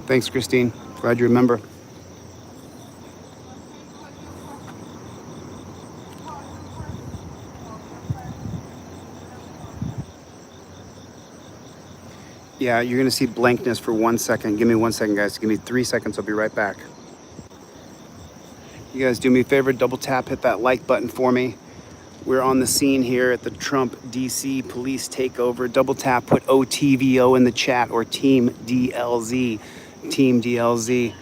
Thanks, Christine. Glad you remember. Yeah, you're gonna see blankness for 1 second. Give me 1 second, guys. Give me 3 seconds. I'll be right back. You guys do me a favor, double tap, hit that like button for me. We're on the scene here at the Trump DC police takeover. Double tap, put OTVO in the chat or Team DLZ. Team DLZ.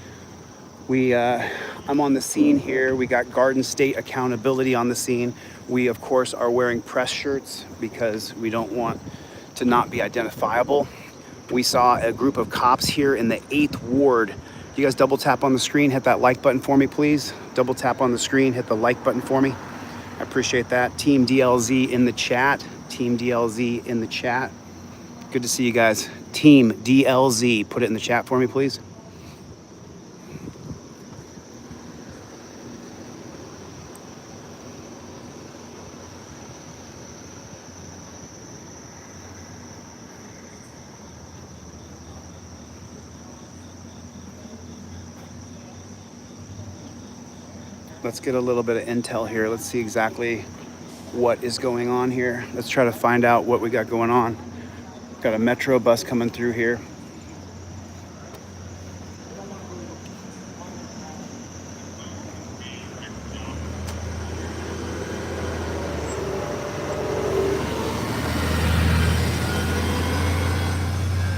I'm on the scene here. We got Garden State Accountability on the scene. We, of course, are wearing press shirts because we don't want to not be identifiable. We saw a group of cops here in the 8th Ward. You guys double tap on the screen, hit that like button for me, please. Double tap on the screen, hit the like button for me. I appreciate that. Team DLZ in the chat. Team DLZ in the chat. Good to see you guys. Team DLZ, put it in the chat for me, please. Let's get a little bit of intel here. Let's see exactly what is going on here. Let's try to find out what we got going on. Got a metro bus coming through here.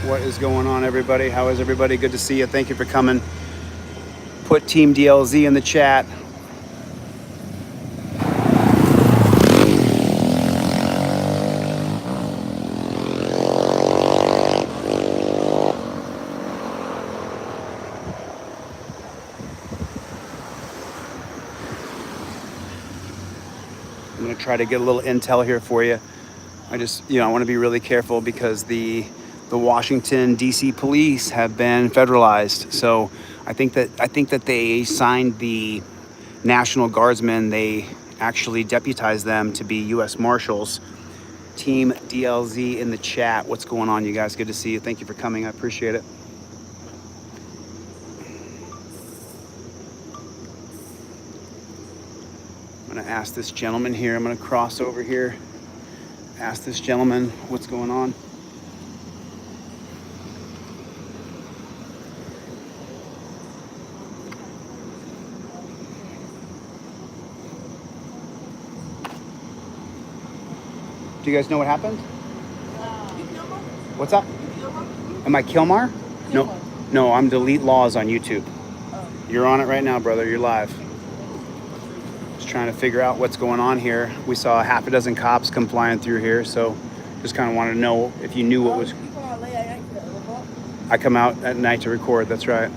What is going on, everybody? How is everybody? Good to see you. Thank you for coming. Put Team DLZ in the chat. I'm going to try to get a little intel here for you. I just, I want to be really careful because the Washington D.C. police have been federalized. So I think that they signed the National Guardsmen. They actually deputized them to be U.S. Marshals. Team DLZ in the chat. What's going on, you guys? Good to see you. Thank you for coming. I appreciate it. I'm going to ask this gentleman here. I'm going to cross over here. Ask this gentleman what's going on. Do you guys know what happened? What's up? Am I Kilmar? No, I'm Delete Lawz on YouTube. You're on it right now, brother. You're live. Just trying to figure out what's going on here. We saw half a dozen cops come flying through here, so just kind of wanted to know if you knew what was. I come out at night to record. That's right.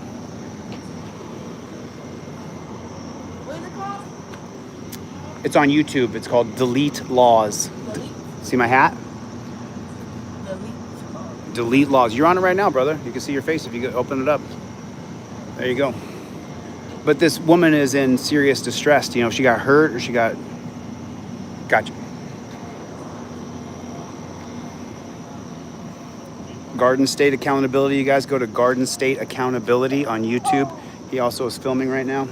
It's on YouTube. It's called Delete Lawz. See my hat? Delete Lawz. You're on it right now, brother. You can see your face if you open it up. There you go. But this woman is in serious distress. She got hurt or she got... Gotcha. Garden State Accountability. You guys go to Garden State Accountability on YouTube. He also is filming right now.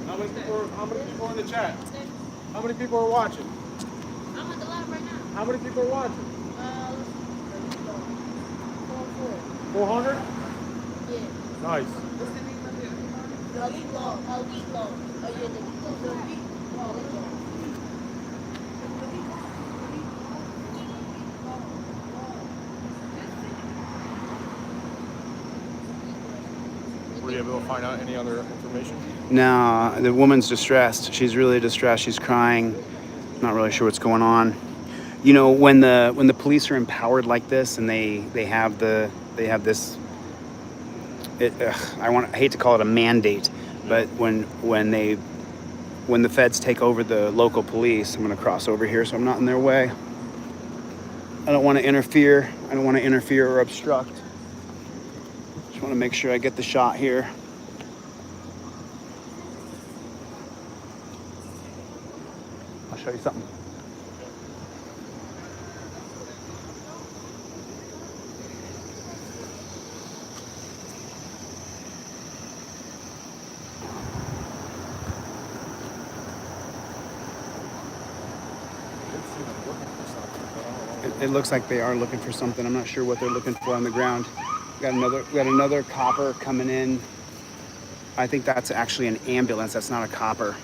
How many people are in the chat? How many people are watching? I'm at the live right now. How many people are watching? 400? Yeah. Nice. Elite Law. Oh, yeah, the Elite Law. Were you able to find out any other information? No, the woman's distressed. She's really distressed. She's crying. Not really sure what's going on. When the police are empowered like this and they have this. I hate to call it a mandate, but when the feds take over the local police, I'm going to cross over here so I'm not in their way. I don't want to interfere. I don't want to interfere or obstruct. Just want to make sure I get the shot here. I'll show you something. It looks like they are looking for something. I'm not sure what they're looking for on the ground. We got another copper coming in. I think that's actually an ambulance. That's not a copper.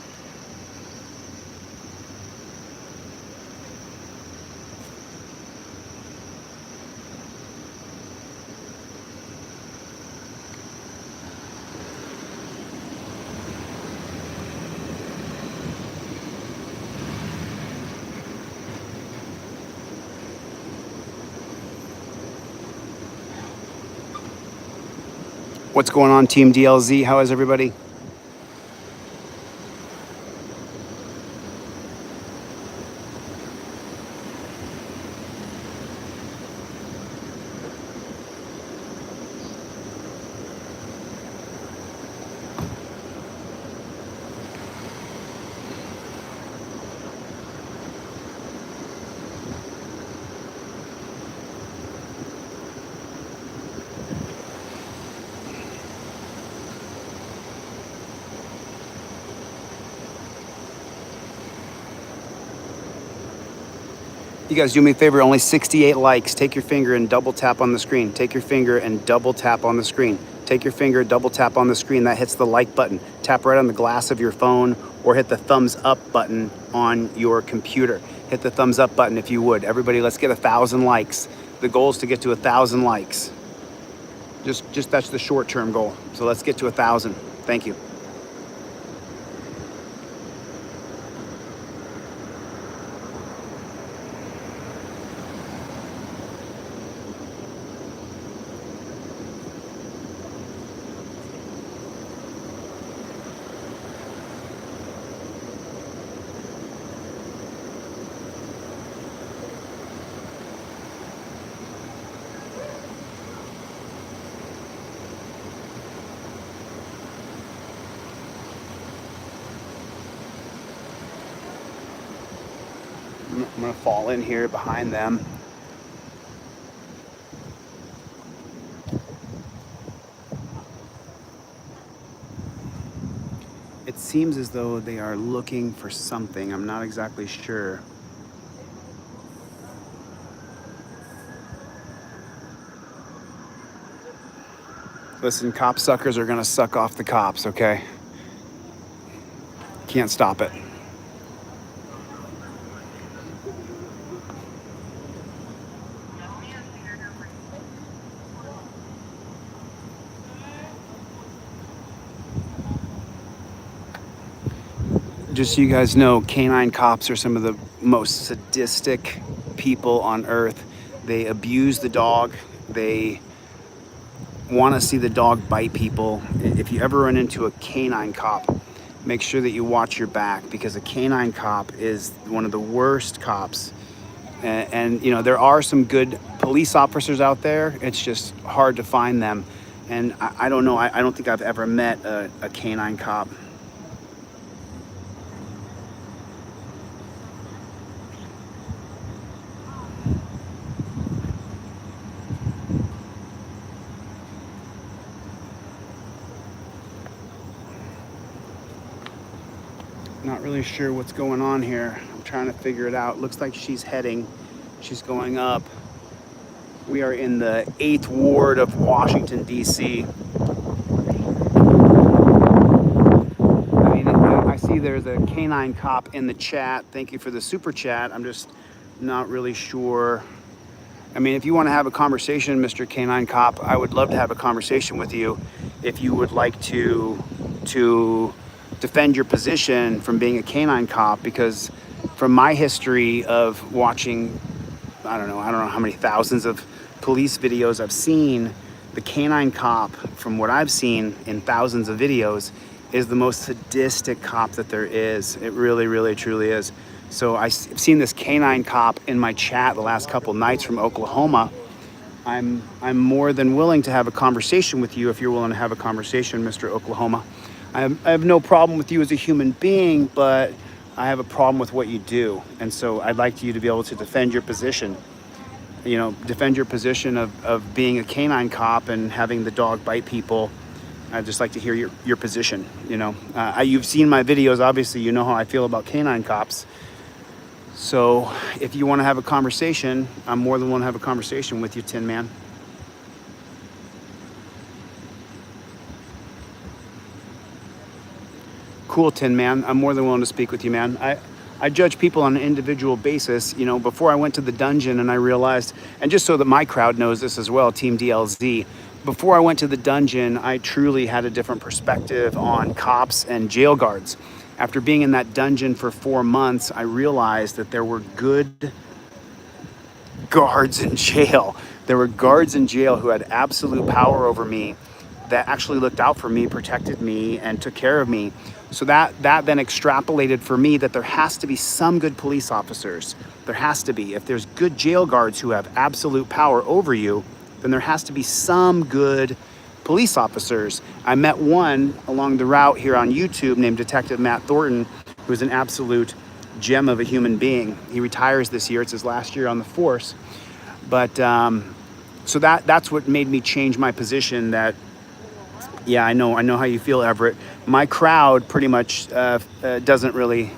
What's going on, Team DLZ? How is everybody? You guys do me a favor, only 68 likes. Take your finger and double tap on the screen. Take your finger and double tap on the screen. Take your finger, double tap on the screen. That hits the like button. Tap right on the glass of your phone or hit the thumbs up button on your computer. Hit the thumbs up button if you would. Everybody, let's get 1,000 likes. The goal is to get to 1,000 likes. Just that's the short-term goal. So let's get to 1,000. Thank you. I'm gonna fall in here behind them. It seems as though they are looking for something. I'm not exactly sure. Listen, cop suckers are gonna suck off the cops, okay? Can't stop it. Just so you guys know, canine cops are some of the most sadistic people on earth. They abuse the dog. They want to see the dog bite people. If you ever run into a canine cop, make sure that you watch your back, because a canine cop is one of the worst cops. And you know, there are some good police officers out there. It's just hard to find them. And I don't know, I don't think I've ever met a canine cop. Not really sure what's going on here. I'm trying to figure it out. Looks like she's going up. We are in the 8th Ward of Washington, D.C. I mean, I see there's a canine cop in the chat. Thank you for the super chat. I'm just not really sure. I mean, if you want to have a conversation, Mr. Canine Cop, I would love to have a conversation with you. If you would like to defend your position from being a canine cop, because from my history of watching, I don't know how many thousands of police videos I've seen, the canine cop, from what I've seen in thousands of videos, is the most sadistic cop that there is. It really, really, truly is. So I've seen this canine cop in my chat the last couple nights from Oklahoma. I'm more than willing to have a conversation with you if you're willing to have a conversation, Mr. Oklahoma. I have no problem with you as a human being, but I have a problem with what you do. And so I'd like you to be able to defend your position. You know, defend your position of being a canine cop and having the dog bite people. I'd just like to hear your position, you know. You've seen my videos, obviously, you know how I feel about canine cops. So if you want to have a conversation, I'm more than willing to have a conversation with you, Tin Man. Cool, Tin Man. I'm more than willing to speak with you, man. I judge people on an individual basis. You know, before I went to the dungeon and I realized, and just so that my crowd knows this as well, Team DLZ, before I went to the dungeon, I truly had a different perspective on cops and jail guards. After being in that dungeon for 4 months, I realized that there were good guards in jail. There were guards in jail who had absolute power over me, that actually looked out for me, protected me, and took care of me. So that then extrapolated for me that there has to be some good police officers. There has to be. If there's good jail guards who have absolute power over you, then there has to be some good police officers. I met one along the route here on YouTube named Detective Matt Thornton, who's an absolute gem of a human being. He retires this year. It's his last year on the force. But so that's what made me change my position. That, yeah, I know how you feel, Everett. My crowd pretty much doesn't really,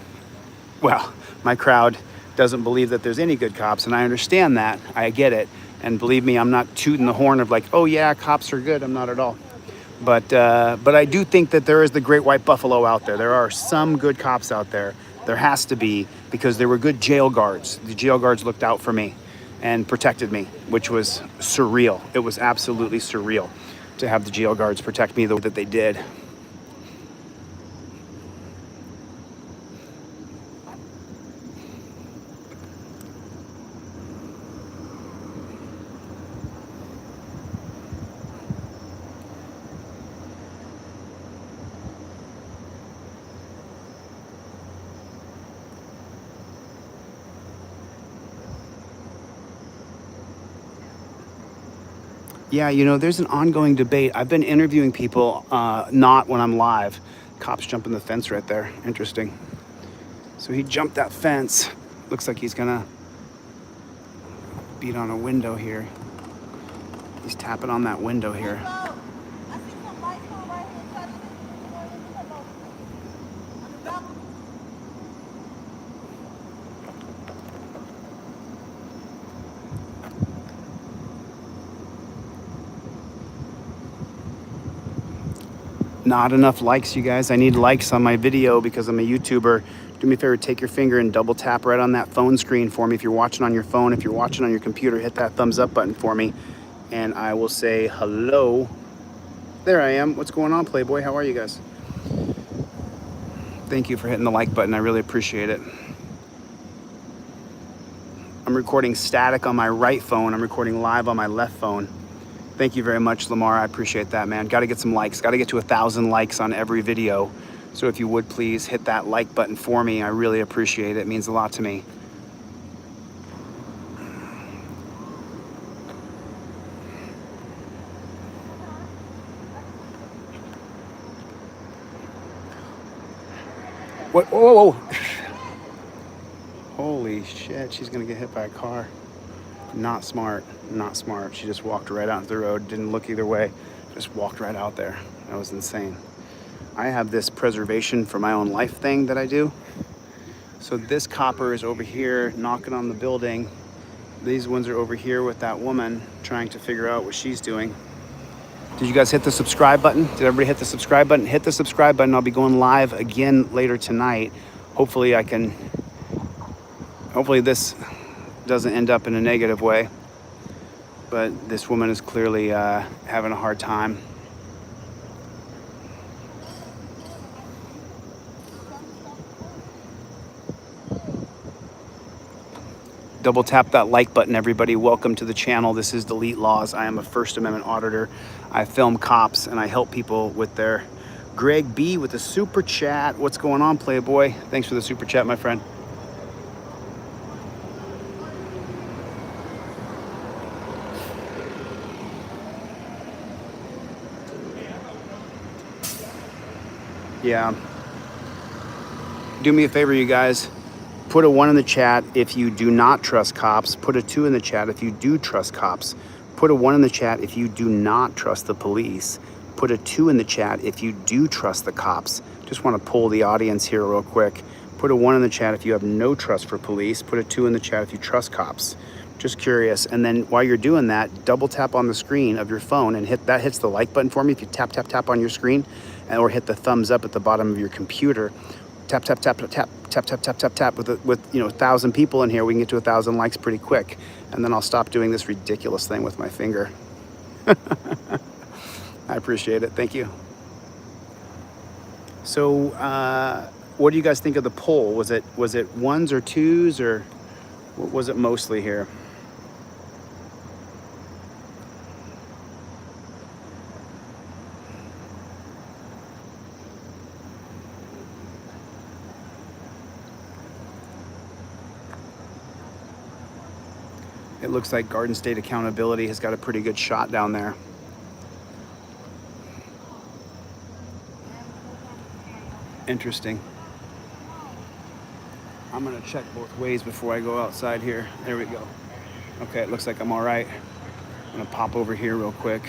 well, my crowd doesn't believe that there's any good cops, and I understand that. I get it. And believe me, I'm not tooting the horn of like, oh yeah, cops are good. I'm not at all. But I do think that there is the great white buffalo out there. There are some good cops out there. There has to be, because there were good jail guards. The jail guards looked out for me and protected me, which was surreal. It was absolutely surreal to have the jail guards protect me the way that they did. Yeah, you know, there's an ongoing debate. I've been interviewing people, not when I'm live. Cops jumping the fence right there. Interesting. So he jumped that fence. Looks like he's gonna beat on a window here. He's tapping on that window here. Not enough likes, you guys. I need likes on my video because I'm a YouTuber. Do me a favor, take your finger and double tap right on that phone screen for me. If you're watching on your phone, if you're watching on your computer, hit that thumbs up button for me and I will say hello. There I am. What's going on, Playboy? How are you guys? Thank you for hitting the like button. I really appreciate it. I'm recording static on my right phone. I'm recording live on my left phone. Thank you very much, Lamar. I appreciate that, man. Got to get some likes. Got to get to 1,000 likes on every video. So if you would please hit that like button for me. I really appreciate it. It means a lot to me. What? Whoa, whoa. Holy shit, she's gonna get hit by a car. Not smart, not smart. She just walked right out into the road, didn't look either way, just walked right out there. That was insane. I have this preservation for my own life thing that I do. So this copper is over here knocking on the building. These ones are over here with that woman trying to figure out what she's doing. Did you guys hit the subscribe button? Did everybody hit the subscribe button? Hit the subscribe button. I'll be going live again later tonight. Hopefully this doesn't end up in a negative way, but this woman is clearly having a hard time. Double tap that like button, everybody. Welcome to the channel. This is Delete Lawz. I am a First Amendment auditor. I film cops and I help people with their... Greg B with a super chat. What's going on, Playboy? Thanks for the super chat, my friend. Yeah. Do me a favor, you guys. Put a 1 in the chat if you do not trust cops. Put a 2 in the chat if you do trust cops. Put a 1 in the chat if you do not trust the police. Put a 2 in the chat if you do trust the cops. Just want to poll the audience here real quick. Put a 1 in the chat if you have no trust for police. Put a 2 in the chat if you trust cops. Just curious. And then while you're doing that, double tap on the screen of your phone and hits the like button for me. If you tap, tap, tap on your screen, or hit the thumbs up at the bottom of your computer. Tap, tap, tap, tap, tap, tap, tap, tap, tap, tap. With 1,000 people in here, we can get to 1,000 likes pretty quick. And then I'll stop doing this ridiculous thing with my finger. I appreciate it. Thank you. So, what do you guys think of the poll? Was it 1s or 2s, or what was it mostly here? It looks like Garden State Accountability has got a pretty good shot down there. Interesting. I'm gonna check both ways before I go outside here. There we go. Okay, it looks like I'm all right. I'm gonna pop over here real quick.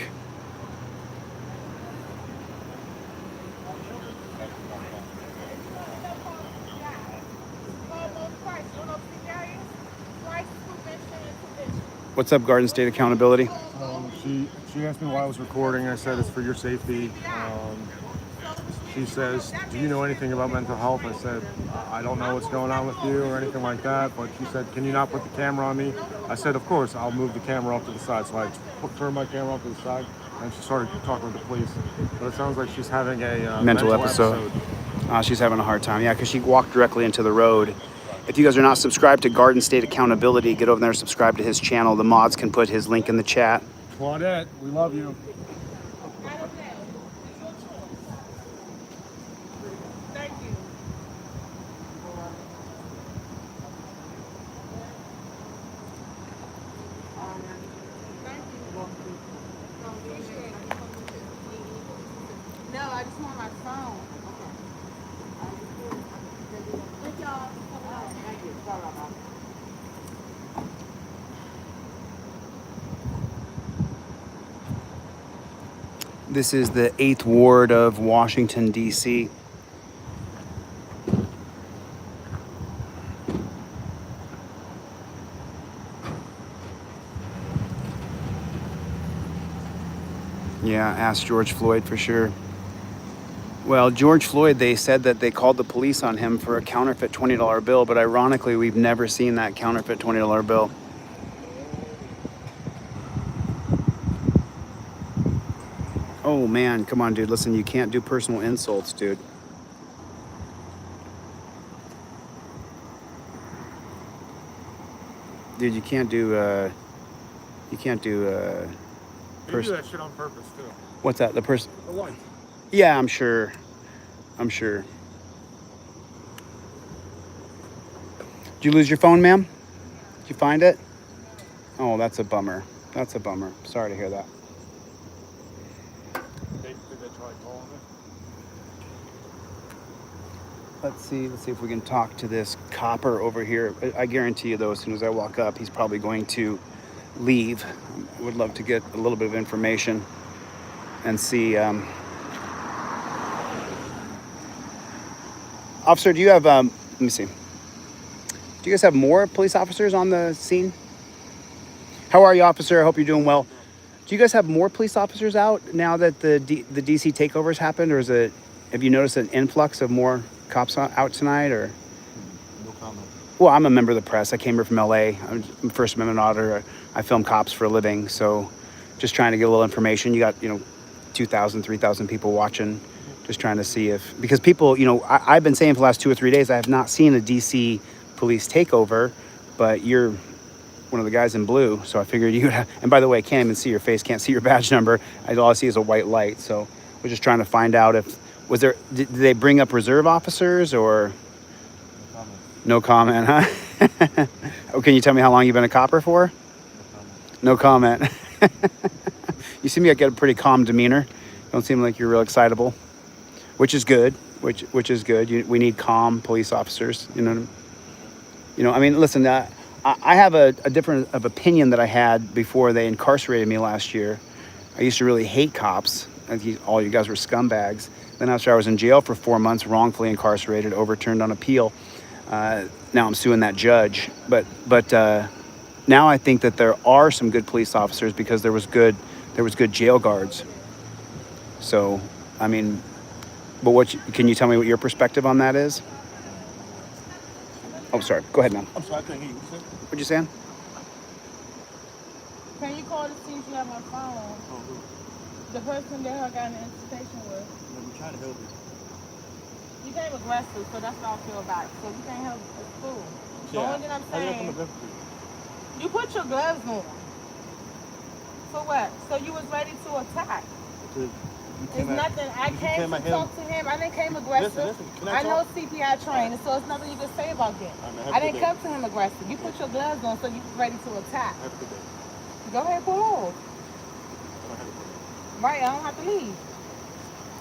What's up, Garden State Accountability? She asked me why I was recording. I said it's for your safety. She says, do you know anything about mental health? I said, I don't know what's going on with you or anything like that. But she said, can you not put the camera on me? I said, of course, I'll move the camera off to the side. So I turned my camera off to the side, and she started talking with the police. But it sounds like she's having a mental episode. She's having a hard time. Yeah, because she walked directly into the road. If you guys are not subscribed to Garden State Accountability, get over there and subscribe to his channel. The mods can put his link in the chat. Claudette, we love you. No, I just want my phone. Thank y'all. Thank you. Sorry about that. This is the 8th Ward of Washington, D.C. Yeah, ask George Floyd for sure. Well, George Floyd, they said that they called the police on him for a counterfeit $20 bill, but ironically, we've never seen that counterfeit $20 bill. Oh man, come on, dude. Listen, you can't do personal insults, dude. Dude, you can't do You do that shit on purpose too. What's that? The person? The light. Yeah, I'm sure. I'm sure. Did you lose your phone, ma'am? Did you find it? Oh, that's a bummer. That's a bummer. Sorry to hear that. Did they try calling it? Let's see if we can talk to this copper over here. I guarantee you, though, as soon as I walk up, he's probably going to leave. I would love to get a little bit of information and see. Officer, do you have, let me see. Do you guys have more police officers on the scene? How are you, officer? I hope you're doing well. Do you guys have more police officers out now that the DC takeover's happened, or have you noticed an influx of more cops out tonight, or? No comment. Well, I'm a member of the press. I came here from LA. I'm a First Amendment auditor. I film cops for a living, so just trying to get a little information. You got, 2,000, 3,000 people watching. Just trying to see because people, I've been saying for the last 2 or 3 days, I have not seen a DC police takeover, but you're one of the guys in blue, so I figured you would have, and by the way, I can't even see your face, can't see your badge number. All I see is a white light, so we're just trying to find out did they bring up reserve officers, or? No comment, huh? Oh, can you tell me how long you've been a copper for? No comment. You seem like you got a pretty calm demeanor. Don't seem like you're real excitable, which is good. Which is good. We need calm police officers. Listen. I have a different opinion that I had before they incarcerated me last year. I used to really hate cops. All you guys were scumbags. Then after I was in jail for 4 months, wrongfully incarcerated, overturned on appeal, Now I'm suing that judge. But now I think that there are some good police officers because there was good jail guards. So, I mean, but can you tell me what your perspective on that is? Oh, sorry. Go ahead, man. I'm sorry, I couldn't hear you. What you saying? Can you call to see if you have my phone? The person that I got an invitation with. I'm trying to help you. You came aggressive, so that's how I feel about it. So you can't help the school. The Yeah. only thing I'm How did I come saying, aggressive to you? you put your gloves on. For what? So you was ready to attack. Because you It's came at- nothing. I you came at to talk to him. I didn't came aggressive. Listen, can I I know talk? CPI training, so it's nothing you can say about that. All right, man, have I a good didn't day. come to him aggressive. You put your gloves on, so you was ready to attack. Have a good day. Go ahead, pull off. I don't have a good day. Right, I don't have to leave.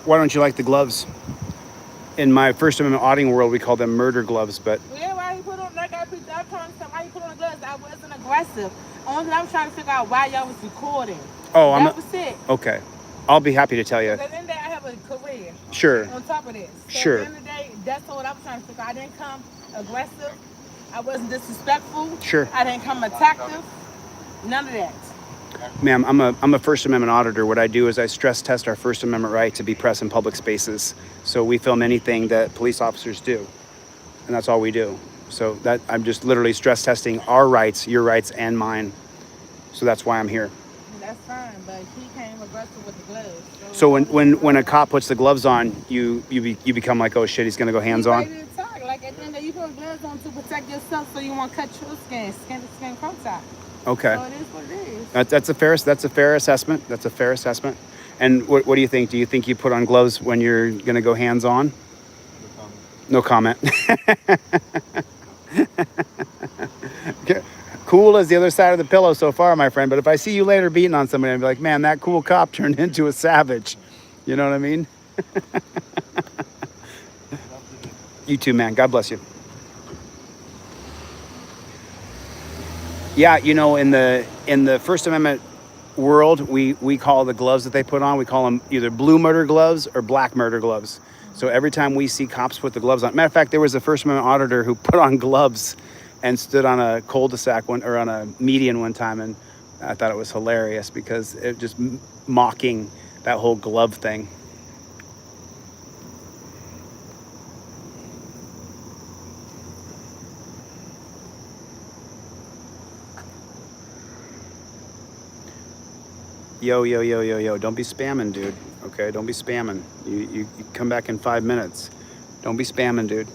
Why don't you like the gloves? In my First Amendment auditing world, we call them murder gloves, but Yeah, why you put on, like I put that on, why you put on the gloves? I wasn't aggressive. Only thing I'm trying to figure out why y'all was recording. oh, That was it. okay. I'll be happy to tell you. Because at the end of the day, I have a career Sure. on top of this. So Sure. At the end of the day, that's what I was trying to figure out. I didn't come aggressive. I wasn't disrespectful. Sure. I didn't come attactive. None of that. Ma'am, I'm a First Amendment auditor. What I do is I stress test our First Amendment right to be press in public spaces. So we film anything that police officers do, and that's all we do. So that I'm just literally stress testing our rights, your rights, and mine. So that's why I'm here. That's fine, but he came aggressive with the gloves. So when a cop puts the gloves on, you become like, oh shit, he's gonna go hands on. You ready to talk. Like at the end of the day, you put gloves on to protect yourself, so you want to cut your skin to skin contact. Okay. So it is what it is. That's a fair assessment. That's a fair assessment. And what do you think? Do you think you put on gloves when you're gonna go hands on? No comment. Okay. Cool as the other side of the pillow so far, my friend. But if I see you later beating on somebody, I'd be like, man, that cool cop turned into a savage. You know what I mean? You too, man. God bless you. Yeah, you know, in the First Amendment world, we call the gloves that they put on, we call them either blue murder gloves or black murder gloves. So every time we see cops put the gloves on, matter of fact, there was a First Amendment auditor who put on gloves and stood on a cul-de-sac or on a median one time, and I thought it was hilarious because it just mocking that whole glove thing. Yo, don't be spamming, dude. Okay, don't be spamming. You come back in 5 minutes. Don't be spamming, dude.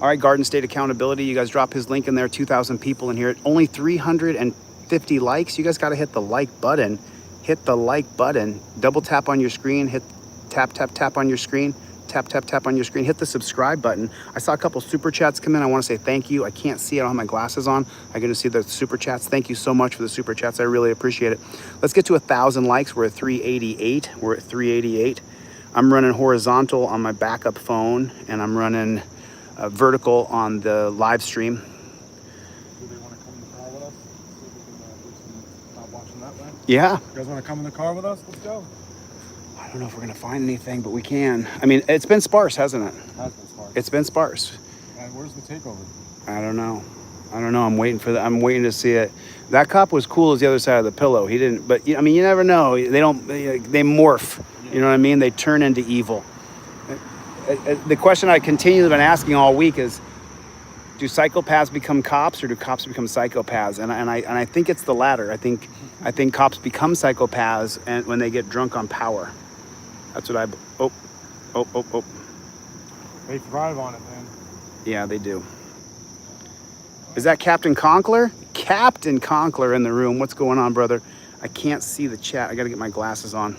All right, Garden State Accountability. You guys drop his link in there. 2,000 people in here. Only 350 likes. You guys got to hit the like button. Hit the like button. Double tap on your screen. Hit tap on your screen. Tap on your screen. Hit the subscribe button. I saw a couple super chats come in. I want to say thank you. I can't see it. I don't have my glasses on. I can just see the super chats. Thank you so much for the super chats. I really appreciate it. Let's get to 1,000 likes. We're at 388. We're at 388. I'm running horizontal on my backup phone, and I'm running vertical on the live stream. Do they want to come in the car with us? See if we can do some stop watching that way. Yeah. You guys want to come in the car with us? Let's go. I don't know if we're going to find anything, but we can. I mean, it's been sparse, hasn't it? Has been sparse. It's been sparse. And where's the takeover? I don't know. I'm waiting for I'm waiting to see it. That cop was cool as the other side of the pillow. He didn't, but I mean, you never know. They morph. You know what I mean? They turn into evil. The question I continually been asking all week is, do psychopaths become cops or do cops become psychopaths? And I think it's the latter. I think cops become psychopaths and when they get drunk on power. That's what oh. They thrive on it, man. Yeah, they do. Is that Captain Conkler? Captain Conkler in the room. What's going on, brother? I can't see the chat. I got to get my glasses on.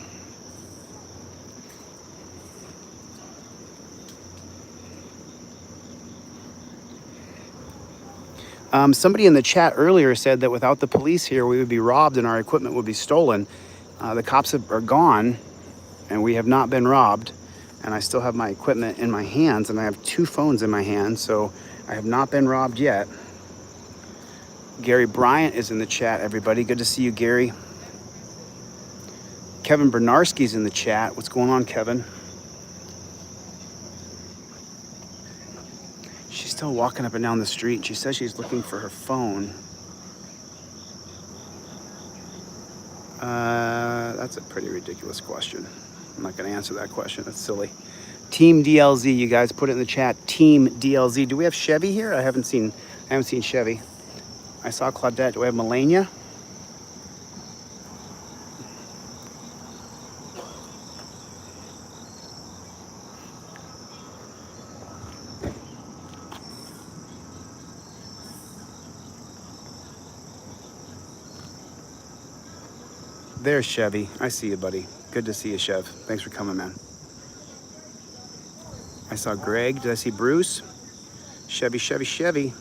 Somebody in the chat earlier said that without the police here, we would be robbed and our equipment would be stolen. The cops are gone, and we have not been robbed. And I still have my equipment in my hands, and I have 2 phones in my hands, so I have not been robbed yet. Gary Bryant is in the chat, everybody. Good to see you, Gary. Kevin Bernarski's in the chat. What's going on, Kevin? still walking up and down the street. She says she's looking for her phone. That's a pretty ridiculous question. I'm not going to answer that question. That's silly. Team DLZ, you guys put it in the chat. Team DLZ. Do we have Chevy here? I haven't seen Chevy. I saw Claudette. Do we have Melania? There's Chevy. I see you, buddy. Good to see you, Chev. Thanks for coming, man. I saw Greg. Did I see Bruce? Chevy, Chevy, Chevy.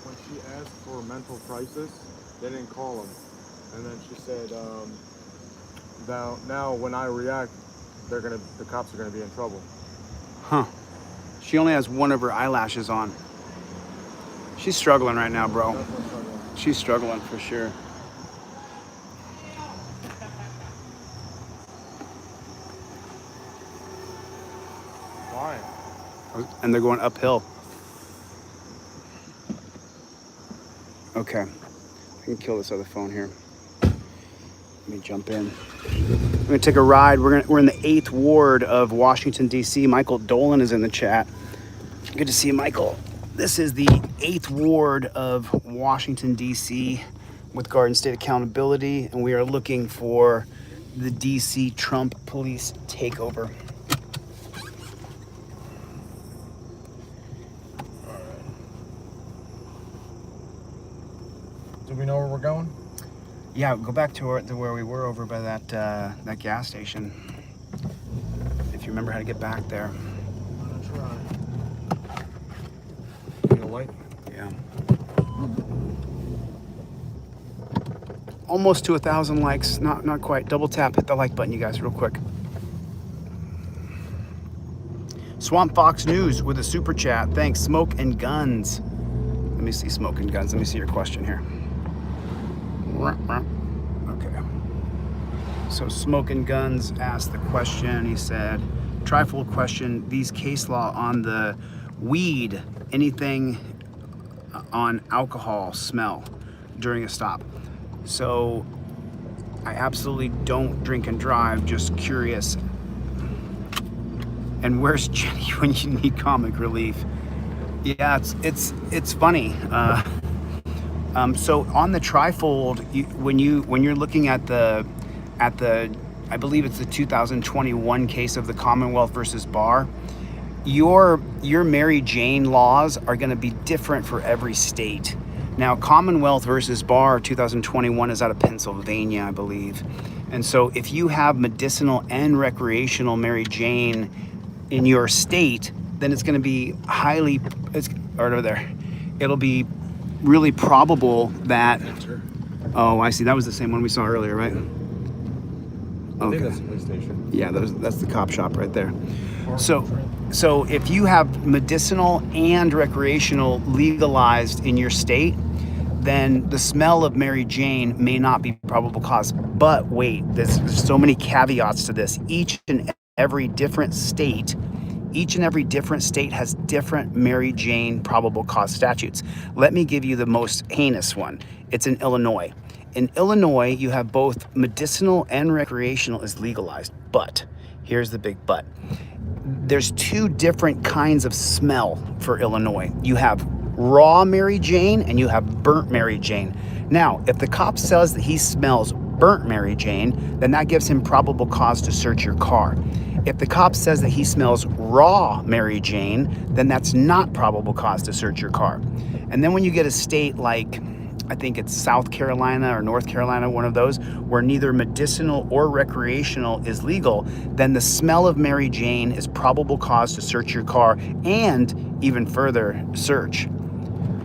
When she asked for a mental crisis, they didn't call him. And then she said, now when I react, the cops are gonna be in trouble. Huh. She only has one of her eyelashes on. She's struggling right now, bro. She's struggling for sure. Why? And they're going uphill. Okay. I can kill this other phone here. Let me jump in. I'm gonna take a ride. We're in the 8th ward of Washington, D.C. Michael Dolan is in the chat. Good to see you, Michael. This is the 8th ward of Washington, D.C. with Garden State Accountability, and we are looking for the D.C. Trump police takeover. Do we know where we're going? Yeah, go back to where we were over by that gas station. If you remember how to get back there. I'm gonna try. Need a light? Yeah. Almost to 1,000 likes. Not quite. Double tap, hit the like button, you guys, real quick. Swamp Fox News with a super chat. Thanks. Smoke and Guns. Let me see Smoke and Guns. Let me see your question here. Okay. So Smoke and Guns asked the question. He said, trifold question, these case law on the weed, anything on alcohol smell during a stop. So I absolutely don't drink and drive, just curious. And where's Jenny when you need comic relief? Yeah, it's funny. So on the trifold, when you're looking at the I believe it's the 2021 case of the Commonwealth versus Barr, your Mary Jane laws are going to be different for every state. Now, Commonwealth versus Barr 2021 is out of Pennsylvania, I believe. And so if you have medicinal and recreational Mary Jane in your state, then it's going to be it's right over there. It'll be really probable that, oh, I see, that was the same one we saw earlier, right? I think that's the police station. Yeah, that's the cop shop right there. So if you have medicinal and recreational legalized in your state, then the smell of Mary Jane may not be probable cause. But wait, there's so many caveats to this. Each and every different state has different Mary Jane probable cause statutes. Let me give you the most heinous one. It's in Illinois. In Illinois, you have both medicinal and recreational is legalized. But here's the big but. There's two different kinds of smell for Illinois. You have raw Mary Jane and you have burnt Mary Jane. Now, if the cop says that he smells burnt Mary Jane, then that gives him probable cause to search your car. If the cop says that he smells raw Mary Jane, then that's not probable cause to search your car. And then when you get a state like, I think it's South Carolina or North Carolina, one of those, where neither medicinal or recreational is legal, then the smell of Mary Jane is probable cause to search your car and even further search.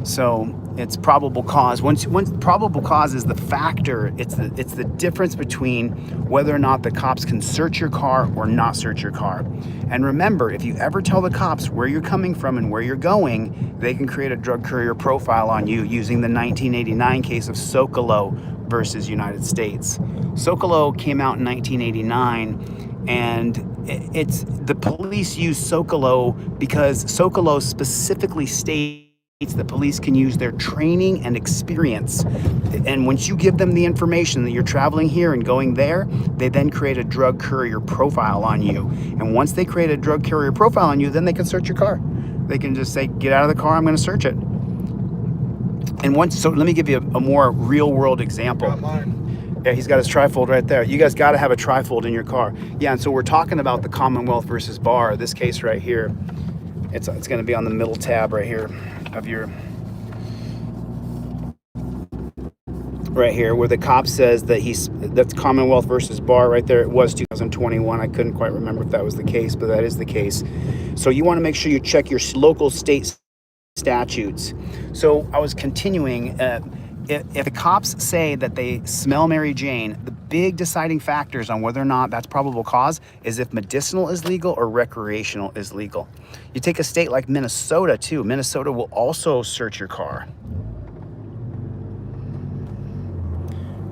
So It's probable cause. Once probable cause is the factor, it's the difference between whether or not the cops can search your car or not search your car. And remember, if you ever tell the cops where you're coming from and where you're going, they can create a drug courier profile on you using the 1989 case of Socolow versus United States. Socolow came out in 1989, and it's the police use Socolow because Socolow specifically states the police can use their training and experience. And once you give them the information that you're traveling here and going there, they then create a drug courier profile on you. And once they create a drug courier profile on you, then they can search your car. They can just say, get out of the car, I'm going to search it. And so let me give you a more real world example. Yeah, he's got his trifold right there. You guys got to have a trifold in your car. Yeah, and so we're talking about the Commonwealth versus Barr. This case right here, it's going to be on the middle tab right here of your, right here, where the cop says that that's Commonwealth versus Barr right there. It was 2021. I couldn't quite remember if that was the case, but that is the case. So you want to make sure you check your local state statutes. So I was continuing. If the cops say that they smell Mary Jane, the big deciding factors on whether or not that's probable cause is if medicinal is legal or recreational is legal. You take a state like Minnesota too. Minnesota will also search your car.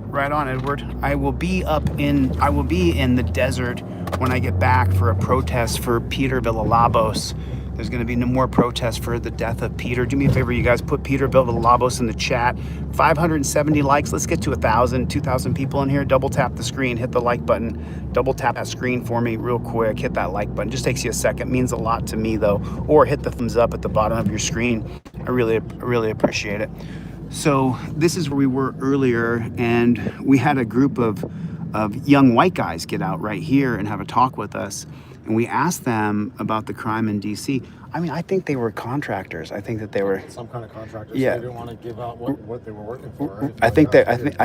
Right on, Edward. I will be in the desert when I get back for a protest for Peter Villalobos. There's going to be no more protests for the death of Peter. Do me a favor, you guys, put Peter Villalobos in the chat. 570 likes. Let's get to 1,000, 2,000 people in here. Double tap the screen, hit the like button. Double tap that screen for me real quick. Hit that like button. Just takes you a second. Means a lot to me though. Or hit the thumbs up at the bottom of your screen. I really appreciate it. So this is where we were earlier, and we had a group of young white guys get out right here and have a talk with us. And we asked them about the crime in DC. I mean, I think they were contractors. I think that they were some kind of contractors. Yeah. So they didn't want to give out what they were working for. Right? I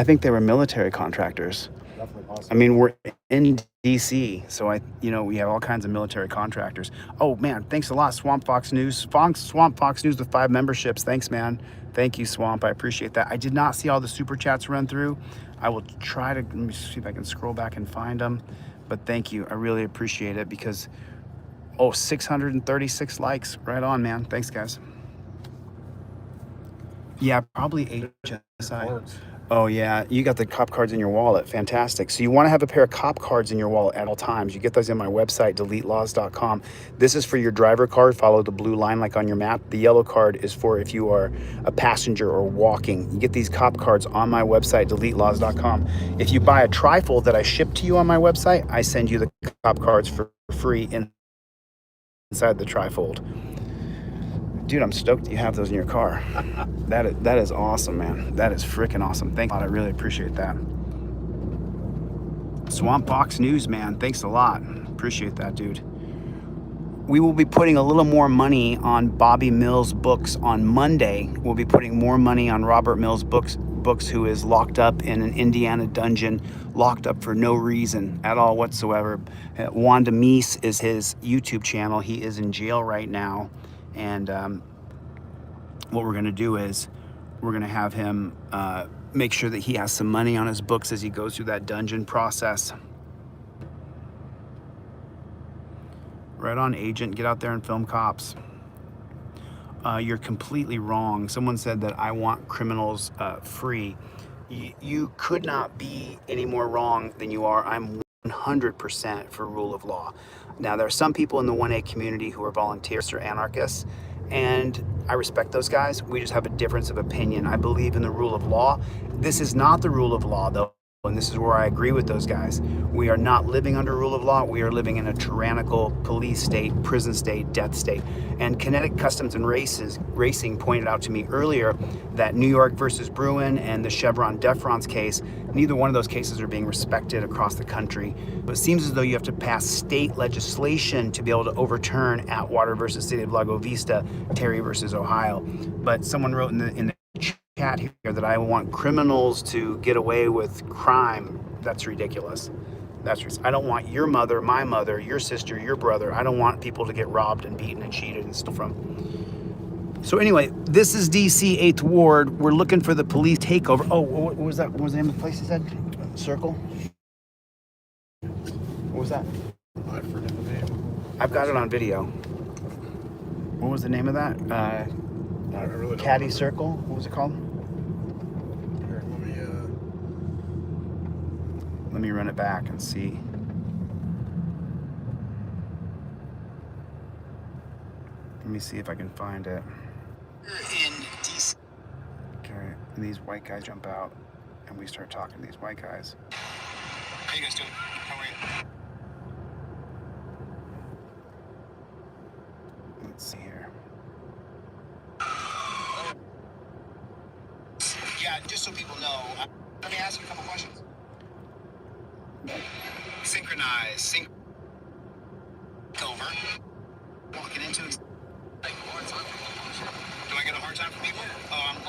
think they were military contractors. Definitely possible. I mean, we're in DC, so we have all kinds of military contractors. Oh man, thanks a lot, Swamp Fox News. Swamp Fox News with 5 memberships. Thanks, man. Thank you, Swamp. I appreciate that. I did not see all the super chats run through. I will try to, let me see if I can scroll back and find them. But thank you. I really appreciate it because, 636 likes. Right on, man. Thanks, guys. Yeah, probably HSI. Oh, yeah. You got the cop cards in your wallet. Fantastic. So you want to have a pair of cop cards in your wallet at all times. You get those in my website, DeleteLawz.com. This is for your driver card. Follow the blue line like on your map. The yellow card is for if you are a passenger or walking. You get these cop cards on my website, DeleteLawz.com. If you buy a trifold that I ship to you on my website, I send you the cop cards for free inside the trifold. Dude, I'm stoked you have those in your car. That is awesome, man. That is freaking awesome. Thank you. I really appreciate that. Swamp Fox News, man. Thanks a lot. Appreciate that, dude. We will be putting a little more money on Bobby Mills' books on Monday. We'll be putting more money on Robert Mills' books, who is locked up in an Indiana dungeon, locked up for no reason at all whatsoever. Wanda Meese is his YouTube channel. He is in jail right now. And what we're going to do is we're going to have him make sure that he has some money on his books as he goes through that dungeon process. Right on, Agent. Get out there and film cops. You're completely wrong. Someone said that I want criminals free. You could not be any more wrong than you are. I'm 100% for rule of law. Now, there are some people in the 1A community who are volunteers or anarchists, and I respect those guys. We just have a difference of opinion. I believe in the rule of law. This is not the rule of law, though, and this is where I agree with those guys. We are not living under rule of law. We are living in a tyrannical police state, prison state, death state. And Kinetic Customs and Racing pointed out to me earlier that New York versus Bruin and the Chevron deference case, neither one of those cases are being respected across the country. But it seems as though you have to pass state legislation to be able to overturn Atwater versus City of Lago Vista, Terry versus Ohio. But someone wrote in the chat here that I want criminals to get away with crime. That's ridiculous. I don't want your mother, my mother, your sister, your brother. I don't want people to get robbed and beaten and cheated and stuff from. So anyway, this is DC 8th Ward. We're looking for the police takeover. Oh, what was that? What was the name of the place you said? Circle? What was that? I forget the name. I've got it on video. What was the name of that? I really don't Caddy remember. Circle? What was it called? Here, Let me run it back and see. Let me see if I can find it. In DC. Okay, and these white guys jump out, and we start talking to these white guys. How you guys doing? How are you? Let's see here. Yeah, just so people know, let me ask you a couple questions. Synchronize, sync over. Walking into it. Do I get a hard time from people? Oh, I'm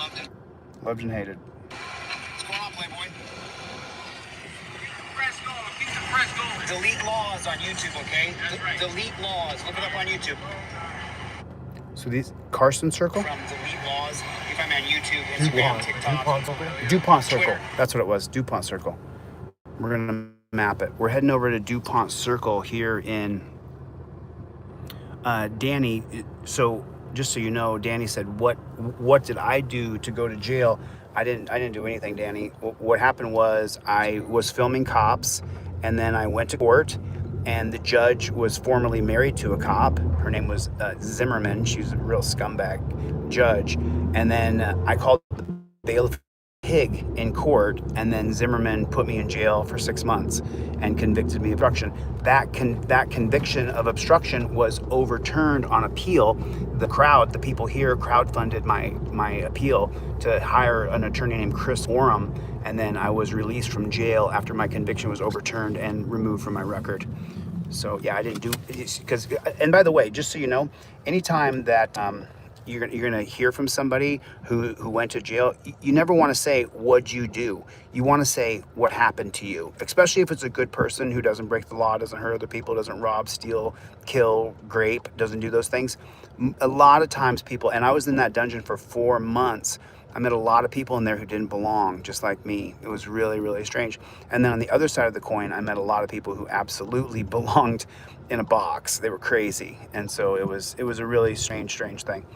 loved and hated. What's going on, Playboy? Press go. Keep the press going. Delete Lawz on YouTube, okay? That's right. Delete Lawz. Look it up on YouTube. So these Carson Circle? From Delete Lawz. You find me on YouTube, Instagram, TikTok. DuPont Circle. Twitter. That's what it was. DuPont Circle. We're gonna map it. We're heading over to DuPont Circle here in Danny. So just so you know, Danny said, "What did I do to go to jail?" I didn't do anything, Danny. What happened was I was filming cops, and then I went to court, and the judge was formerly married to a cop. Her name was Zimmerman. She was a real scumbag judge. And then I called the bailiff pig in court, and then Zimmerman put me in jail for 6 months and convicted me of obstruction. That conviction of obstruction was overturned on appeal. The people here crowdfunded my appeal to hire an attorney named Chris Oram, and then I was released from jail after my conviction was overturned and removed from my record. So yeah, I didn't do because. And by the way, just so you know, anytime that you're gonna hear from somebody who went to jail, you never want to say what'd you do. You want to say what happened to you, especially if it's a good person who doesn't break the law, doesn't hurt other people, doesn't rob, steal, kill, grape, doesn't do those things. A lot of times people, and I was in that dungeon for 4 months. I met a lot of people in there who didn't belong, just like me. It was really, really strange. And then on the other side of the coin, I met a lot of people who absolutely belonged in a box. They were crazy. And so it was a really strange thing.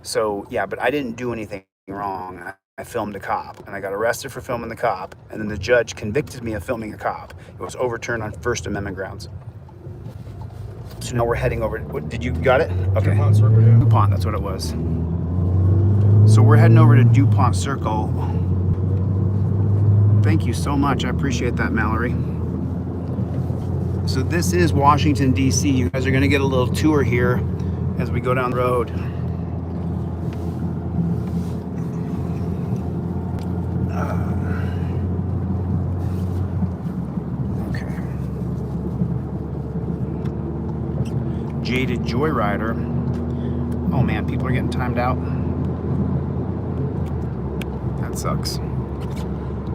So yeah, but I didn't do anything wrong. I filmed a cop, and I got arrested for filming the cop, and then the judge convicted me of filming a cop. It was overturned on First Amendment grounds. So now we're heading over. Did you got it? Okay. DuPont Circle, yeah. DuPont, that's what it was. So we're heading over to DuPont Circle. Thank you so much. I appreciate that, Mallory. So this is Washington, D.C. You guys are going to get a little tour here as we go down the road. Okay. Jaded Joyrider. Oh man, people are getting timed out. That sucks.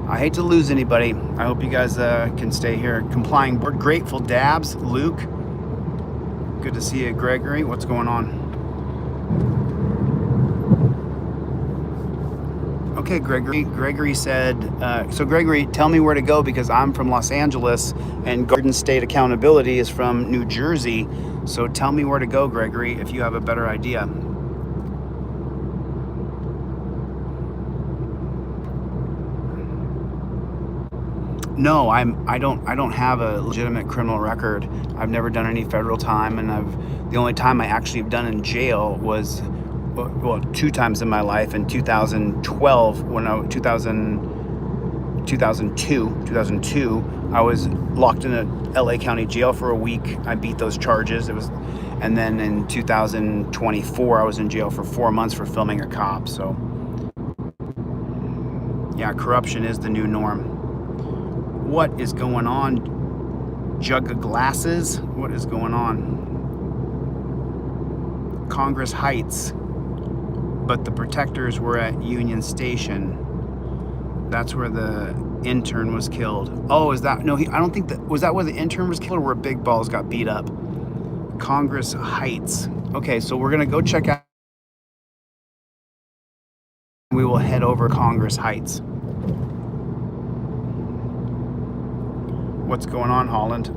I hate to lose anybody. I hope you guys can stay here. Complying. We're grateful. Dabs, Luke. Good to see you, Gregory. What's going on? Okay, Gregory. Gregory said, so Gregory, tell me where to go because I'm from Los Angeles and Garden State Accountability is from New Jersey. So tell me where to go, Gregory, if you have a better idea. No, I don't have a legitimate criminal record. I've never done any federal time, and the only time I actually have done in jail was, well, 2 times in my life. In 2012, when 2002, I was locked in a LA County jail for a week. I beat those charges. And then in 2024, I was in jail for 4 months for filming a cop. So yeah, corruption is the new norm. What is going on? Jug of glasses? What is going on? Congress Heights. But the protectors were at Union Station. That's where the intern was killed. Oh, is that? No, I don't think that. Was that where the intern was killed or where Big Balls got beat up? Congress Heights. Okay, so we're going to go check out we will head over Congress Heights. What's going on, Holland?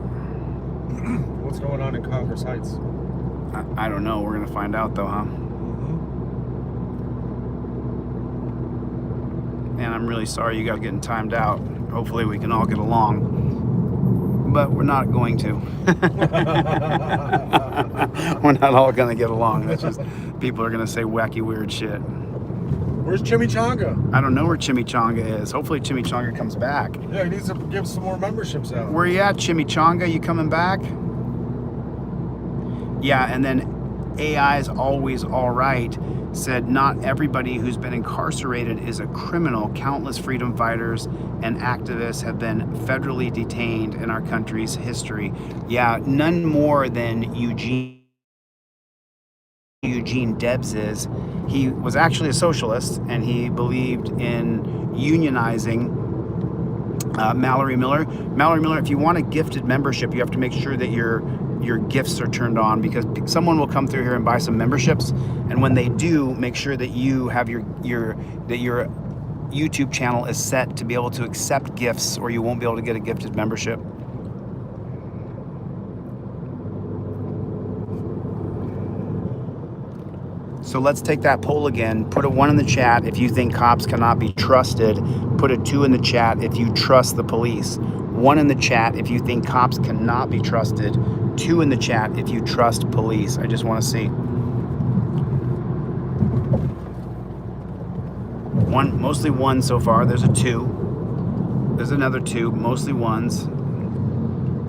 What's going on in Congress Heights? I don't know. We're going to find out, though, huh? And I'm really sorry you got getting timed out. Hopefully we can all get along. But we're not going to. We're not all going to get along. That's just, people are going to say wacky, weird shit. Where's Chimichanga? I don't know where Chimichanga is. Hopefully Chimichanga comes back. Yeah, he needs to give some more memberships out. Where you at, Chimichanga? You coming back? Yeah, and then AI is always all right said not everybody who's been incarcerated is a criminal. Countless freedom fighters and activists have been federally detained in our country's history. Yeah, none more than Eugene Debs is. He was actually a socialist, and he believed in unionizing Mallory Miller. Mallory Miller, if you want a gifted membership, you have to make sure that your gifts are turned on, because someone will come through here and buy some memberships, and when they do, make sure that you have your YouTube channel is set to be able to accept gifts, or you won't be able to get a gifted membership. So let's take that poll again. Put a 1 in the chat if you think cops cannot be trusted. Put a 2 in the chat if you trust the police. 1 in the chat if you think cops cannot be trusted. 2 in the chat if you trust police. I just want to see. 1, mostly 1 so far. There's a 2. There's another 2, mostly 1s.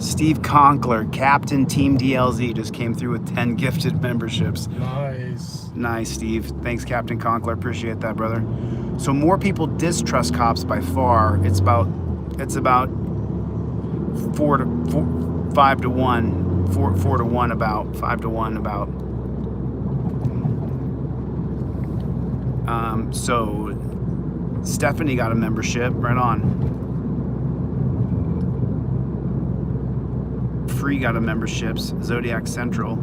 Steve Conkler, Captain Team DLZ, just came through with 10 gifted memberships. Nice. Nice, Steve. Thanks, Captain Conkler. Appreciate that, brother. So more people distrust cops by far. It's about 5 to 1, 4 to 1, about 5 to 1, about. So Stephanie got a membership. Right on. Free got a memberships. Zodiac Central.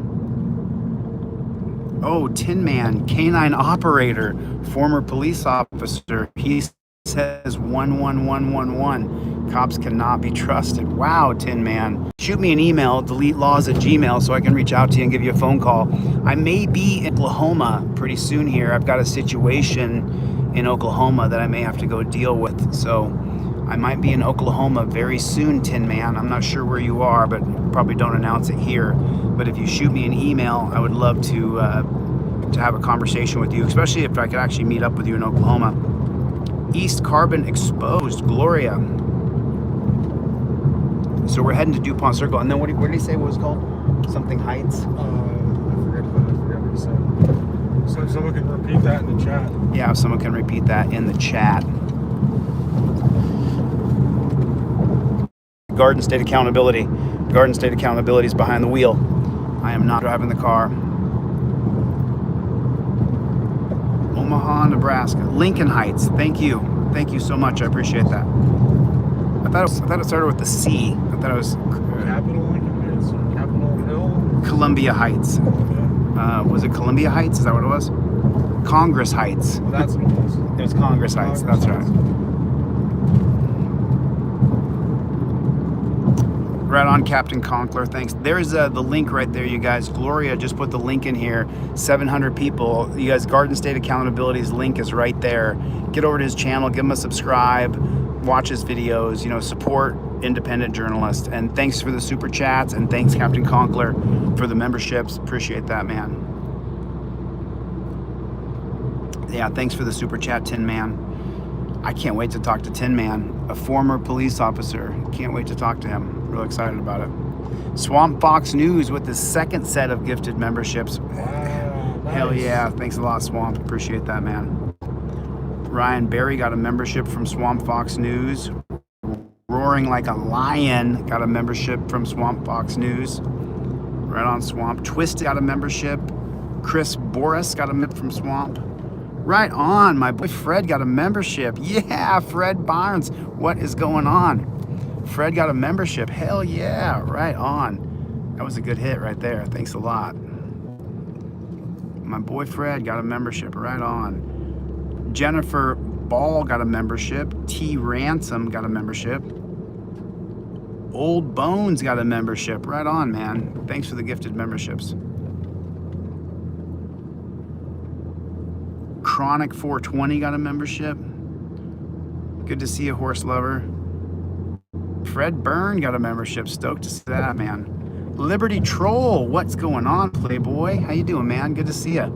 Oh, Tin Man, canine operator, former police officer. He says 11111. Cops cannot be trusted. Wow, Tin Man. Shoot me an email, delete Lawz@gmail, so I can reach out to you and give you a phone call. I may be in Oklahoma pretty soon here. I've got a situation in Oklahoma that I may have to go deal with. So I might be in Oklahoma very soon, Tin Man. I'm not sure where you are, but probably don't announce it here. But if you shoot me an email, I would love to have a conversation with you, especially if I could actually meet up with you in Oklahoma. East Carbon Exposed, Gloria. So we're heading to DuPont Circle, and then what did he say? What was it called? Something Heights. I forget what he said. So someone can repeat that in the chat. Yeah, if someone can repeat that in the chat. Garden State Accountability. Garden State Accountability is behind the wheel. I am not driving the car. Omaha, Nebraska. Lincoln Heights. Thank you. Thank you so much. I appreciate that. I thought it started with the C. I thought it was Capitol Lincoln Heights or Capitol Hill? Columbia Heights. Was it Columbia Heights? Is that what it was? Congress Heights. Well, that's what it was. It was Congress Heights. That's right. Right on, Captain Conkler. Thanks. There's the link right there, you guys. Gloria just put the link in here. 700 people. You guys, Garden State Accountability's link is right there. Get over to his channel. Give him a subscribe. Watch his videos. You know, support independent journalists. And thanks for the super chats. And thanks, Captain Conkler, for the memberships. Appreciate that, man. Yeah, thanks for the super chat, Tin Man. I can't wait to talk to Tin Man, a former police officer. Can't wait to talk to him. Real excited about it. Swamp Fox News with the second set of gifted memberships. Wow, nice. Hell yeah. Thanks a lot, Swamp. Appreciate that, man. Ryan Berry got a membership from Swamp Fox News. Roaring Like a Lion got a membership from Swamp Fox News. Right on, Swamp. Twisted got a membership. Chris Boris got a membership from Swamp. Right on. My boy Fred got a membership. Yeah, Fred Barnes. What is going on? Fred got a membership. Hell yeah. Right on. That was a good hit right there. Thanks a lot. My boy Fred got a membership. Right on. Jennifer Ball got a membership. T Ransom got a membership. Old Bones got a membership. Right on, man. Thanks for the gifted memberships. Chronic 420 got a membership. Good to see you, horse lover. Fred Byrne got a membership. Stoked to see that, man. Liberty Troll, what's going on, Playboy? How you doing, man? Good to see you.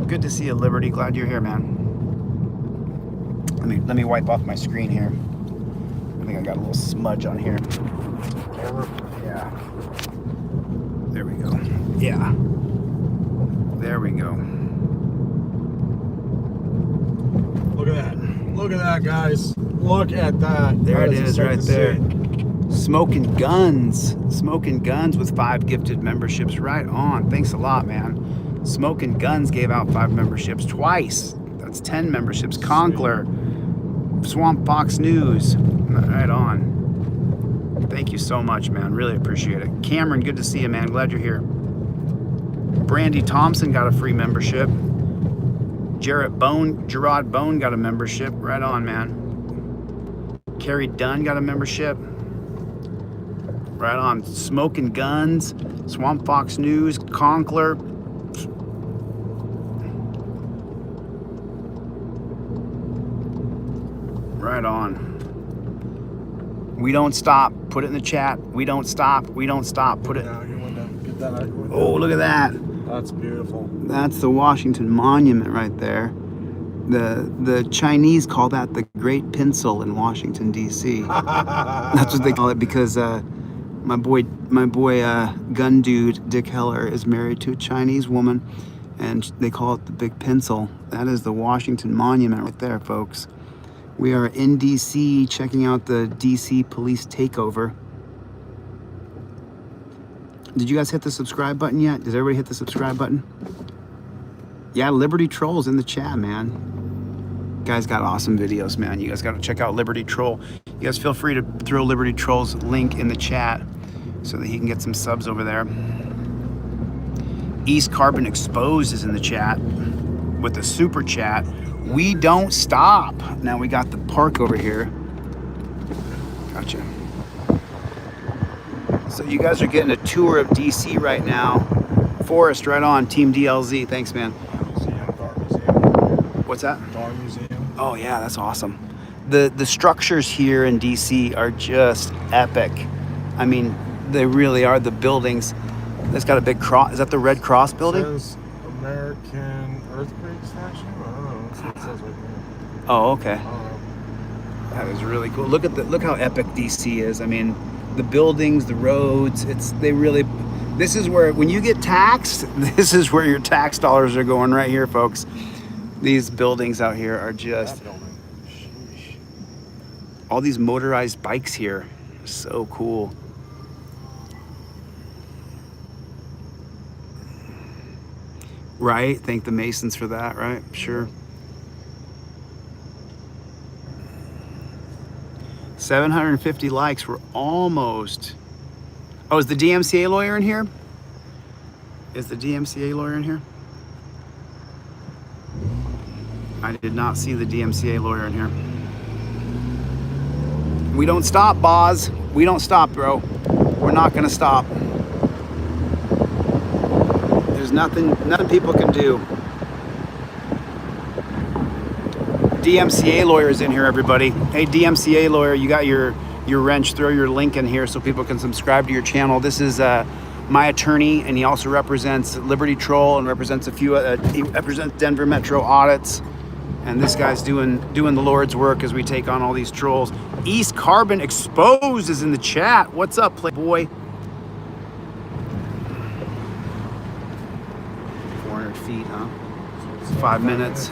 Good to see you, Liberty. Glad you're here, man. Let me wipe off my screen here. I think I got a little smudge on here. Yeah. There we go. Yeah. There we go. Look at that. Look at that, guys. Look at that. There it is, right there. See. Smoking Guns. Smoking Guns with 5 gifted memberships. Right on. Thanks a lot, man. Smoking Guns gave out 5 memberships twice. That's 10 memberships. Conkler. Swamp Fox News. Right on. Thank you so much, man. Really appreciate it. Cameron, good to see you, man. Glad you're here. Brandy Thompson got a free membership. Gerard Bone got a membership. Right on, man. Carrie Dunn got a membership. Right on. Smoking Guns, Swamp Fox News, Conkler. Right on. We don't stop. Put it in the chat. We don't stop. We don't stop. Put it. Get that out. Oh, look at that. That's beautiful. That's the Washington Monument right there. The Chinese call that the Great Pencil in Washington, D.C. That's what they call it because my boy gun dude Dick Heller is married to a Chinese woman, and they call it the Big Pencil. That is the Washington Monument right there, folks. We are in D.C. checking out the D.C. police takeover. Did you guys hit the subscribe button yet? Did everybody hit the subscribe button? Yeah, Liberty Troll's in the chat, man. Guys got awesome videos, man. You guys got to check out Liberty Troll. You guys feel free to throw Liberty Troll's link in the chat so that he can get some subs over there. East Carbon Exposed is in the chat with the super chat. We don't stop. Now we got the park over here. Gotcha. So you guys are getting a tour of DC right now. Forrest, right on. Team DLZ. Thanks, man. What's that? Dog Museum. Oh yeah, that's awesome. The structures here in DC are just epic. I mean, they really are. The buildings. It's got a big cross. Is that the Red Cross building? It says American Earthquake Statue. I don't know. That's what it says right there. Oh, okay. That is really cool. Look how epic DC is. I mean, the buildings, the roads. This is where, when you get taxed, this is where your tax dollars are going right here, folks. These buildings out here are just, all these motorized bikes here. So cool. Right? Thank the Masons for that, right? Sure. 750 likes. We're almost. Oh, is the DMCA lawyer in here? Is the DMCA lawyer in here? I did not see the DMCA lawyer in here. We don't stop, Boz. We don't stop, bro. We're not gonna stop. There's nothing people can do. DMCA lawyer is in here, everybody. Hey, DMCA lawyer, you got your wrench. Throw your link in here so people can subscribe to your channel. This is my attorney, and he also represents Liberty Troll and represents a few. He represents Denver Metro Audits, and this guy's doing the Lord's work as we take on all these trolls. East Carbon Exposed is in the chat. What's up, Playboy? 400 feet, huh? 5 minutes.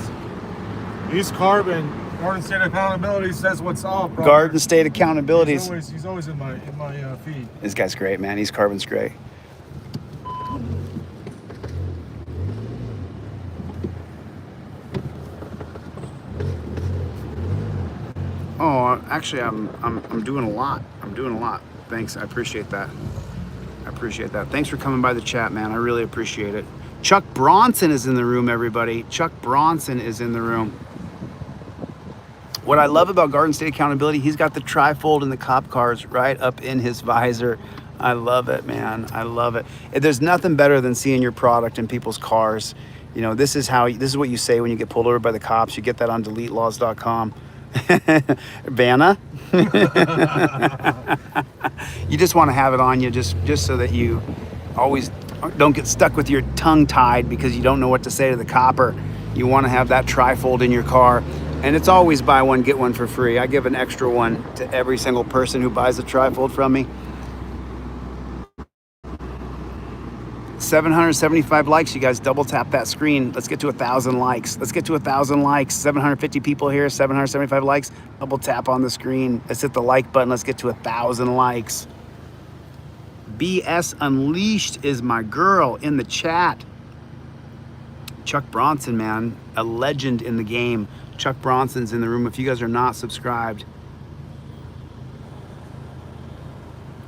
East Carbon, Garden State Accountability says what's up, bro. Garden State Accountability. He's always in my feed. This guy's great, man. East Carbon's great. Oh, actually, I'm doing a lot. I'm doing a lot. Thanks. I appreciate that. I appreciate that. Thanks for coming by the chat, man. I really appreciate it. Chuck Bronson is in the room, everybody. Chuck Bronson is in the room. What I love about Garden State Accountability, he's got the trifold and the cop cars right up in his visor. I love it, man. I love it. There's nothing better than seeing your product in people's cars. You know, this is what you say when you get pulled over by the cops. You get that on DeleteLawz.com. Vanna. You just want to have it on you just so that you always don't get stuck with your tongue tied because you don't know what to say to the copper. You want to have that trifold in your car. And it's always buy one, get one for free. I give an extra one to every single person who buys a trifold from me. 775 likes, you guys. Double tap that screen. Let's get to 1,000 likes. Let's get to 1,000 likes. 750 people here, 775 likes. Double tap on the screen. Let's hit the like button. Let's get to 1,000 likes. BS Unleashed is my girl in the chat. Chuck Bronson, man, a legend in the game. Chuck Bronson's in the room if you guys are not subscribed.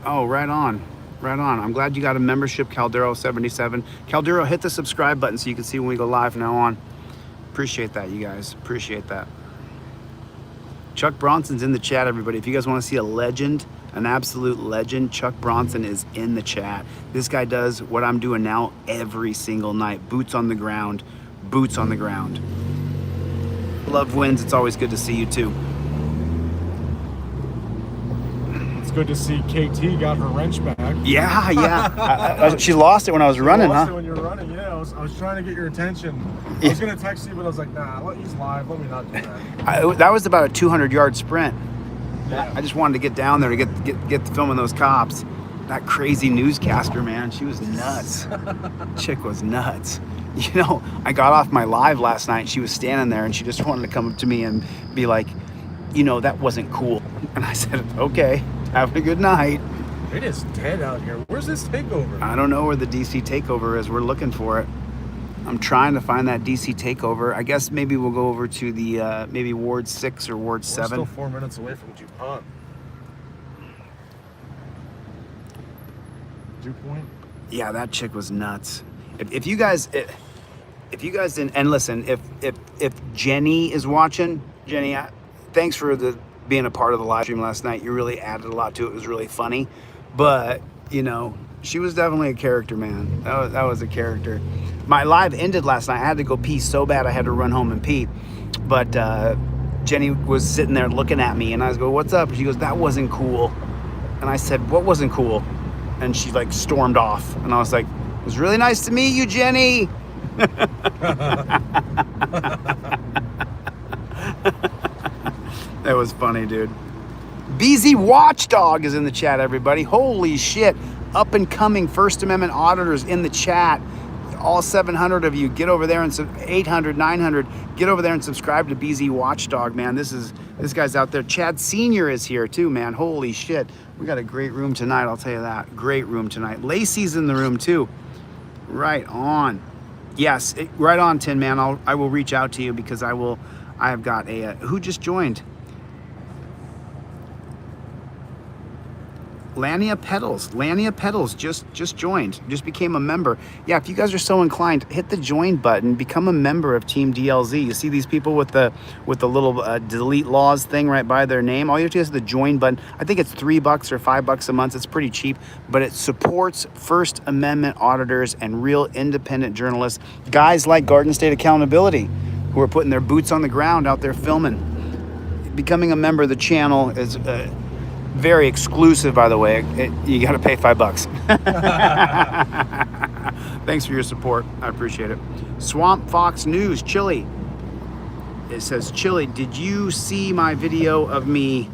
Oh, right on. Right on. I'm glad you got a membership, Caldero77. Caldero, hit the subscribe button so you can see when we go live from now on. Appreciate that, you guys. Appreciate that. Chuck Bronson's in the chat, everybody. If you guys want to see a legend, an absolute legend, Chuck Bronson is in the chat. This guy does what I'm doing now every single night. Boots on the ground. Boots on the ground. Love wins. It's always good to see you too. It's good to see KT got her wrench back. Yeah. She lost it when I was running, lost huh? it when you were running, yeah. I was trying to get your attention. I was going to text you, but I was like, nah, he's live. Let me not do that. That was about a 200-yard sprint. Yeah. I just wanted to get down there to get filming those cops. That crazy newscaster, man, she was nuts. Chick was nuts. You know, I got off my live last night. She was standing there, and she just wanted to come up to me and be like, you know, that wasn't cool. And I said, okay, have a good night. It is dead out here. Where's this takeover? I don't know where the DC takeover is. We're looking for it. I'm trying to find that DC takeover. I guess maybe we'll go over to the maybe Ward 6 or Ward 7. We're still 4 minutes away from DuPont. DuPont? Yeah, that chick was nuts. If you guys didn't, and listen, if Jenny is watching, Jenny, thanks for being a part of the live stream last night. You really added a lot to it. It was really funny, but you know, she was definitely a character, man. That was a character. My live ended last night. I had to go pee so bad I had to run home and pee, but Jenny was sitting there looking at me, and I was going, "What's up?" And she goes, "That wasn't cool." And I said, "What wasn't cool?" And she like stormed off, and I was like, "It was really nice to meet you, Jenny." That was funny, dude. BZ Watchdog is in the chat, everybody. Holy shit. Up and coming First Amendment auditors in the chat. All 700 of you, get over there and 800, 900, get over there and subscribe to BZ Watchdog, man. This guy's out there. Chad Senior is here too, man. Holy shit. We got a great room tonight, I'll tell you that. Great room tonight. Lacey's in the room too. Right on. Yes, right on, Tin Man. I will reach out to you because I have got a who just joined? Lania Pedals just joined, just became a member. Yeah, if you guys are so inclined, hit the join button, become a member of Team DLZ. You see these people with the little delete Lawz thing right by their name. All you have to do is the join button. I think it's $3 or $5 a month. It's pretty cheap, but it supports First Amendment auditors and real independent journalists, guys like Garden State Accountability, who are putting their boots on the ground out there filming. Becoming a member of the channel is very exclusive, by the way. You got to pay $5. Thanks for your support. I appreciate it. Swamp Fox News, Chille. It says, Chille, did you see my video of me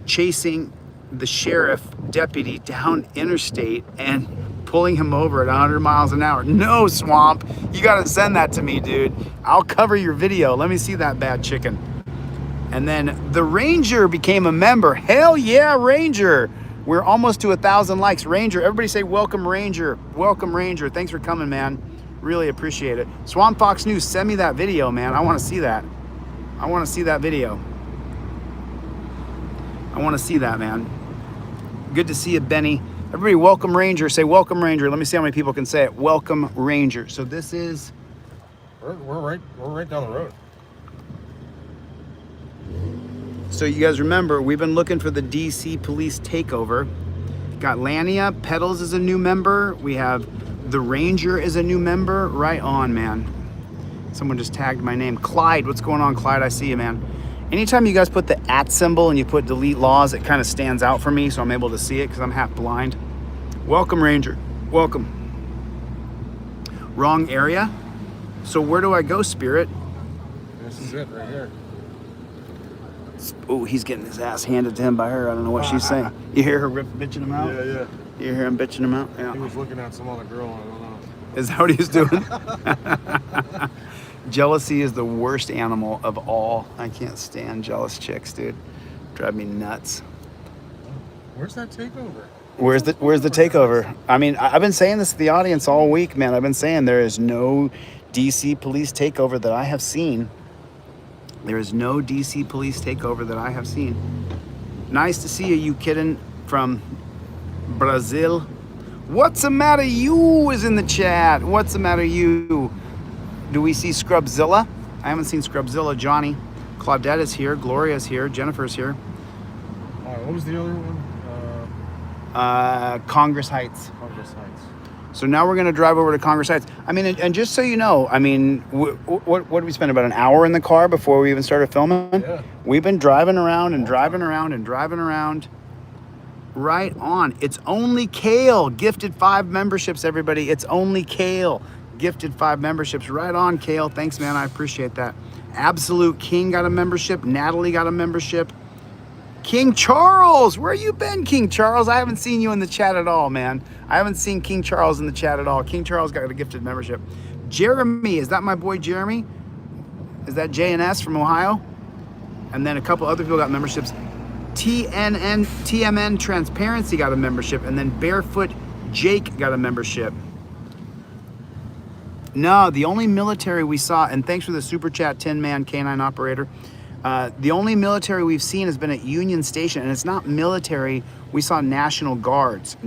chasing the sheriff deputy down interstate and pulling him over at 100 miles an hour? No, Swamp. You got to send that to me, dude. I'll cover your video. Let me see that bad chicken. And then the Ranger became a member. Hell yeah, Ranger. We're almost to 1,000 likes. Ranger, everybody say welcome, Ranger. Welcome, Ranger. Thanks for coming, man. Really appreciate it. Swamp Fox News, send me that video, man. I want to see that. I want to see that video. I want to see that, man. Good to see you, Benny. Everybody, welcome Ranger. Say welcome Ranger. Let me see how many people can say it. Welcome Ranger. So this is. We're right down the road. So you guys remember, we've been looking for the DC police takeover. Got Lania, Pedals is a new member. We have the Ranger is a new member. Right on, man. Someone just tagged my name. Clyde, what's going on, Clyde? I see you, man. Anytime you guys put the @ symbol and you put delete Lawz, it kind of stands out for me, so I'm able to see it because I'm half blind. Welcome, Ranger. Welcome. Wrong area. So where do I go, Spirit? This is it right here. Oh, he's getting his ass handed to him by her. I don't know what she's saying. You hear her bitching him out? Yeah. You hear him bitching him out? Yeah. He was looking at some other girl. I don't know. Is that what he's doing? Jealousy is the worst animal of all. I can't stand jealous chicks, dude. Drive me nuts. Where's that takeover? Where's the takeover? I mean, I've been saying this to the audience all week, man. I've been saying there is no DC police takeover that I have seen. There is no DC police takeover that I have seen. Nice to see you kidding from Brazil. What's the matter? You is in the chat. What's the matter? You? Do we see Scrubzilla? I haven't seen Scrubzilla. Johnny, Claudette is here. Gloria's here. Jennifer's here. All right, what was the other one? Congress Heights. Congress Heights. So now we're gonna drive over to Congress Heights. I mean, and just so you know, I mean, what did we spend about an hour in the car before we even started filming? Yeah. We've been driving around and driving around and driving around. Right on. It's only Kale gifted 5 memberships, everybody. It's only Kale gifted 5 memberships. Right on, Kale. Thanks, man. I appreciate that. Absolute King got a membership. Natalie got a membership. King Charles, where you been, King Charles? I haven't seen you in the chat at all, man. I haven't seen King Charles in the chat at all. King Charles got a gifted membership. Jeremy, is that my boy Jeremy? Is that JNS from Ohio? And then a couple other people got memberships. TMN Transparency got a membership, and then Barefoot Jake got a membership. No, the only military we saw, and thanks for the super chat, 10-man canine operator. The only military we've seen has been at Union Station, and it's not military. We saw National Guards.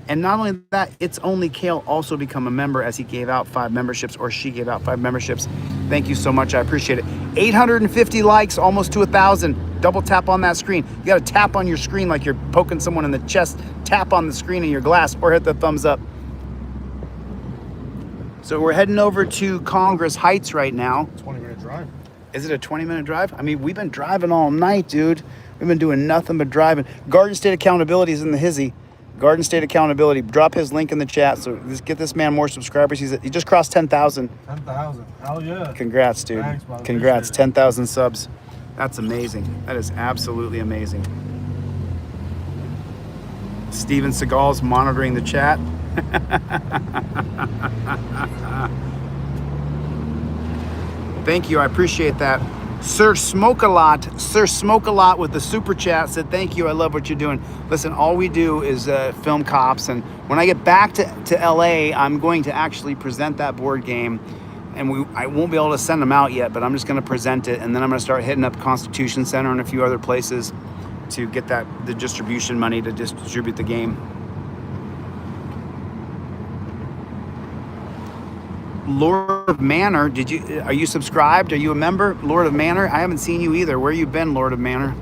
And not only that, it's only Kale also become a member as he gave out 5 memberships, or she gave out 5 memberships. Thank you so much. I appreciate it. 850 likes, almost to 1,000. Double tap on that screen. You got to tap on your screen like you're poking someone in the chest. Tap on the screen in your glass or hit the thumbs up. So we're heading over to Congress Heights right now. 20-minute drive. Is it a 20-minute drive? I mean, we've been driving all night, dude. We've been doing nothing but driving. Garden State Accountability is in the hizzy. Garden State Accountability. Drop his link in the chat. So let's get this man more subscribers. He just crossed 10,000. 10,000. Hell yeah. Congrats, dude. Thanks, brother. Congrats. 10,000 subs. That's amazing. That is absolutely amazing. Steven Seagal's monitoring the chat. Thank you. I appreciate that. Sir Smoke a Lot with the super chat said, thank you. I love what you're doing. Listen, all we do is film cops. And when I get back to LA, I'm going to actually present that board game. And I won't be able to send them out yet, but I'm just going to present it. And then I'm going to start hitting up Constitution Center and a few other places to get the distribution money to distribute the game. Lord of Manor, are you subscribed? Are you a member? Lord of Manor? I haven't seen you either. Where you been, Lord of Manor?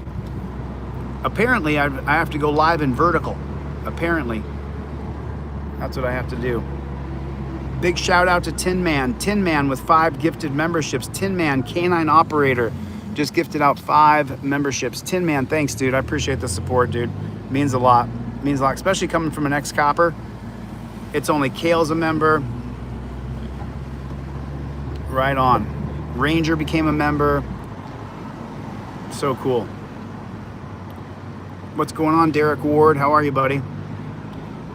Apparently, I have to go live in vertical. Apparently. That's what I have to do. Big shout out to Tin Man. Tin Man with 5 gifted memberships. Tin Man, Canine Operator, just gifted out 5 memberships. Tin Man, thanks, dude. I appreciate the support, dude. Means a lot. Means a lot, especially coming from an ex-copper. It's only Kale's a member. Right on. Ranger became a member. So cool. What's going on, Derek Ward? How are you, buddy?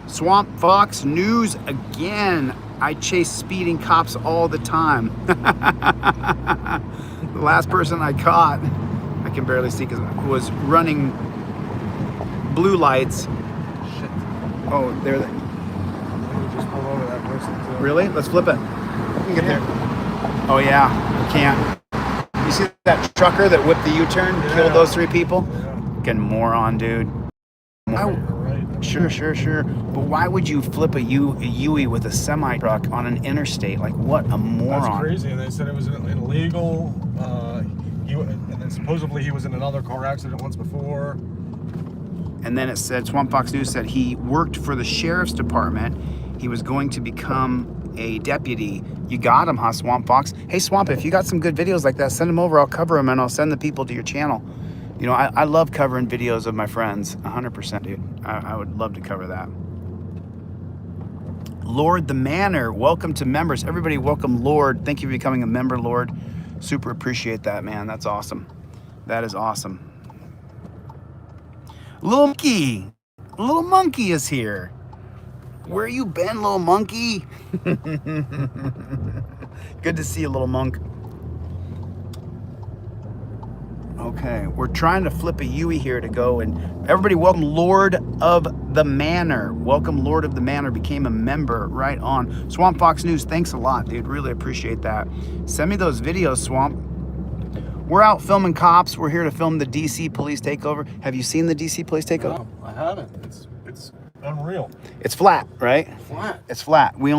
Swamp Fox News again. I chase speeding cops all the time. The last person I caught, I can barely see because was running blue lights. Shit. Oh, there they. We just pulled over that person too. Really? Let's flip it. We can get there. Oh yeah, we can't. You see that trucker that whipped the U-turn, killed those 3 people? Yeah. Fucking moron, dude. Right. Sure. But why would you flip a Yui with a semi truck on an interstate? Like, what a moron! That's crazy. And they said it was illegal. And then supposedly he was in another car accident once before. And then it said, Swamp Fox News said he worked for the sheriff's department. He was going to become a deputy. You got him, huh, Swamp Fox? Hey, Swamp, if you got some good videos like that, send them over. I'll cover them, and I'll send the people to your channel. You know, I love covering videos of my friends. 100%, dude. I would love to cover that. Lord the Manor, welcome to members. Everybody welcome Lord. Thank you for becoming a member, Lord. Super appreciate that, man. That's awesome. That is awesome. Little monkey is here. Where you been, little monkey? Good to see you, little monk. Okay, we're trying to flip a Yui here to go, and everybody welcome Lord of the Manor. Welcome Lord of the Manor, became a member. Right on. Swamp Fox News, thanks a lot, dude. Really appreciate that. Send me those videos, Swamp. We're out filming cops. We're here to film the DC police takeover. Have you seen the DC police takeover? No, I haven't. It's unreal. It's flat, right? Flat. It's flat. We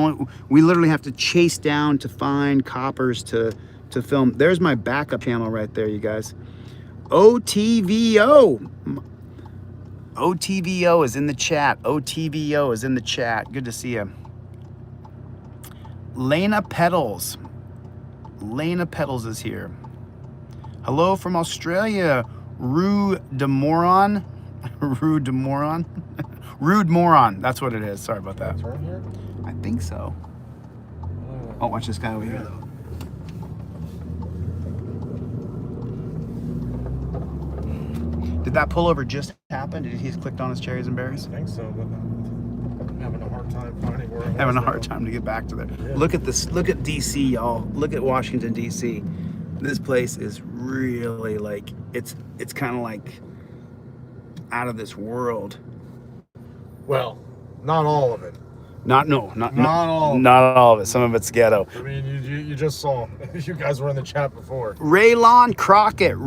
literally have to chase down to find coppers to film. There's my backup channel right there, you guys. OTVO. OTVO is in the chat. OTVO is in the chat. Good to see you. Lena Petals. Lena Petals is here. Hello from Australia. Rude Moron. Rude Moron. Rude Moron. That's what it is. Sorry about that. Turn here? I think so. Oh, watch this guy over here, though. Did that pullover just happen? Did he just clicked on his cherries and berries? I think so, but I'm having a hard time finding where I'm Having a hard time to get back to there. Yeah. Look at this. Look at DC, y'all. Look at Washington, DC. This place is really like, it's kind of like out of this world. Well, not all of it. Not all of it. Some of it's ghetto. I mean, you just saw. You guys were in the chat before. Raylan Crockett,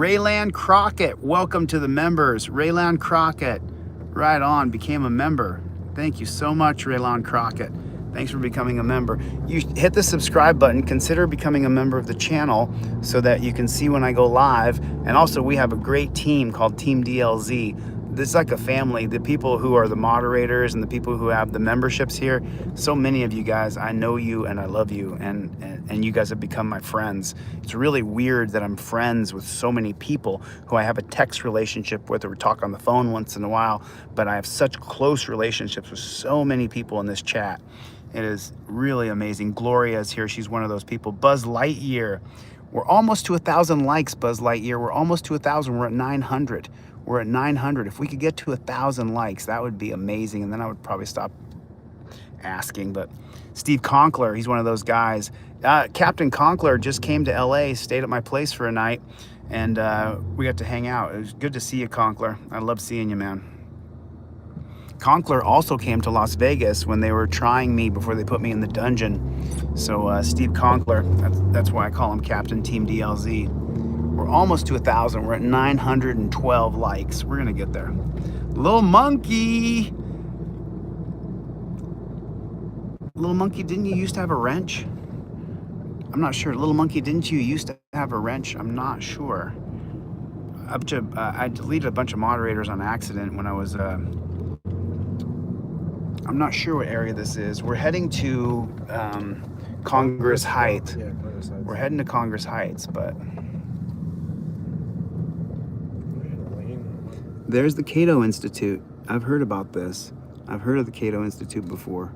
welcome to the members. Raylan Crockett, right on, became a member. Thank you so much, Raylan Crockett. Thanks for becoming a member. You hit the subscribe button, consider becoming a member of the channel so that you can see when I go live. And also, we have a great team called Team DLZ. This is like a family. The people who are the moderators and the people who have the memberships here, so many of you guys, I know you and I love you, and you guys have become my friends. It's really weird that I'm friends with so many people who I have a text relationship with, or we talk on the phone once in a while, but I have such close relationships with so many people in this chat. It is really amazing. Gloria is here. She's one of those people. Buzz Lightyear. We're almost to 1,000 likes, Buzz Lightyear. We're almost to 1,000. We're at 900. We're at 900. If we could get to 1,000 likes, that would be amazing. And then I would probably stop asking. But Steve Conkler, he's one of those guys. Captain Conkler just came to LA, stayed at my place for a night, and we got to hang out. It was good to see you, Conkler. I love seeing you, man. Conkler also came to Las Vegas when they were trying me before they put me in the dungeon. So Steve Conkler, that's why I call him Captain Team DLZ. We're almost to 1,000. We're at 912 likes. We're gonna get there. Little monkey. Little monkey, didn't you used to have a wrench? I'm not sure. Little monkey, didn't you used to have a wrench? I'm not sure. I deleted a bunch of moderators on accident when I was, I'm not sure what area this is. We're heading to Congress Heights. Yeah, Congress Heights. We're heading to Congress Heights, but there's the Cato Institute. I've heard about this. I've heard of the Cato Institute before.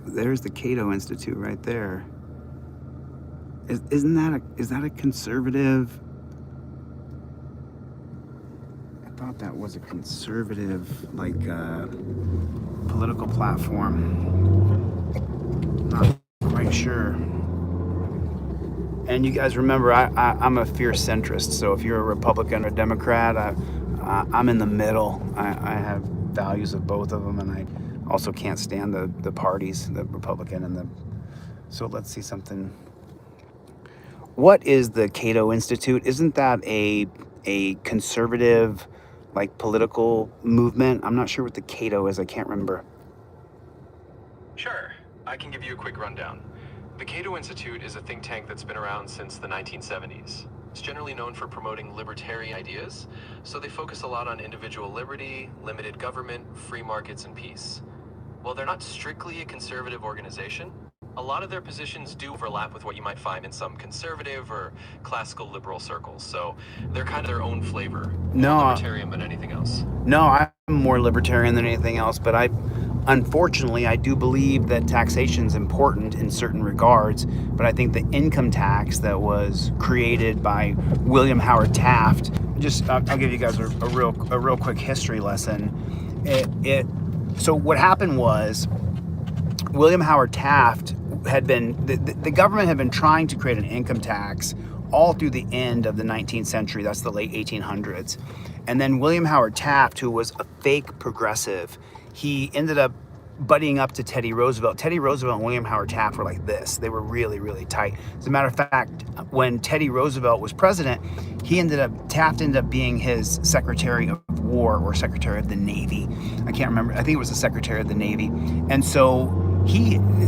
There's the Cato Institute right there. Is that a conservative? I thought that was a conservative, like, political platform. Not quite sure. And you guys remember, I'm a fierce centrist. So if you're a Republican or Democrat, I'm in the middle. I have values of both of them, and I also can't stand the parties, the Republican and the. So let's see something. What is the Cato Institute? Isn't that a conservative like political movement. I'm not sure what the Cato is. I can't remember. Sure, I can give you a quick rundown. The Cato Institute is a think tank that's been around since the 1970s. It's generally known for promoting libertarian ideas, so they focus a lot on individual liberty, limited government, free markets, and peace. While they're not strictly a conservative organization, a lot of their positions do overlap with what you might find in some conservative or classical liberal circles, so they're kind of their own flavor. No, More libertarian than anything else. No, I'm more libertarian than anything else, but unfortunately, I do believe that taxation is important in certain regards, but I think the income tax that was created by William Howard Taft, I'll give you guys a real quick history lesson. So what happened was, William Howard Taft the government had been trying to create an income tax all through the end of the 19th century. That's the late 1800s. And then William Howard Taft, who was a fake progressive, he ended up buddying up to Teddy Roosevelt. Teddy Roosevelt and William Howard Taft were like this. They were really, really tight. As a matter of fact, when Teddy Roosevelt was president, Taft ended up being his Secretary of War or Secretary of the Navy. I can't remember. I think it was the Secretary of the Navy. And so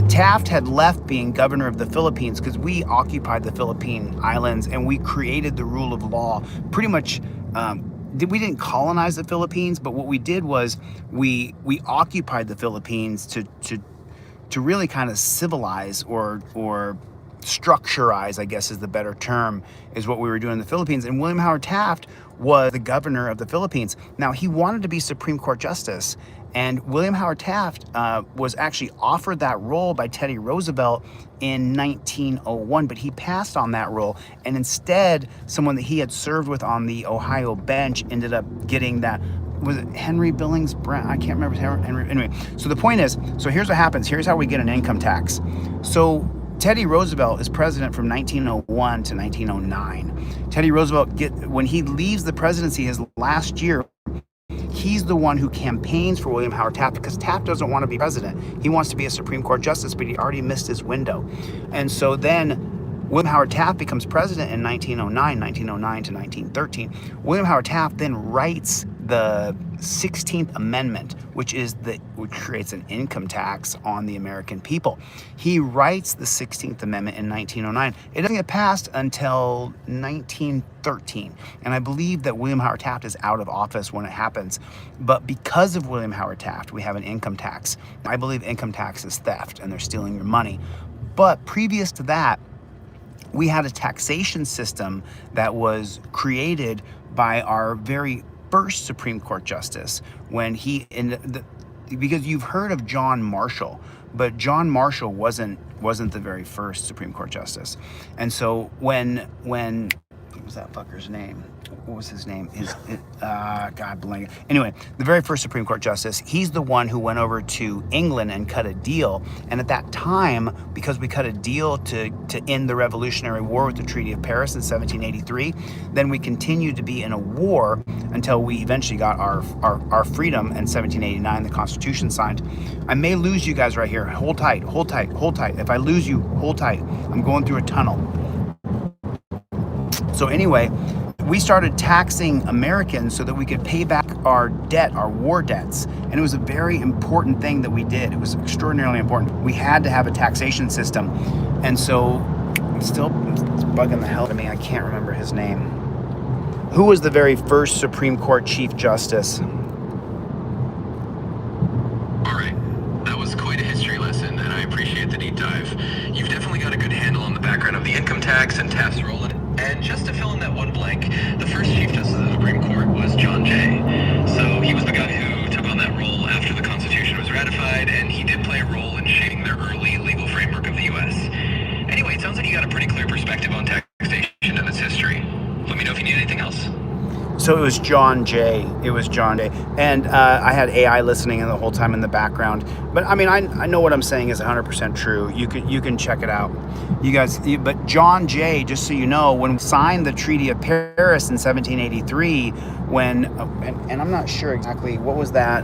Taft had left being governor of the Philippines because we occupied the Philippine Islands and we created the rule of law. Pretty much, we didn't colonize the Philippines, but what we did was we occupied the Philippines to really kind of civilize or structurize, I guess is the better term, is what we were doing in the Philippines. And William Howard Taft was the governor of the Philippines. Now, he wanted to be Supreme Court Justice, and William Howard Taft was actually offered that role by Teddy Roosevelt in 1901, but he passed on that role, and instead, someone that he had served with on the Ohio bench ended up getting that. Was it Henry Billings Brown? I can't remember. Henry. Anyway, so the point is, so here's what happens. Here's how we get an income tax. So Teddy Roosevelt is president from 1901 to 1909. Teddy Roosevelt, when he leaves the presidency his last year, he's the one who campaigns for William Howard Taft because Taft doesn't want to be president. He wants to be a Supreme Court justice, but he already missed his window. And so then William Howard Taft becomes president in 1909 to 1913. William Howard Taft then writes the 16th Amendment, which creates an income tax on the American people. He writes the 16th Amendment in 1909. It doesn't get passed until 1913. And I believe that William Howard Taft is out of office when it happens. But because of William Howard Taft, we have an income tax. I believe income tax is theft and they're stealing your money. But previous to that, we had a taxation system that was created by our very first Supreme Court justice when because you've heard of John Marshall, but John Marshall wasn't the very first Supreme Court justice. And so when what was that fucker's name? What was his name? God blank. Anyway, the very first Supreme Court justice, he's the one who went over to England and cut a deal. And at that time, because we cut a deal to end the Revolutionary War with the Treaty of Paris in 1783, then we continued to be in a war until we eventually got our freedom in 1789, the Constitution signed. I may lose you guys right here. Hold tight, hold tight, hold tight. If I lose you, hold tight. I'm going through a tunnel. So anyway, we started taxing Americans so that we could pay back our debt, our war debts. And it was a very important thing that we did. It was extraordinarily important. We had to have a taxation system. And so it's bugging the hell out of me. I can't remember his name. Who was the very first Supreme Court Chief Justice? All right, that was quite a history lesson, and I appreciate the deep dive. You've definitely got a good handle on the background of the income tax and Taft's role in it. And just to fill in that one blank, the first Chief Justice of the Supreme Court was John Jay. So he was the guy who took on that role after the Constitution was ratified, and he did play a role in shaping the early legal framework of the U.S. Anyway, it sounds like you got a pretty clear perspective on taxation and its history. Let me know if you need anything else. So it was John Jay. And I had AI listening the whole time in the background. But I mean, I know what I'm saying is 100% true. You can check it out. You guys, but John Jay, just so you know, when we signed the Treaty of Paris in 1783, and I'm not sure exactly what was that.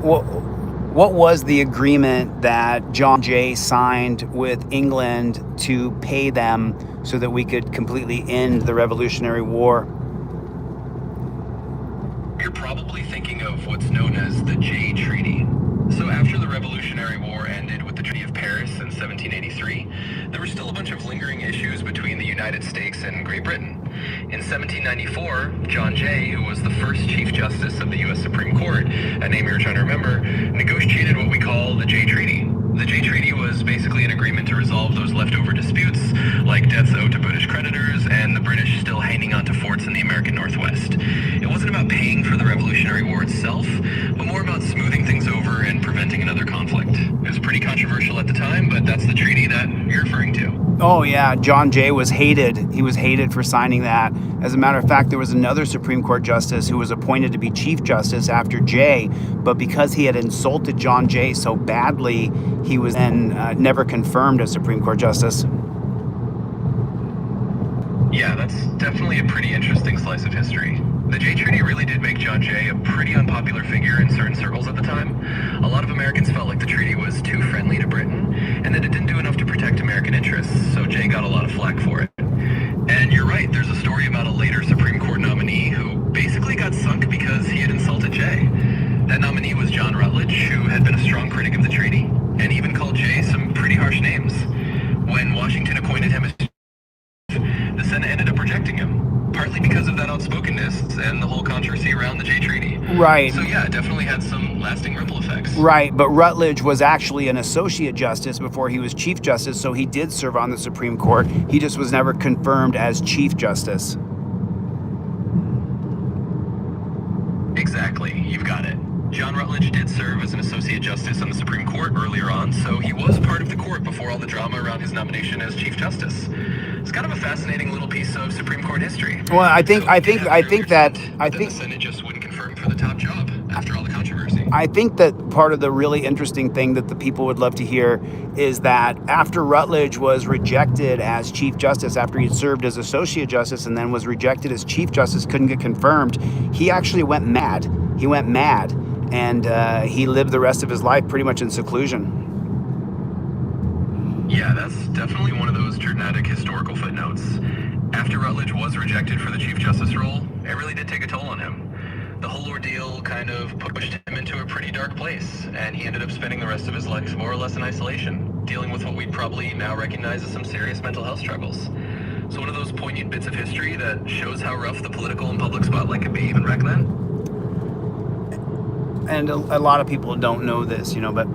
What was the agreement that John Jay signed with England to pay them so that we could completely end the Revolutionary War? You're probably thinking of what's known as the Jay Treaty. So after the Revolutionary War ended with the Treaty of Paris in 1783, there were still a bunch of lingering issues between the United States and Great Britain. In 1794, John Jay, who was the first Chief Justice of the U.S. Supreme Court, a name you're trying to remember, negotiated what we call the Jay Treaty. The Jay Treaty was basically an agreement to resolve those leftover disputes, like debts owed to British creditors and the British still hanging on to forts in the American Northwest. It wasn't about paying for the Revolutionary War itself, but more about smoothing things over and preventing another conflict. It was pretty controversial at the time, but that's the treaty that you're referring to. Oh yeah, John Jay was hated. He was hated for signing that. As a matter of fact, there was another Supreme Court justice who was appointed to be Chief Justice after Jay, but because he had insulted John Jay so badly, he was then never confirmed as Supreme Court Justice. Yeah, that's definitely a pretty interesting slice of history. The Jay Treaty really did make John Jay a pretty unpopular figure in certain circles at the time. A lot of Americans felt like the treaty was too friendly to Britain, and that it didn't do enough to protect American interests, so Jay got a lot of flack for it. And you're right, there's a story about a later Supreme Court nominee who basically got sunk because he had insulted Jay. That nominee was John Rutledge, who had been a strong critic of the treaty, and even called Jay some pretty harsh names. When Washington appointed him as the Senate ended up rejecting him, partly because of that outspokenness and the whole controversy around the Jay Treaty. Right. So yeah, it definitely had some lasting ripple effects. Right, but Rutledge was actually an associate justice before he was Chief Justice, so he did serve on the Supreme Court. He just was never confirmed as Chief Justice. Exactly, you've got it. John Rutledge did serve as an associate justice on the Supreme Court earlier on, so he was part of the court before all the drama around his nomination as Chief Justice. It's kind of a fascinating little piece of Supreme Court history. Well, I think that the Senate just wouldn't confirm for the top job after all the controversy. I think that part of the really interesting thing that the people would love to hear is that after Rutledge was rejected as Chief Justice, after he served as Associate Justice and then was rejected as Chief Justice, couldn't get confirmed, he actually went mad. He went mad, and he lived the rest of his life pretty much in seclusion. Yeah, that's definitely one of those dramatic historical footnotes. After Rutledge was rejected for the Chief Justice role, it really did take a toll on him. The whole ordeal kind of pushed him into a pretty dark place, and he ended up spending the rest of his life more or less in isolation, dealing with what we'd probably now recognize as some serious mental health struggles. So one of those poignant bits of history that shows how rough the political and public spotlight could be even back then. And a lot of people don't know this, but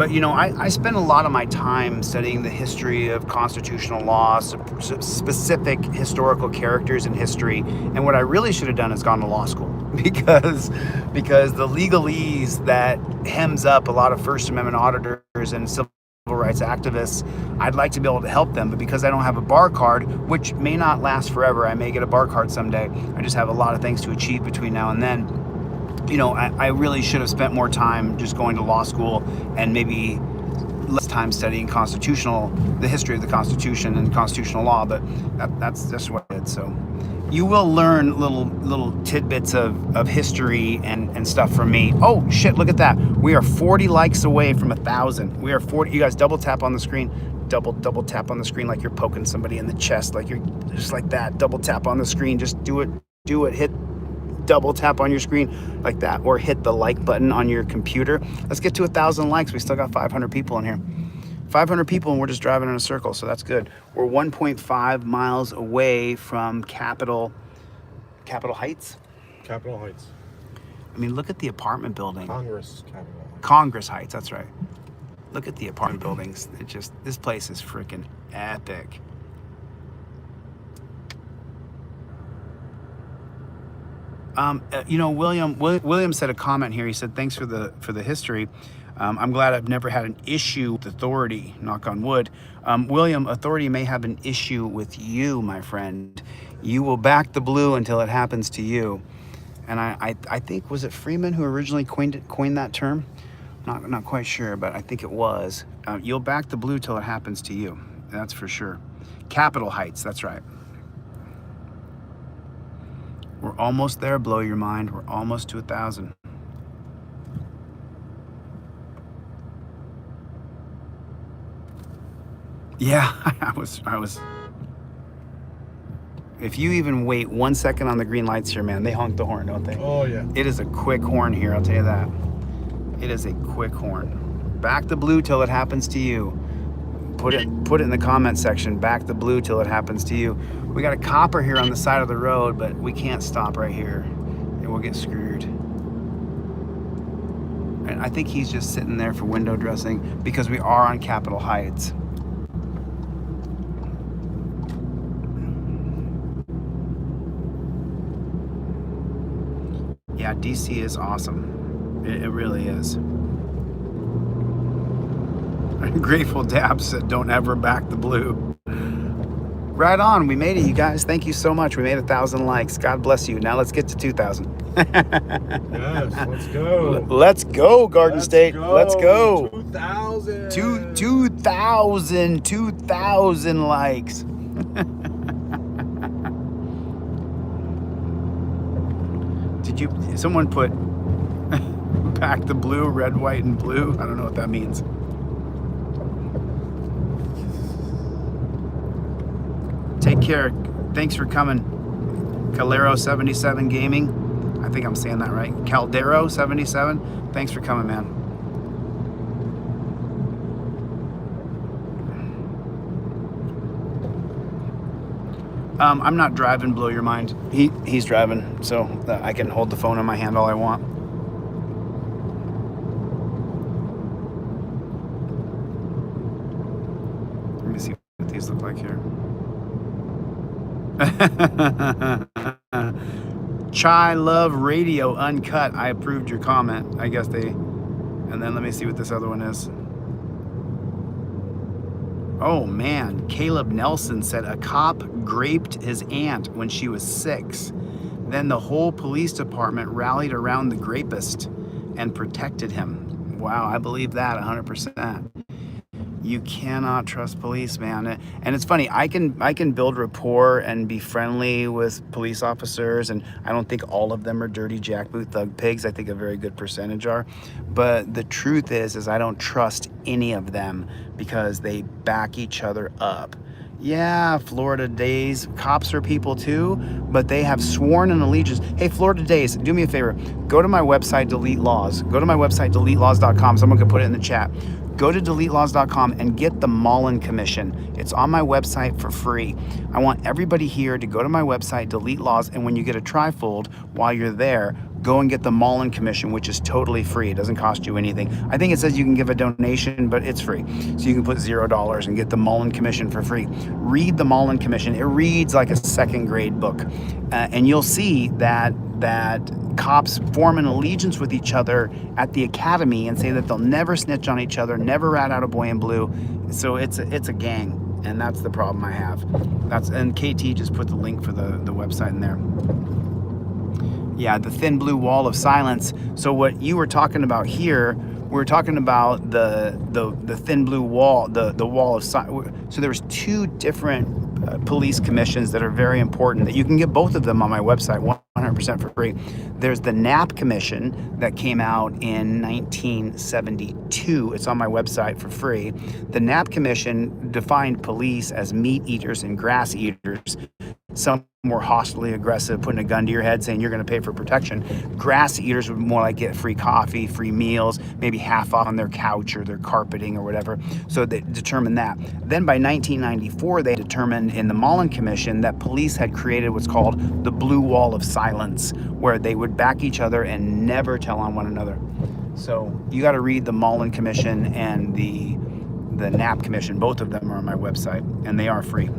I spend a lot of my time studying the history of constitutional law, specific historical characters in history. And what I really should have done is gone to law school because the legalese that hems up a lot of First Amendment auditors and civil rights activists, I'd like to be able to help them. But because I don't have a bar card, which may not last forever, I may get a bar card someday. I just have a lot of things to achieve between now and then. I really should have spent more time just going to law school and maybe less time studying the history of the Constitution and constitutional law, but that's just what I did. So you will learn little tidbits of history and stuff from me. Oh shit, look at that. We are 40 likes away from 1,000. We are 40. You guys double tap on the screen. Double tap on the screen like you're poking somebody in the chest, like you're just like that. Double tap on the screen. Just do it. Hit double tap on your screen like that, or hit the like button on your computer. Let's get to 1,000 likes. We still got 500 people in here. 500 people, and we're just driving in a circle, so that's good. We're 1.5 miles away from Capitol Heights. Capitol Heights. I mean, look at the apartment building. Congress Heights, that's right. Look at the apartment buildings. This place is freaking epic. William said a comment here. He said, thanks for the history. I'm glad I've never had an issue with authority, knock on wood. William, authority may have an issue with you, my friend. You will back the blue until it happens to you. And I think, was it Freeman who originally coined that term? Not quite sure, but I think it was. You'll back the blue till it happens to you. That's for sure. Capitol Heights, that's right. We're almost there, blow your mind. We're almost to 1,000. Yeah, I was. If you even wait 1 second on the green lights here, man, they honk the horn, don't they? Oh, yeah. It is a quick horn here, I'll tell you that. It is a quick horn. Back the blue till it happens to you. Put it in the comment section. Back the blue till it happens to you. We got a copper here on the side of the road, but we can't stop right here. And we'll get screwed. And I think he's just sitting there for window dressing because we are on Capitol Heights. Yeah, DC is awesome. It really is. Grateful Dab said, don't ever back the blue. Right on, we made it, you guys. Thank you so much. We made 1,000 likes. God bless you. Now let's get to 2,000. Yes, let's go. Let's go, Garden State. Let's go. 2,000. 2,000 likes. Did you, someone put back the blue, red, white, and blue? I don't know what that means. Take care. Thanks for coming. Calero77 Gaming. I think I'm saying that right. Caldero77. Thanks for coming, man. I'm not driving, blow your mind. He's driving, so I can hold the phone in my hand all I want. Let me see what these look like here. Chai Love Radio Uncut. I approved your comment. I guess they. And then let me see what this other one is. Oh man, Caleb Nelson said a cop raped his aunt when she was 6. Then the whole police department rallied around the rapist and protected him. Wow, I believe that 100%. You cannot trust police, man. And it's funny, I can build rapport and be friendly with police officers, and I don't think all of them are dirty jackboot thug pigs. I think a very good percentage are. But the truth is I don't trust any of them because they back each other up. Yeah, Florida Days, cops are people too, but they have sworn an allegiance. Hey, Florida Days, do me a favor. Go to my website, Delete Lawz. Go to my website, DeleteLawz.com. Someone could put it in the chat. Go to DeleteLawz.com and get the Mullen Commission. It's on my website for free. I want everybody here to go to my website, Delete Lawz, and when you get a trifold, while you're there, go and get the Mullen Commission, which is totally free. It doesn't cost you anything. I think it says you can give a donation, but it's free. So you can put $0 and get the Mullen Commission for free. Read the Mullen Commission. It reads like a second grade book. And you'll see that cops form an allegiance with each other at the academy and say that they'll never snitch on each other, never rat out a boy in blue. So it's a gang, and that's the problem I have. And KT just put the link for the website in there. Yeah, the thin blue wall of silence. So what you were talking about here, we're talking about the thin blue wall, the wall of silence. So there's 2 different police commissions that are very important that you can get both of them on my website 100% for free. There's the Knapp Commission that came out in 1972. It's on my website for free. The Knapp Commission defined police as meat eaters and grass eaters. Some were hostily aggressive, putting a gun to your head saying you're going to pay for protection. Grass eaters would more like get free coffee, free meals, maybe half off on their couch or their carpeting or whatever. So they determined that. Then by 1994, they determined in the Mullen Commission that police had created what's called the blue wall of silence, where they would back each other and never tell on one another. So you got to read the Mullen Commission and the Knapp Commission. Both of them are on my website, and they are free.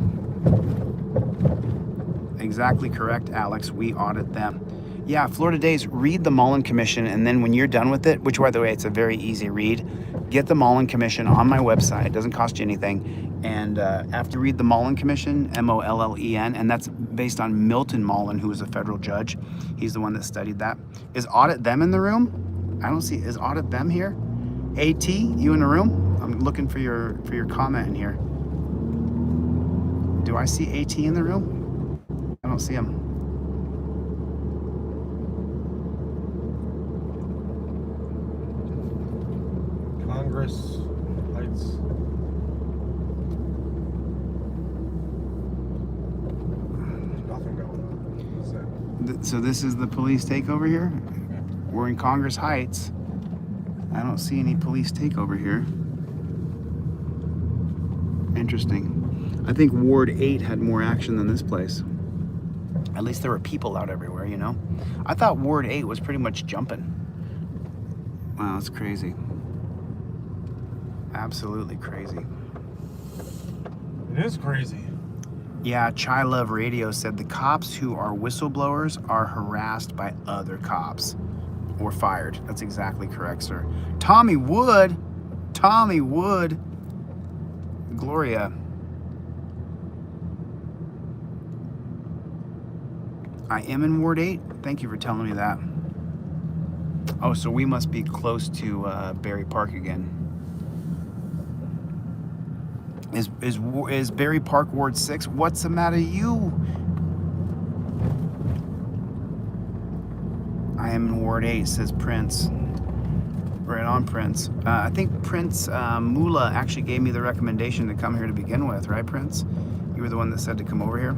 Exactly correct, Alex. We audit them. Yeah, Florida Days, read the Mullen Commission, and then when you're done with it, which, by the way, it's a very easy read, get the Mullen Commission on my website. It doesn't cost you anything. And after you read the Mullen Commission, M-O-L-L-E-N, and that's based on Milton Mullen, who was a federal judge. He's the one that studied that. Is Audit Them in the room? I don't see, is Audit Them here? AT, you in the room? I'm looking for your comment in here. Do I see AT in the room? I don't see him. Congress Heights. Nothing. So this is the police takeover here? We're in Congress Heights. I don't see any police takeover here. Interesting. I think Ward 8 had more action than this place. At least there were people out everywhere, you know? I thought Ward 8 was pretty much jumping. Wow, that's crazy. Absolutely crazy. It is crazy. Yeah, Chai Love Radio said the cops who are whistleblowers are harassed by other cops or fired. That's exactly correct, sir. Tommy Wood. Tommy Wood. Gloria. I am in Ward 8. Thank you for telling me that. Oh, so we must be close to Berry Park again. Is Berry Park Ward 6? What's the matter, you? I am in Ward 8, says Prince. Right on, Prince. I think Prince Mula actually gave me the recommendation to come here to begin with, right, Prince? You were the one that said to come over here.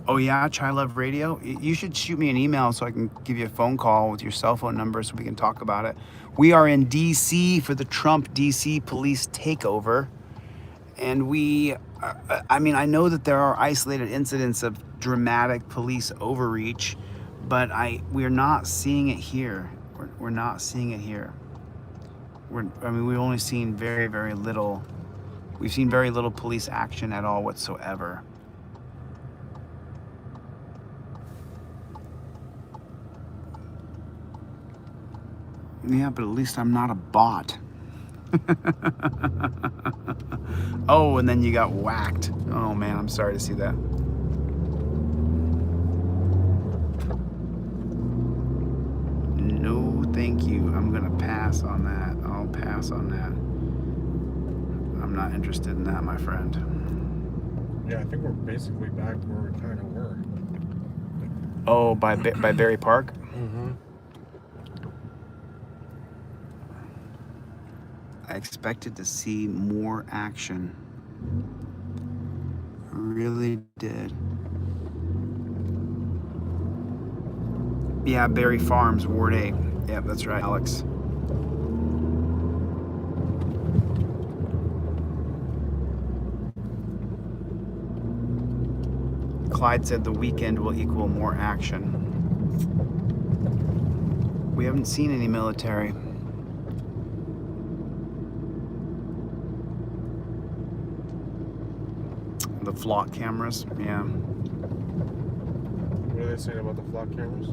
Oh yeah, Chai Love Radio. You should shoot me an email so I can give you a phone call with your cell phone number so we can talk about it. We are in DC for the Trump DC police takeover. And I mean, I know that there are isolated incidents of dramatic police overreach, but we're not seeing it here. We're not seeing it here. I mean, we've only seen very, very little. We've seen very little police action at all whatsoever. Yeah, but at least I'm not a bot. Oh, and then you got whacked. Oh man, I'm sorry to see that. No, thank you. I'm gonna pass on that. I'll pass on that. I'm not interested in that, my friend. Yeah, I think we're basically back where we kind of were. Oh, by Berry Park? Mm-hmm. I expected to see more action. I really did. Yeah, Berry Farms, Ward 8. Yep, that's right, Alex. Clyde said the weekend will equal more action. We haven't seen any military. The flock cameras, yeah. What are they saying about the flock cameras?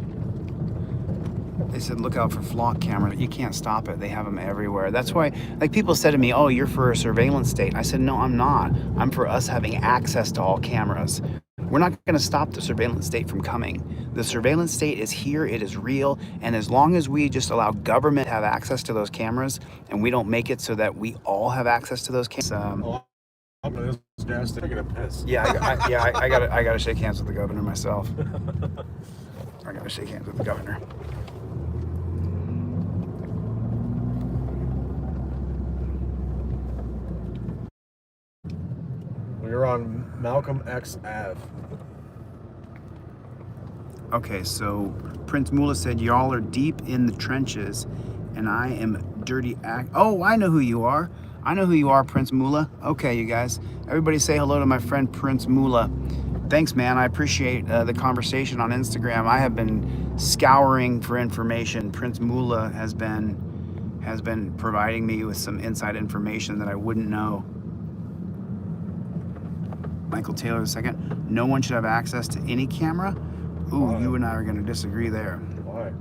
They said, look out for flock cameras. You can't stop it. They have them everywhere. That's why, like, people said to me, oh, you're for a surveillance state. I said, no, I'm not. I'm for us having access to all cameras. We're not going to stop the surveillance state from coming. The surveillance state is here. It is real. And as long as we just allow government to have access to those cameras and we don't make it so that we all have access to those cameras, I'm gonna gas taking a piss. yeah, I gotta shake hands with the governor myself. I gotta shake hands with the governor. We're on Malcolm X Ave. Okay, so Prince Mula said y'all are deep in the trenches, and I am dirty act. Oh, I know who you are. I know who you are, Prince Mula. Okay, you guys. Everybody say hello to my friend Prince Mula. Thanks, man. I appreciate the conversation on Instagram. I have been scouring for information. Prince Mula has been providing me with some inside information that I wouldn't know. Michael Taylor II. No one should have access to any camera. Ooh, Why? You and I are going to disagree there. Why?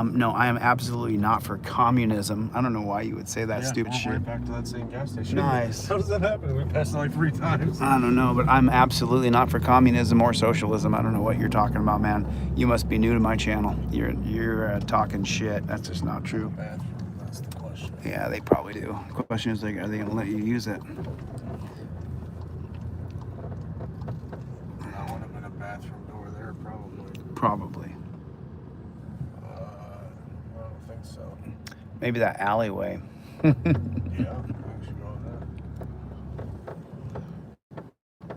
No, I am absolutely not for communism. I don't know why you would say that stupid we're shit. right back to that same gas station. Nice. How does that happen? We passed it like 3 times. I don't know, but I'm absolutely not for communism or socialism. I don't know what you're talking about, man. You must be new to my channel. You're talking shit. That's just not true. Bathroom, that's the question. Yeah, they probably do. The question is, like, are they going to let you use it? That would have been a bathroom door there, probably. Probably. I don't think so. Maybe that alleyway. Yeah, I should go in there.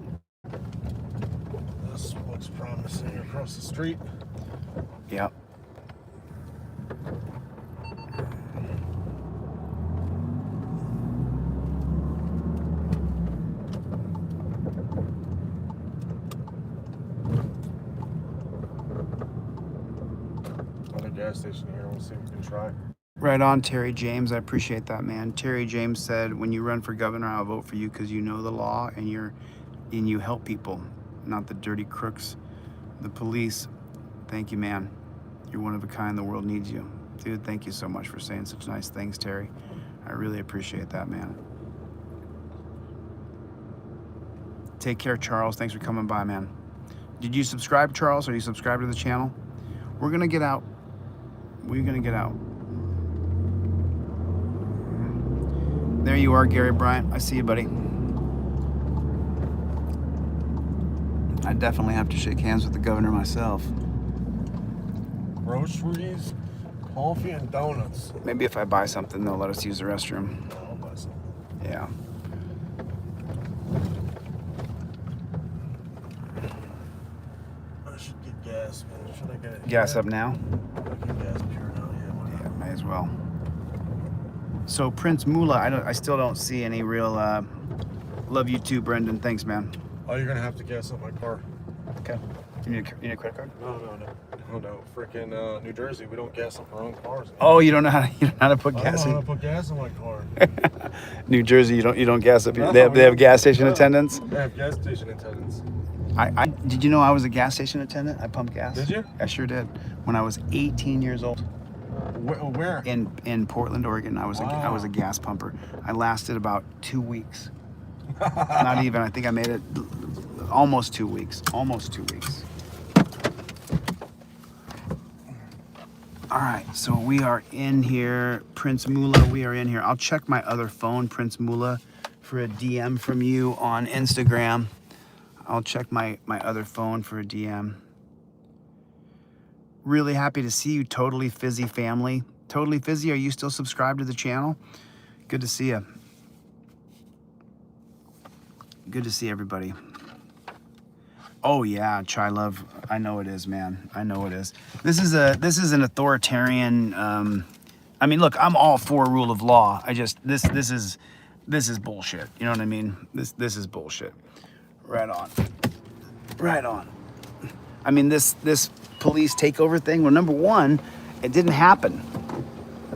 across the street. Yep. Another gas station here. We'll see if we can try. Right on, Terry James. I appreciate that, man. Terry James said, when you run for governor, I'll vote for you because you know the law and you help people, not the dirty crooks, the police. Thank you, man. You're one of a kind. The world needs you. Dude, thank you so much for saying such nice things, Terry. I really appreciate that, man. Take care, Charles. Thanks for coming by, man. Did you subscribe, Charles? Are you subscribed to the channel? We're going to get out. We're going to get out. There you are, Gary Bryant. I see you, buddy. I definitely have to shake hands with the governor myself. Groceries, coffee, and donuts. Maybe if I buy something, they'll let us use the restroom. I'll buy some. Yeah. I should get gas, man. Should I get it? Gas up now? I get gas pure now, yeah. Why not? Yeah, may as well. So Prince Moolah, I still don't see any real, love you too, Brendan. Thanks, man. Oh, you're gonna have to gas up my car. Okay. You need a credit card? No. Freaking New Jersey, we don't gas up our own cars. Oh, you don't know how to put gas I don't know how in? to put gas in my car. New Jersey, you don't gas up. No, They have gas station attendants? They have gas station attendants. Did you know I was a gas station attendant? I pumped gas. Did you? I sure did. When I was 18 years old. Where? In Portland, Oregon, I was a gas pumper. I lasted about 2 weeks. Not even. I think I made it almost 2 weeks. Almost 2 weeks. All right, so we are in here, Prince Moolah. We are in here. I'll check my other phone, Prince Moolah, for a DM from you on Instagram. I'll check my other phone for a DM. Really happy to see you, Totally Fizzy family. Totally Fizzy, are you still subscribed to the channel? Good to see you. Good to see everybody. Oh yeah, Chai Love. I know it is, man. I know it is. This is an authoritarian. I mean, look, I'm all for rule of law. This is bullshit. You know what I mean? This is bullshit. Right on. Right on. I mean, this police takeover thing. Well, number one, it didn't happen.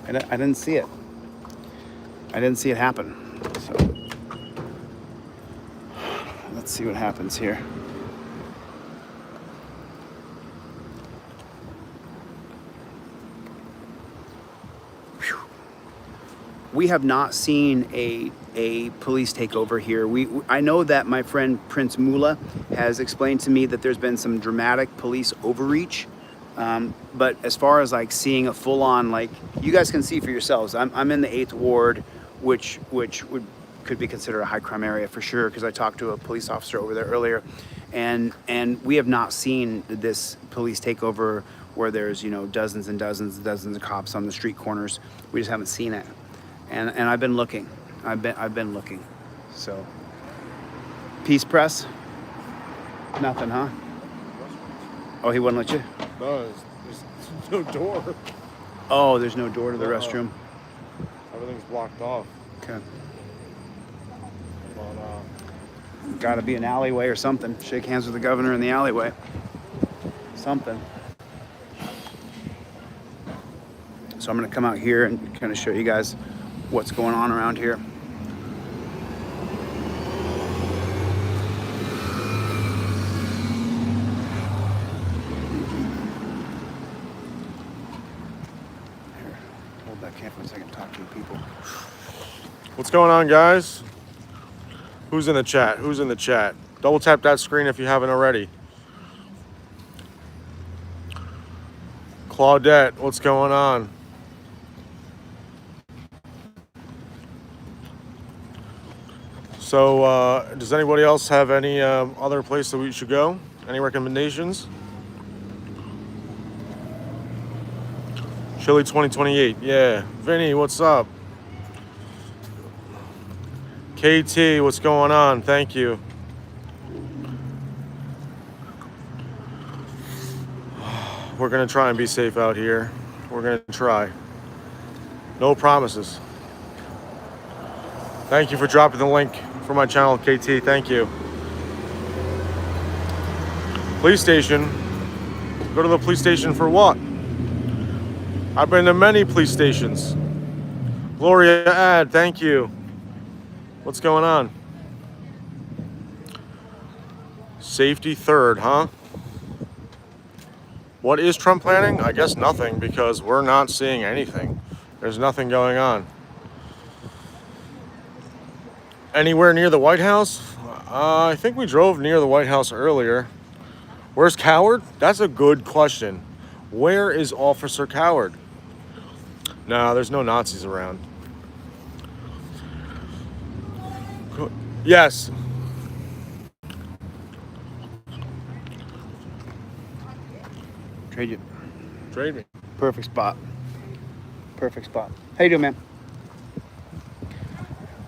I didn't see it. I didn't see it happen. So let's see what happens here. We have not seen a police takeover here. I know that my friend Prince Moolah has explained to me that there's been some dramatic police overreach. But as far as like seeing a full-on, like, you guys can see for yourselves. I'm in the 8th Ward, which could be considered a high crime area for sure, because I talked to a police officer over there earlier, and we have not seen this police takeover where there's, you know, dozens and dozens and dozens of cops on the street corners. We just haven't seen it. And I've been looking. I've been looking. So, Peace Press? Nothing, huh? Oh, he wouldn't let you? No, there's no door. Oh, there's no door to the restroom. Everything's blocked off. Okay. But, Got to be an alleyway or something. Shake hands with the governor in the alleyway. Something. So I'm going to come out here and kind of show you guys what's going on around here. Here, hold that camera for a second, talk to the people. what's going on, guys? Who's in the chat? Who's in the chat? Double tap that screen if you haven't already. Claudette, what's going on? So, does anybody else have any other place that we should go? Any recommendations? Chille 2028, yeah. Vinny, what's up? KT, what's going on? Thank you. we're gonna try and be safe out here. We're gonna try. No promises. Thank you for dropping the link for my channel, KT. Thank you. Police station. Go to the police station for what? I've been to many police stations. Gloria Ad, thank you. What's going on? Safety third, huh? What is Trump planning? I guess nothing, because we're not seeing anything. There's nothing going on. Anywhere near the White House? I think we drove near the White House earlier. Where's Coward? That's a good question. Where is Officer Coward? No, there's no Nazis around. Yes. Trade you. Trade me. Perfect spot. Perfect spot. How you doing, man?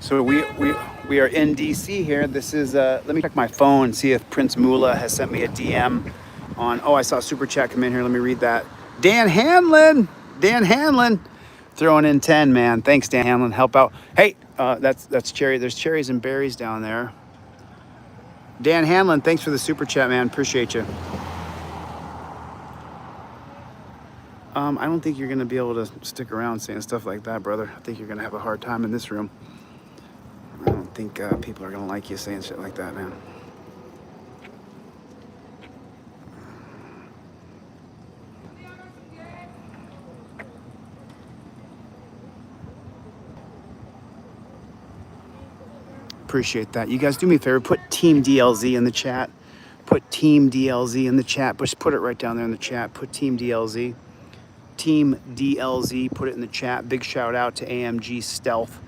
So we are in DC here. This is let me check my phone and see if Prince Moolah has sent me a DM on. Oh, I saw a super chat come in here. Let me read that. Dan Hanlon, throwing in 10, man. Thanks, Dan Hanlon. Help out. Hey, that's cherry. There's cherries and berries down there. Dan Hanlon, thanks for the super chat, man. Appreciate you. I don't think you're gonna be able to stick around saying stuff like that, brother. I think you're gonna have a hard time in this room. I don't think people are gonna like you saying shit like that, man. Appreciate that. You guys do me a favor, put Team DLZ in the chat. Put Team DLZ in the chat. Just put it right down there in the chat. Put Team DLZ. Team DLZ, put it in the chat. Big shout out to AMG Stealth.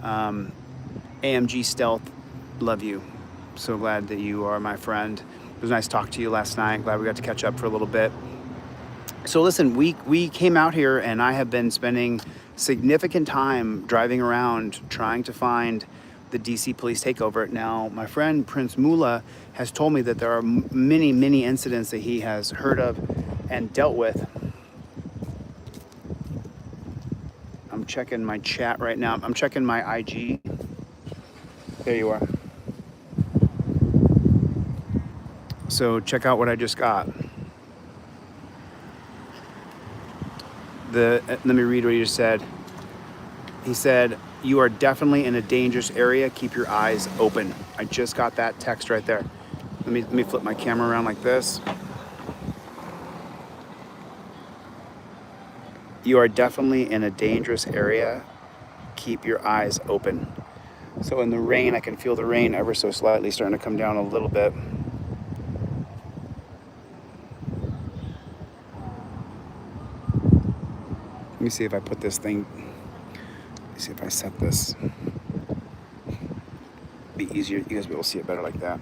AMG Stealth, love you. So glad that you are my friend. It was nice talking to you last night. Glad we got to catch up for a little bit. So listen, we came out here and I have been spending significant time driving around trying to find the DC police takeover. Now, my friend Prince Moolah has told me that there are many incidents that he has heard of and dealt with. I'm checking my chat right now. I'm checking my IG. There you are. So check out what I just got. Let me read what he just said. He said, "You are definitely in a dangerous area. Keep your eyes open." I just got that text right there. Let me flip my camera around like this. You are definitely in a dangerous area. Keep your eyes open. So in the rain, I can feel the rain ever so slightly starting to come down a little bit. Let me see if I put this thing, let me see if I set this. Be easier, you guys will be able to see it better like that.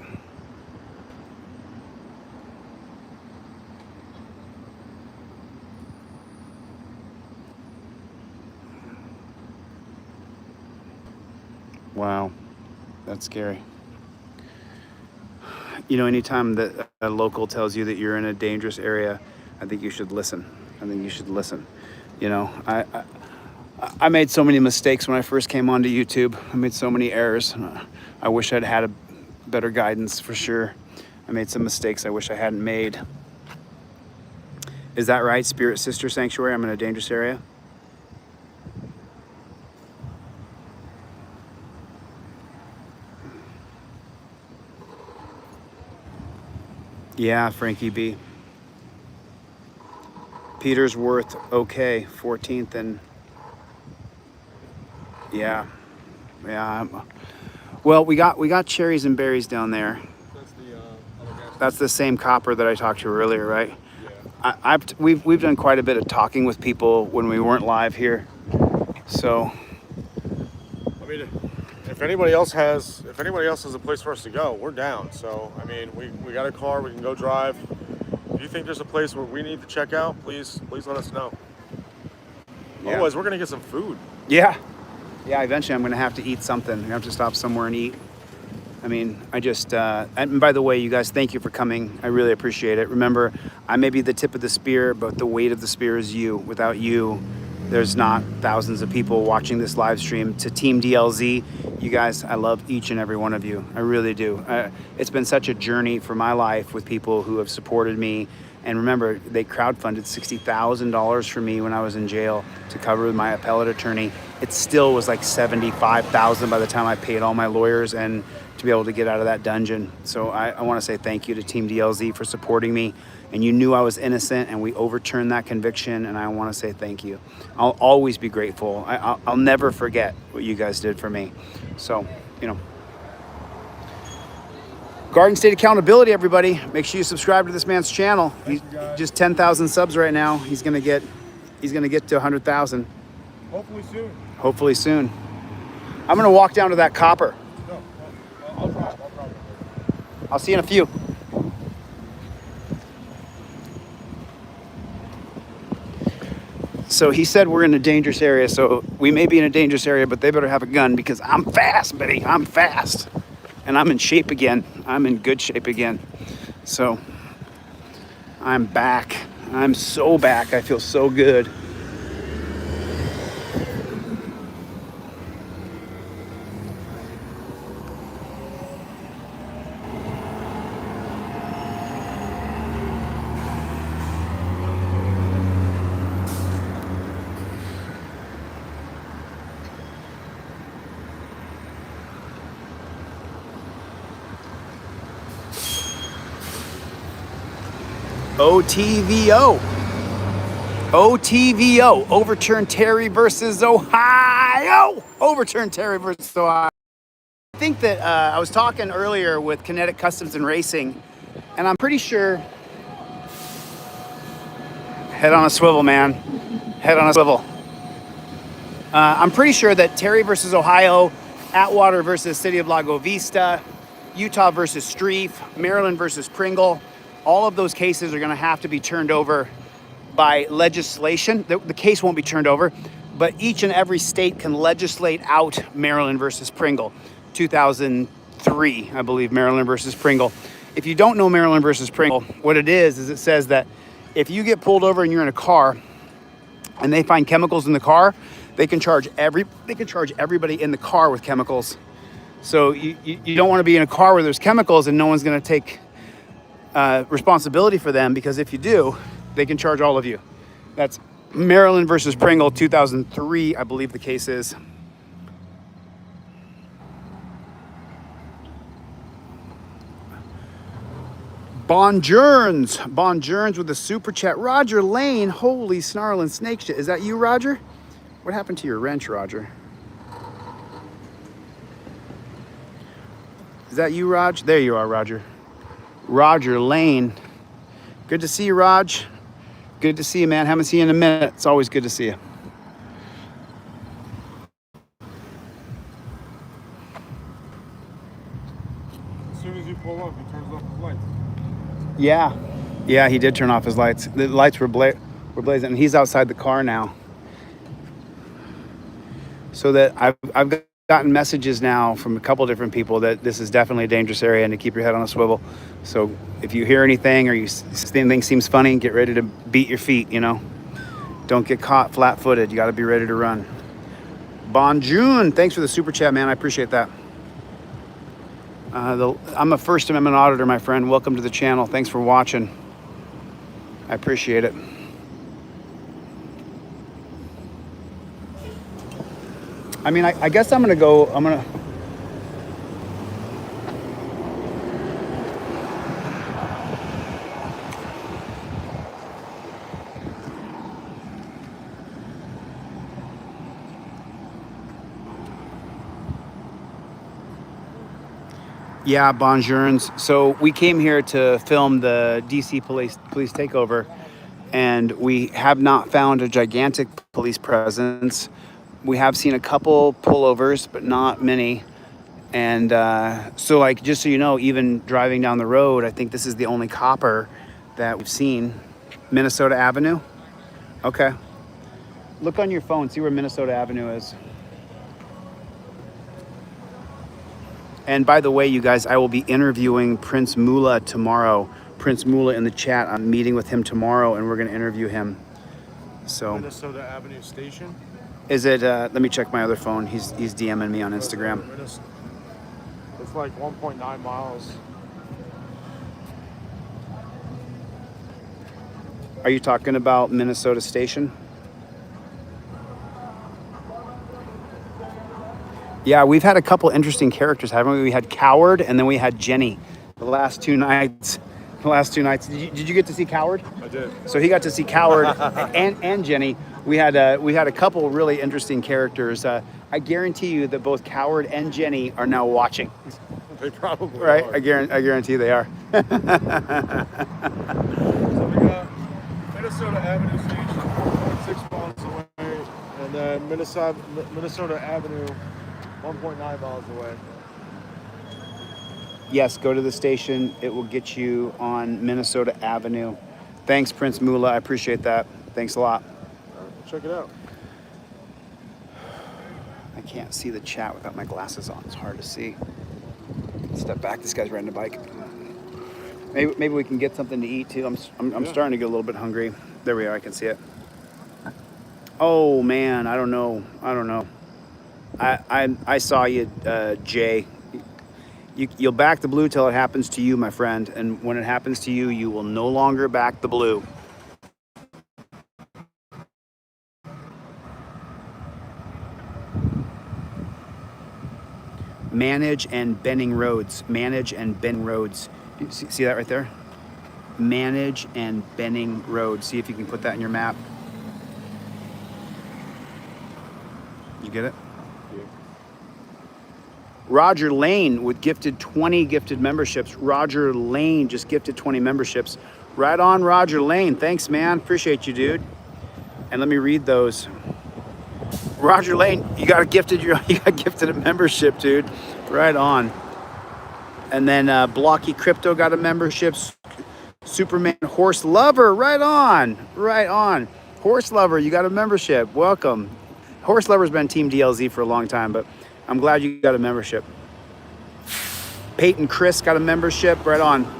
Wow, that's scary. You know, anytime that a local tells you that you're in a dangerous area, I think you should listen. I think you should listen. You know, I made so many mistakes when I first came onto YouTube. I made so many errors. I wish I'd had a better guidance for sure. I made some mistakes I wish I hadn't made. Is that right, Spirit Sister Sanctuary? I'm in a dangerous area. Yeah, Frankie B. Petersworth, okay, 14th and yeah. Well, we got cherries and berries down there. That's the other gas. That's the same copper that I talked to earlier, right? Yeah. We've done quite a bit of talking with people when we weren't live here. So I mean, if anybody else has a place for us to go, we're down. So I mean, we got a car, we can go drive. If you think there's a place where we need to check out, please let us know. yeah. Otherwise, we're gonna get some food. Yeah, eventually I'm gonna have to eat something. I'm gonna have to stop somewhere and eat. I mean, I just, and by the way, you guys, thank you for coming. I really appreciate it. Remember, I may be the tip of the spear, but the weight of the spear is you. Without you, there's not thousands of people watching this live stream. To Team DLZ, you guys, I love each and every one of you. I really do. It's been such a journey for my life with people who have supported me. And remember, they crowdfunded $60,000 for me when I was in jail to cover my appellate attorney. It still was like $75,000 by the time I paid all my lawyers and to be able to get out of that dungeon. So I want to say thank you to Team DLZ for supporting me. And you knew I was innocent, and we overturned that conviction, and I want to say thank you. I'll always be grateful. I'll never forget what you guys did for me. So, you know. Garden State Accountability, everybody. Make sure you subscribe to this man's channel. He's just 10,000 subs right now. He's gonna get to 100,000. Hopefully soon. Hopefully soon. I'm gonna walk down to that copper. No, I'll drive. I'll see you in a few. So he said we're in a dangerous area, so we may be in a dangerous area, but they better have a gun because I'm fast, buddy. I'm fast. And I'm in shape again. I'm in good shape again. So I'm back. I'm so back. I feel so good. OTVO. OTVO. Overturn Terry versus Ohio. Overturn Terry versus Ohio. I think that I was talking earlier with Kinetic Customs and Racing, and I'm pretty sure. Head on a swivel, man. Head on a swivel. I'm pretty sure that Terry versus Ohio, Atwater versus City of Lago Vista, Utah versus Streif, Maryland versus Pringle, all of those cases are going to have to be turned over by legislation. The case won't be turned over, but each and every state can legislate out Maryland versus Pringle. 2003, I believe, Maryland versus Pringle. If you don't know Maryland versus Pringle, what it is it says that if you get pulled over and you're in a car and they find chemicals in the car, they can charge everybody in the car with chemicals. So you don't want to be in a car where there's chemicals and no one's going to take responsibility for them, because if you do, they can charge all of you. That's Maryland versus Pringle, 2003, I believe the case is. Bonjourns with a super chat. Roger Lane, holy snarling snake shit. Is that you, Roger? What happened to your wrench, Roger? Is that you, Raj? There you are, Roger. Roger Lane. Good to see you, Raj. Good to see you, man. Haven't seen you in a minute. It's always good to see you. As soon as you pull up, he turns off his lights. Yeah, he did turn off his lights. The lights were blazing, and he's outside the car now. So that I've gotten messages now from a couple different people that this is definitely a dangerous area and to keep your head on a swivel. So if you hear anything or anything seems funny, get ready to beat your feet, you know. Don't get caught flat-footed. You got to be ready to run. Bonjour. Thanks for the super chat, man. I appreciate that. I'm a First Amendment auditor, my friend. Welcome to the channel. Thanks for watching. I appreciate it. I mean, I guess I'm going to Yeah, bonjours. So we came here to film the DC police takeover, and we have not found a gigantic police presence. We have seen a couple pullovers, but not many. And so, like, just so you know, even driving down the road, I think this is the only copper that we've seen. Minnesota Avenue? Okay. Look on your phone, see where Minnesota Avenue is. And by the way, you guys, I will be interviewing Prince Moolah tomorrow. Prince Moolah in the chat. I'm meeting with him tomorrow, and we're going to interview him. So, Minnesota Avenue Station. is it? Let me check my other phone. He's DMing me on Instagram. It's like 1.9 miles. Are you talking about Minnesota Station? Yeah, we've had a couple interesting characters, haven't we? We had Coward, and then we had Jenny. The last two nights. Did you get to see Coward? I did. So he got to see Coward and Jenny. We had a couple really interesting characters. I guarantee you that both Coward and Jenny are now watching. They probably Right? are. I guarantee they are. So we got Minnesota Avenue Station, 6 miles away, and then Minnesota Avenue, 1.9 miles away. Yes, go to the station. It will get you on Minnesota Avenue. Thanks, Prince Moolah. I appreciate that. Thanks a lot. Check it out. I can't see the chat without my glasses on. It's hard to see. Step back. This guy's riding a bike. Maybe we can get something to eat too. I'm starting to get a little bit hungry. There we are. I can see it. Oh man, I don't know. I saw you, Jay. You'll back the blue till it happens to you, my friend. And when it happens to you, you will no longer back the blue. Manage and Benning Roads. Manage and Benning Roads. You see that right there? Manage and Benning Roads. See if you can put that in your map. You get it? Yeah. Roger Lane with gifted 20 gifted memberships. Roger Lane just gifted 20 memberships. Right on, Roger Lane. Thanks, man. Appreciate you, dude. And let me read those. Roger Lane, you got gifted a membership, dude. Right on. And then Blocky Crypto got a membership. Superman Horse Lover, right on. Horse Lover, you got a membership. Welcome. Horse Lover's been Team DLZ for a long time, but I'm glad you got a membership. Peyton Chris got a membership, right on.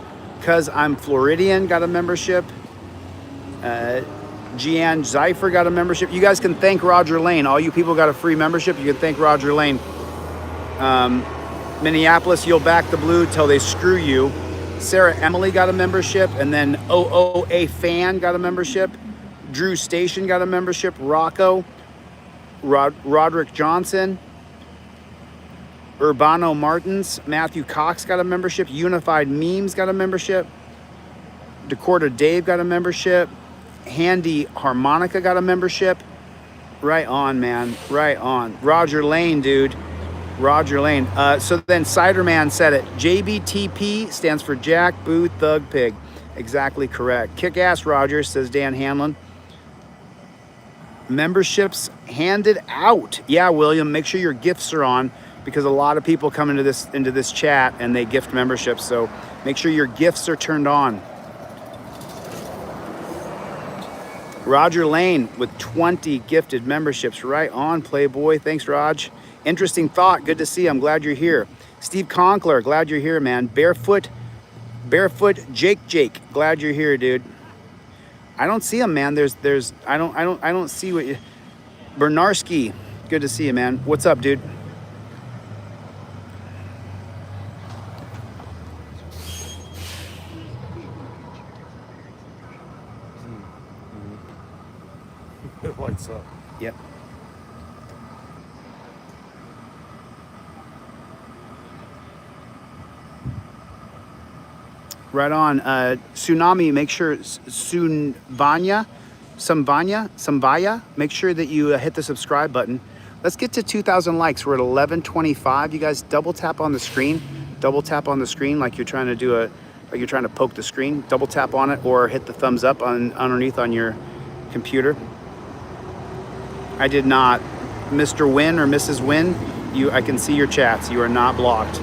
Cause I'm Floridian got a membership. Gian Zypher got a membership. You guys can thank Roger Lane. All you people got a free membership. You can thank Roger Lane. Minneapolis, you'll back the blue till they screw you. Sarah Emily got a membership. And then OOA Fan got a membership. Drew Station got a membership. Rocco. Roderick Johnson. Urbano Martins. Matthew Cox got a membership. Unified Memes got a membership. Decorda Dave got a membership. Handy Harmonica got a membership. Right on, man. Right on. Roger Lane, dude. Roger Lane. So then Ciderman said it. JBTP stands for Jack Boo Thug Pig. Exactly correct. Kick-ass Roger, says Dan Hanlon. Memberships handed out. Yeah, William, make sure your gifts are on because a lot of people come into this chat and they gift memberships. So make sure your gifts are turned on. Roger Lane with 20 gifted memberships. Right on, Playboy. Thanks, Raj. Interesting thought. Good to see you. I'm glad you're here. Steve Conkler, glad you're here, man. Barefoot Jake. Glad you're here, dude. I don't see him, man. I don't see what you. Bernarski, good to see you, man. What's up, dude? It lights up. Yep. Right on. Tsunami, make sure Samvaya, make sure that you hit the subscribe button. Let's get to 2,000 likes. We're at 1125. You guys double tap on the screen. Double tap on the screen like you're trying to do like you're trying to poke the screen. Double tap on it or hit the thumbs up underneath on your computer. I did not. Mr. Win or Mrs. Win, I can see your chats. You are not blocked.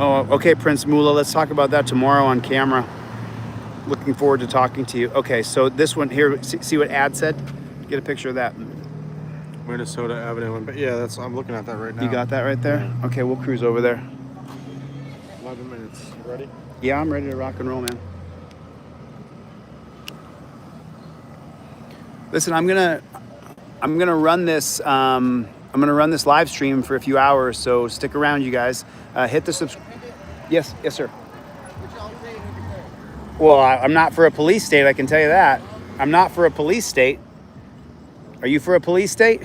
Oh, okay, Prince Moolah. Let's talk about that tomorrow on camera. Looking forward to talking to you. Okay, so this one here, see what ad said? Get a picture of that. Minnesota Avenue. But yeah, I'm looking at that right now. You got that right there? Okay, we'll cruise over there. 11 minutes. You ready? Yeah, I'm ready to rock and roll, man. Listen, I'm gonna run this. I'm gonna run this live stream for a few hours, so stick around, you guys. Hit the subscribe. Yes, sir. Well, I'm not for a police state. I can tell you that. I'm not for a police state. Are you for a police state?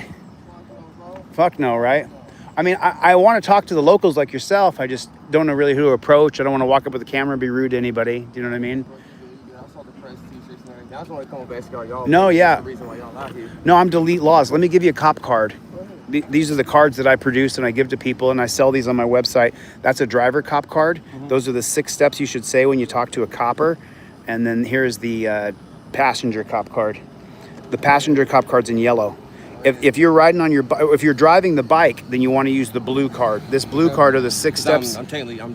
Fuck no, right? I mean, I want to talk to the locals like yourself. I just don't know really who to approach. I don't want to walk up with a camera and be rude to anybody. Do you know what I mean? No, yeah. No, I'm Delete Lawz. Let me give you a cop card. These are the cards that I produce and I give to people, and I sell these on my website. That's a driver cop card. Those are the 6 steps you should say when you talk to a copper. And then here's the passenger cop card. The passenger cop card's in yellow. If you're riding on if you're driving the bike, then you want to use the blue card. This blue card are the 6 steps. I'm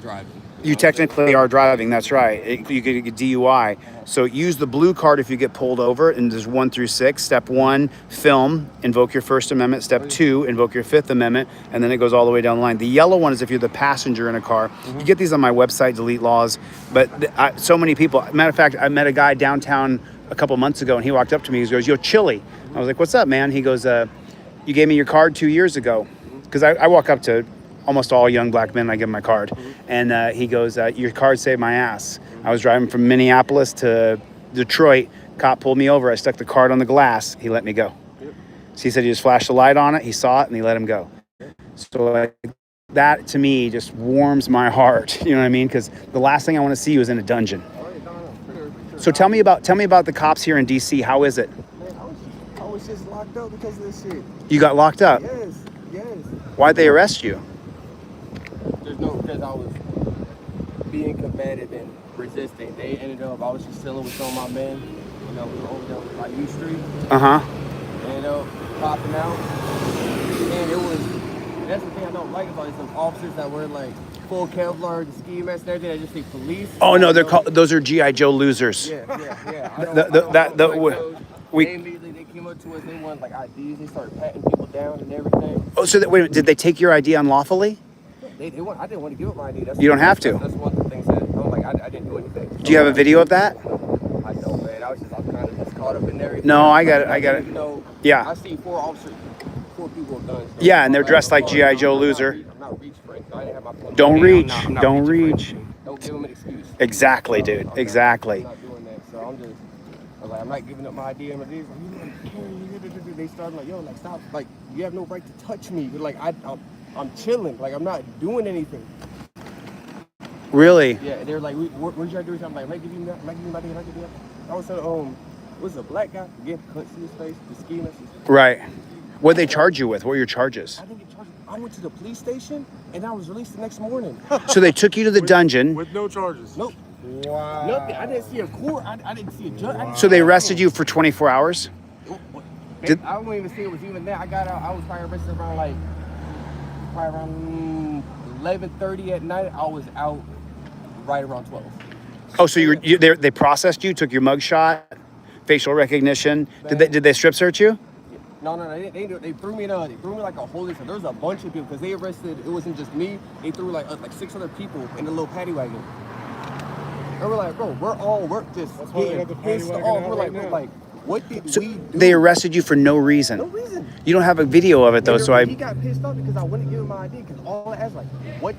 driving. You technically are driving, that's right. You could get DUI. So use the blue card if you get pulled over, and there's 1 through 6. Step 1, film, invoke your First Amendment. Step 2, invoke your Fifth Amendment, and then it goes all the way down the line. The yellow one is if you're the passenger in a car. You get these on my website, Delete Lawz. But so many people, matter of fact, I met a guy downtown a couple months ago, and he walked up to me, he goes, "Yo, Chille." I was like, "What's up, man?" He goes, "You gave me your card 2 years ago." Because I walk up to almost all young black men, I give them my card. And he goes, "Your card saved my ass. I was driving from Minneapolis to Detroit. Cop pulled me over. I stuck the card on the glass. He let me go." So he said he just flashed a light on it. He saw it and he let him go. So that to me just warms my heart. You know what I mean? Because the last thing I want to see you is in a dungeon. So tell me about the cops here in DC. How is it? Man, I was just locked up because of this shit. You got locked up? Yes. Why'd they arrest you? Because I was being combative and resisting. They ended up, I was just chilling with some of my men. You know, we were over there by U Street. They ended up popping out. And that's the thing I don't like about it. Some officers that were like full Kevlar, the ski mask and everything, they just say police. Oh no, those are G.I. Joe losers. Yeah. We immediately they came up to us, they wanted like IDs, they started patting people down and everything. Oh, so wait, did they take your ID unlawfully? I didn't want to give up my ID. You don't have to. That's one of the things that I'm like, I didn't do anything. Do you have a video of that? I don't, man. I was kind of just caught up in there. No, I got it. You know, Yeah. I see 4 people with guns. So Yeah, and they're dressed like G.I. Joe loser. I'm not reaching for it. I didn't have my phone. Don't reach. I'm not Don't reaching reach. for it. Don't give them an excuse. Exactly, dude. Okay? Exactly. I'm not doing that. So I'm not giving up my ID. And they started like, yo, like stop. Like you have no right to touch me. But like I'm chilling. Like I'm not doing anything. Really? Yeah, they're like, what you trying to do? I'm like, am I giving you my ID? I was saying, was a black guy, again, couldn't see his face, the ski message. Right. What they charge you with? What were your charges? I went to the police station and I was released the next morning. So they took you to the dungeon. With no charges? Nope. Wow. Nothing. I didn't see a court. I didn't see a judge. So they arrested you for 24 hours? I don't even see it was even there. I got out. I was probably arrested around 11:30 at night. I was out right around 12. Oh, so they processed you, took your mugshot, facial recognition. Did they strip search you? No, they threw me like a whole list. There was a bunch of people because they arrested. It wasn't just me. They threw like 6 other people in a little paddy wagon. And we're like, bro, we're just getting pissed off. We're like, what did we do? They arrested you for no reason. No reason. You don't have a video of it though, so He got pissed off because I wouldn't give him my ID because all I asked like, what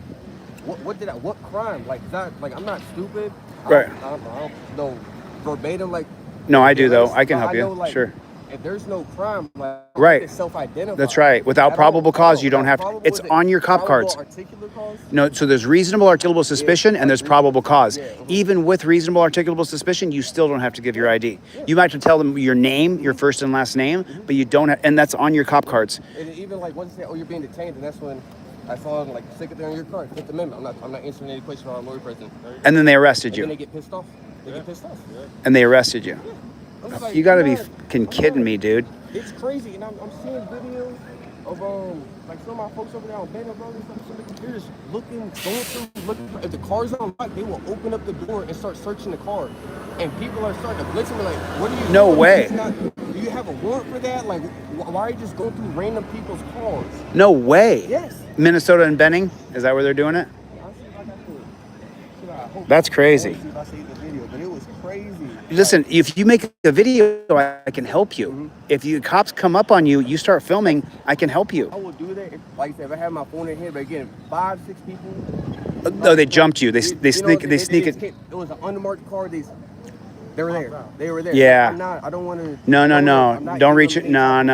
crime? Like, I'm not stupid. Right. I don't know verbatim like. No, I do though. I can help you. Know, like, sure. If there's no crime, like, right. Self-identify. That's right. Without probable cause, you don't have to. It's on your cop cards. No, so there's reasonable articulable suspicion and there's probable cause. Even with reasonable articulable suspicion, you still don't have to give your ID. You might have to tell them your name, your first and last name, but you don't have, and that's on your cop cards. And even like once they say, oh, you're being detained, and that's when I saw them like stick it there on your card, Fifth Amendment. I'm not answering any questions from our lawyer president. And then they arrested you. And then they get pissed off. And they arrested you. Like, you gotta be fucking kidding me, dude. It's crazy, and I'm seeing videos of like some of my folks over there on Banner Brothers, they're just going through. If the car's unlocked, they will open up the door and start searching the car, and people are starting to blitz me like, "What are you?" No doing? way. Do you have a warrant for that? Like, why are you just going through random people's cars? No way. Yes. Minnesota and Benning? Is that where they're doing it? That's crazy. See if I saved the video, but it was crazy. Listen, if you make a video, I can help you. If you cops come up on you, you start filming, I can help you. I will do that. Like I said, if I have my phone in hand, but again, 5, 6 people. No, they jumped you. They You sneak know, they sneak it. It was an unmarked car. They were there. They were there. Yeah. I don't want to. No. Don't reach it. No. I'm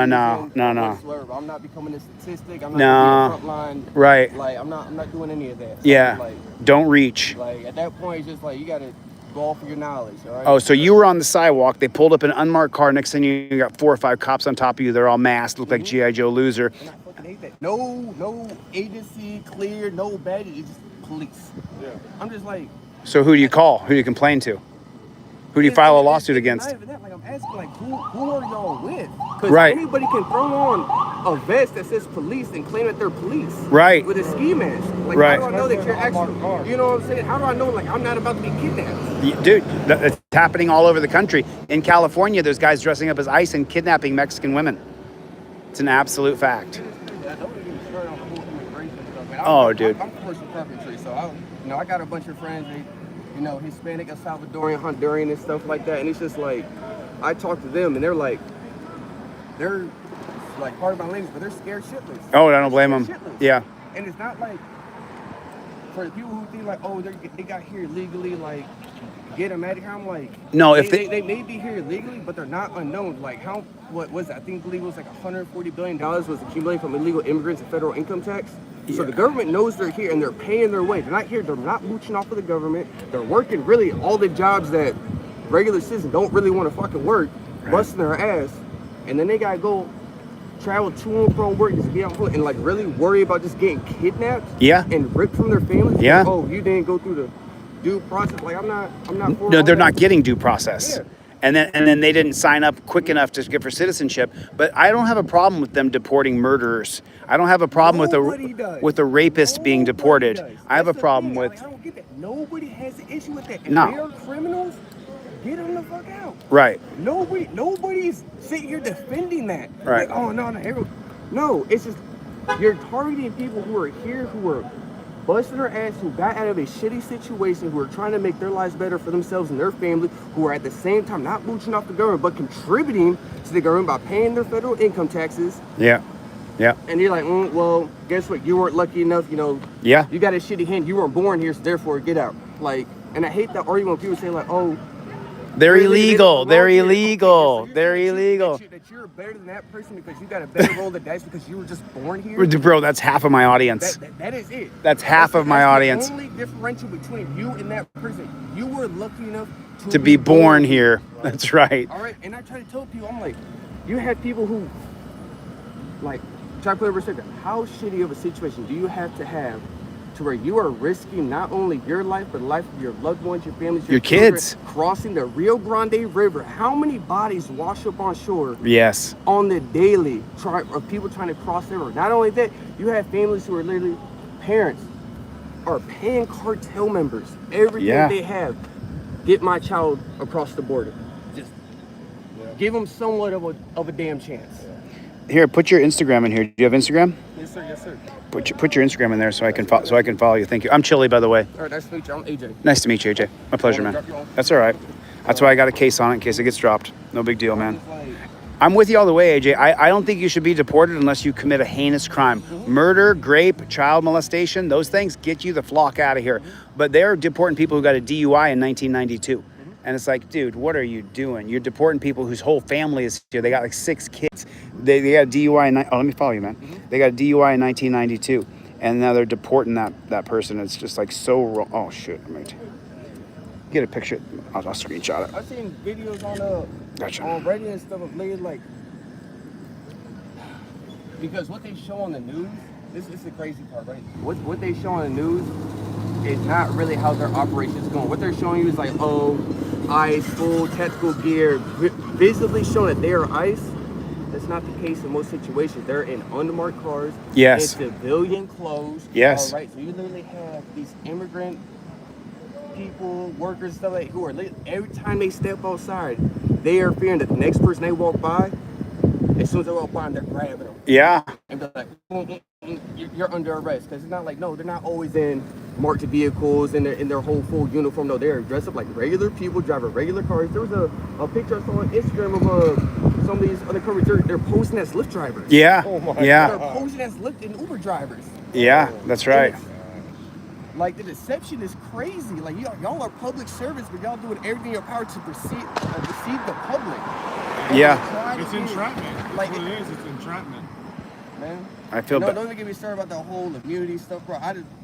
not becoming a statistic. I'm not No. frontline. Right. Like I'm not doing any of that. Yeah. Like Don't reach. at that point, it's just like you gotta go off of your knowledge. All right. Oh, so you were on the sidewalk. They pulled up an unmarked car. Next thing you got 4 or 5 cops on top of you. They're all masked. Look like G.I. Joe loser. And I fucking hate that. No agency cleared, no badge. It's just police. Yeah. I'm just like. So who do you call? Who do you complain to? Who do you file a lawsuit against? Not even that. Like I'm asking, like who are y'all with? Because Right. anybody can throw on a vest that says police and claim that they're police. Right. With a ski mask. Like Right. how do I know that you're That's actually? an unmarked car. You know what I'm saying? How do I know like I'm not about to be kidnapped? Dude, it's happening all over the country. In California, there's guys dressing up as ICE and kidnapping Mexican women. It's an absolute fact. I don't even start on the whole immigration stuff. Man, Oh, dude. I'm commercial carpentry, so I got a bunch of friends. Hispanic, El Salvadorian, Honduran, and stuff like that. And it's just like, I talk to them, and they're like part of my language, but they're scared shitless. Oh, I don't blame them. Shitless. Yeah. And it's not like for the people who think like, oh, they got here illegally, like get them out of here. I'm like, No, if they may be here illegally, but they're not unknown. Like what was it? I think it was like $140 billion was accumulated from illegal immigrants and federal income tax. So the government knows they're here and they're paying their way. They're not here. They're not mooching off of the government. They're working really all the jobs that regular citizens don't really want to fucking work, busting their ass, and then they gotta go travel to and from work just to be on foot and like really worry about just getting kidnapped. Yeah. And ripped from their families. Yeah. Like, oh, you didn't go through the due process. Like I'm not. For No, all they're that. not getting due process. Yeah. And then they didn't sign up quick enough to get for citizenship. But I don't have a problem with them deporting murderers. I don't have a problem Nobody does. with a rapist being Nobody deported. does. I have a That's the problem thing. with Like, I don't get that. Nobody has an issue with that. If No. they are criminals, get them the fuck out. right. Nobody's sitting here defending that. Right. Like, oh no, it's just you're targeting people who are here, who are busting their ass, who got out of a shitty situation, who are trying to make their lives better for themselves and their family, who are at the same time not mooching off the government, but contributing to the government by paying their federal income taxes. Yeah. Yeah. And you're like, well, guess what? You weren't lucky enough, Yeah. you got a shitty hand. You weren't born here, so therefore get out. Like, and I hate that argument when people say like, oh, They're really, illegal. they They're belong here. illegal. Okay, so They're you're saying illegal. that you're better than that person because you got a better roll of the dice because you were just born here. Bro, that's half of my audience. That is it. That's half of my audience. The only differential between you and that person, you were lucky enough To be born here. That's right. All right, and I try to tell people, I'm like, you have people who, like, try to put it in perspective. How shitty of a situation do you have to have to where you are risking not only your life, but the life of your loved ones, your families, Your children, kids. crossing the Rio Grande River? How many bodies wash up on shore Yes. on the daily of people trying to cross the river? Not only that, you have families who are literally parents are paying cartel members everything Yeah. they have. Get my child across the border. Just give them somewhat of a damn chance. Here, put your Instagram in here. Do you have Instagram? Yes, sir. Yes, sir. Put your Instagram in there so I can follow you. Thank you. I'm Chille, by the way. All right, nice to meet you. I'm AJ. Nice to meet you, AJ. My pleasure, man. That's all right. That's why I got a case on it in case it gets dropped. No big deal, man. I'm with you all the way, AJ. I don't think you should be deported unless you commit a heinous crime. Murder, rape, child molestation, those things get you the flock out of here. But they're deporting people who got a DUI in 1992. And it's like, dude, what are you doing? You're deporting people whose whole family is here. They got like 6 kids. They got a DUI let me follow you, man. They got a DUI in 1992. And now they're deporting that person. It's just like so wrong. Oh, shit. I'm going to get a picture. I'll screenshot it. I've seen videos Gotcha. on Reddit and stuff of lady like, because what they show on the news, this is the crazy part, right? What they show on the news is not really how their operation is going. What they're showing you is like, oh, ICE, full tactical gear, visibly showing that they are ICE. That's not the case in most situations. They're in unmarked cars. Yes. In civilian clothes. Yes. All right. So you literally have these immigrant people, workers, stuff like who are every time they step outside, they are fearing that the next person they walk by as soon as they walk by, they're grabbing them. Yeah. And they're like, you're under arrest. Because it's not like, no, they're not always in marked vehicles in their whole full uniform. No, they're dressed up like regular people, driving regular cars. There was a picture I saw on Instagram of some of these undercover, they're posing as Lyft drivers. Yeah. Oh my Yeah. They're posing as Lyft and Uber drivers. Yeah, that's right. Like, the deception is crazy. Like, y'all are public service, but y'all doing everything in your power to deceive the public. Yeah. It's entrapment. Like, That's what it is. It's entrapment. man. I feel No, bad. don't even get me started about the whole immunity stuff, bro.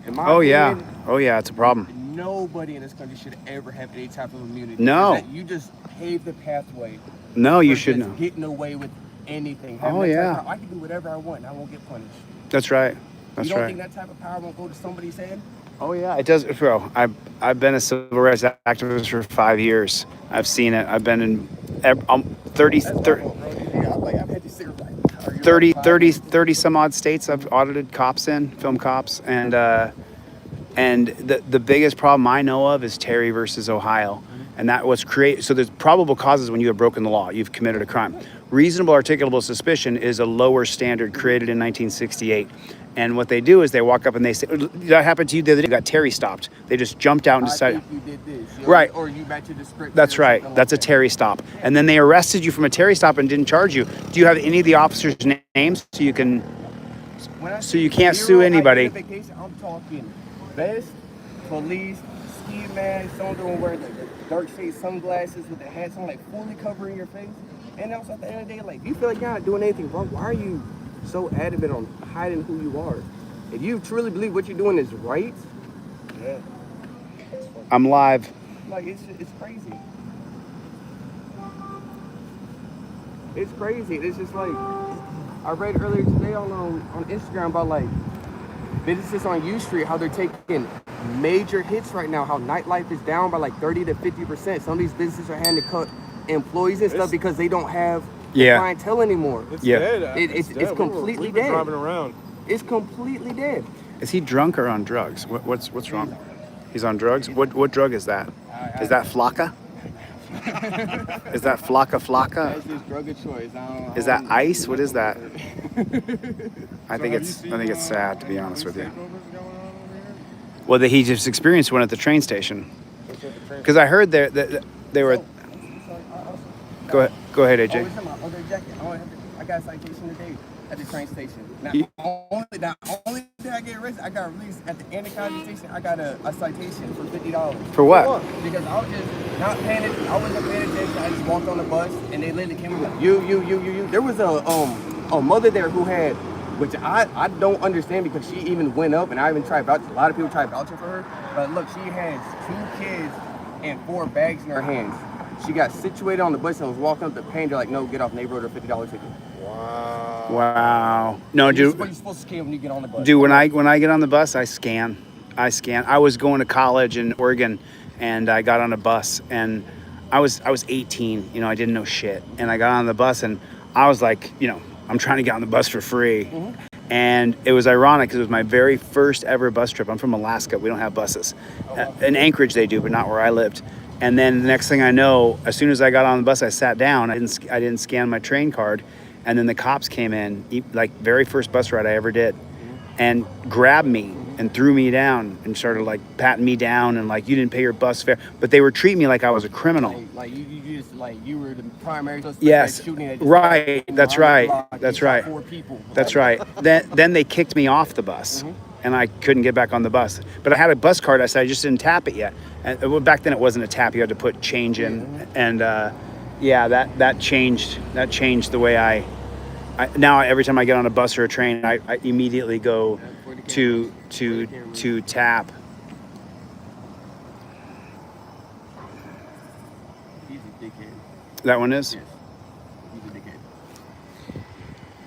In my Oh yeah. opinion, Oh yeah, it's a problem. nobody in this country should ever have any type of immunity. No. Because you just pave the pathway. No, you for should just know. getting away with anything. Oh, Having that yeah. type of power. I can do whatever I want and I won't get punished. That's right. You That's don't right. think that type of power won't go to somebody's head? Oh yeah, it does, bro. I've been a civil rights activist for 5 years. I've seen it. I've been in 30 some odd states I've audited cops in, film cops, and the biggest problem I know of is Terry versus Ohio, and that was create. So there's probable causes when you have broken the law, you've committed a crime. Reasonable articulable suspicion is a lower standard created in 1968. And what they do is they walk up and they say, that happened to you the other day, you got Terry stopped. They just jumped out and decided. I think you did this. Right. Or you match your description. That's or right. something That's a like that. Terry stop. And then they arrested you from a Terry stop and didn't charge you. Do you have any of the officers' names so you can? When I So you say can't zero sue anybody. identification, I'm talking vest, police, ski mask, some of them wear the dark shade sunglasses with the hats on, like fully covering your face. And also at the end of the day, like, if you feel like you're not doing anything wrong, why are you so adamant on hiding who you are? If you truly believe what you're doing is right, yeah, I'm live. like it's crazy. It's crazy. It's just like I read earlier today on Instagram about like businesses on U Street, how they're taking major hits right now, how nightlife is down by like 30 to 50%. Some of these businesses are having to cut employees and stuff because they don't have the Yeah. clientele anymore. It's Yeah. dead. It's dead. completely We've been dead. driving around. It's completely dead. Is he drunk or on drugs? What's wrong? He's on drugs. What drug is that? Is that Flocka? Is that Flocka? That's his drug of choice. Is that ice? What is that? I think have it's you seen, sad, to be honest with you. takeovers going on over here? Well, he just experienced one at the train station. Because I heard that they were. Go ahead, Oh, AJ. it's in my other jacket. I got a citation today at the train station. Now, only did I get arrested, I got released at the end of College Station. I got a citation for $50. For what? Because I was just not paying it. I wasn't paying attention. I just walked on the bus and they literally came and like, you. There was a mother there who had, which I don't understand because she even went up and I even tried vouching. A lot of people tried vouching for her. But look, she has 2 kids and 4 bags in her hands. She got situated on the bus and was walking up the pane. They're like, no, get off. And they wrote her a $50 ticket. Wow. No, dude. You're supposed to scan when you get on the bus. Dude, when I get on the bus, I scan. I was going to college in Oregon, and I got on a bus, and I was 18. You know, I didn't know shit, and I got on the bus, and I was like, you know, I'm trying to get on the bus for free. Mm-hmm. And it was ironic because it was my very first ever bus trip. I'm from Alaska. We don't have buses. In Anchorage they do, but not where I lived. And then the next thing I know, as soon as I got on the bus, I sat down. I didn't scan my train card. And then the cops came in, like very first bus ride I ever did, and grabbed me and threw me down and started like patting me down and like, you didn't pay your bus fare. But they were treating me like I was a criminal. Like you just like you were the primary suspect. Yes, Shooting at right. That's right. That's right. 4 people. That's right. Then they kicked me off the bus, and I couldn't get back on the bus. But I had a bus card. I said I just didn't tap it yet. And back then it wasn't a tap. You had to put change in, and yeah, that changed the way I now every time I get on a bus or a train, I immediately go to tap. He's a dickhead. That one is. Yes. He's a dickhead.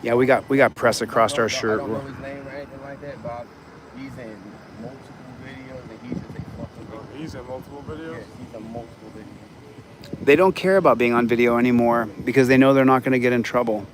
Yeah, we got press across our shirt. I don't know his name or anything like that, but he's in multiple videos and he's just a fucking dickhead. He's in multiple videos? Yes, he's in multiple videos. They don't care about being on video anymore because they know they're not going to get in trouble.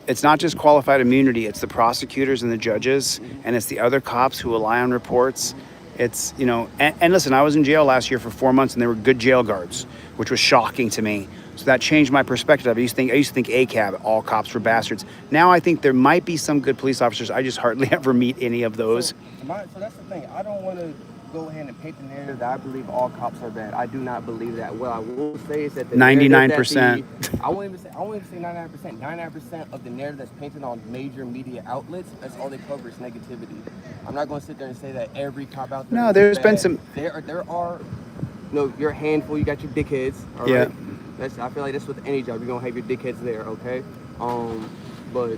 It's not just qualified immunity, it's the prosecutors and the judges, and it's the other cops who rely on reports. It's, you know, and listen, I was in jail last year for 4 months and they were good jail guards, which was shocking to me. So that changed my perspective. I used to think ACAB, all cops were bastards. Now I think there might be some good police officers. I just hardly ever meet any of those. So that's the thing. I don't want to go ahead and paint the narrative that I believe all cops are bad. I do not believe that. What I will say is that the 99%. I won't even say 99%. 99% of the narrative that's painted on major media outlets, that's all they cover is negativity. I'm not going to sit there and say that every cop out there. No, there's been some. There are. No, you're a handful. You got your dickheads. All right. I feel like that's with any job. You're gonna have your dickheads there, okay? But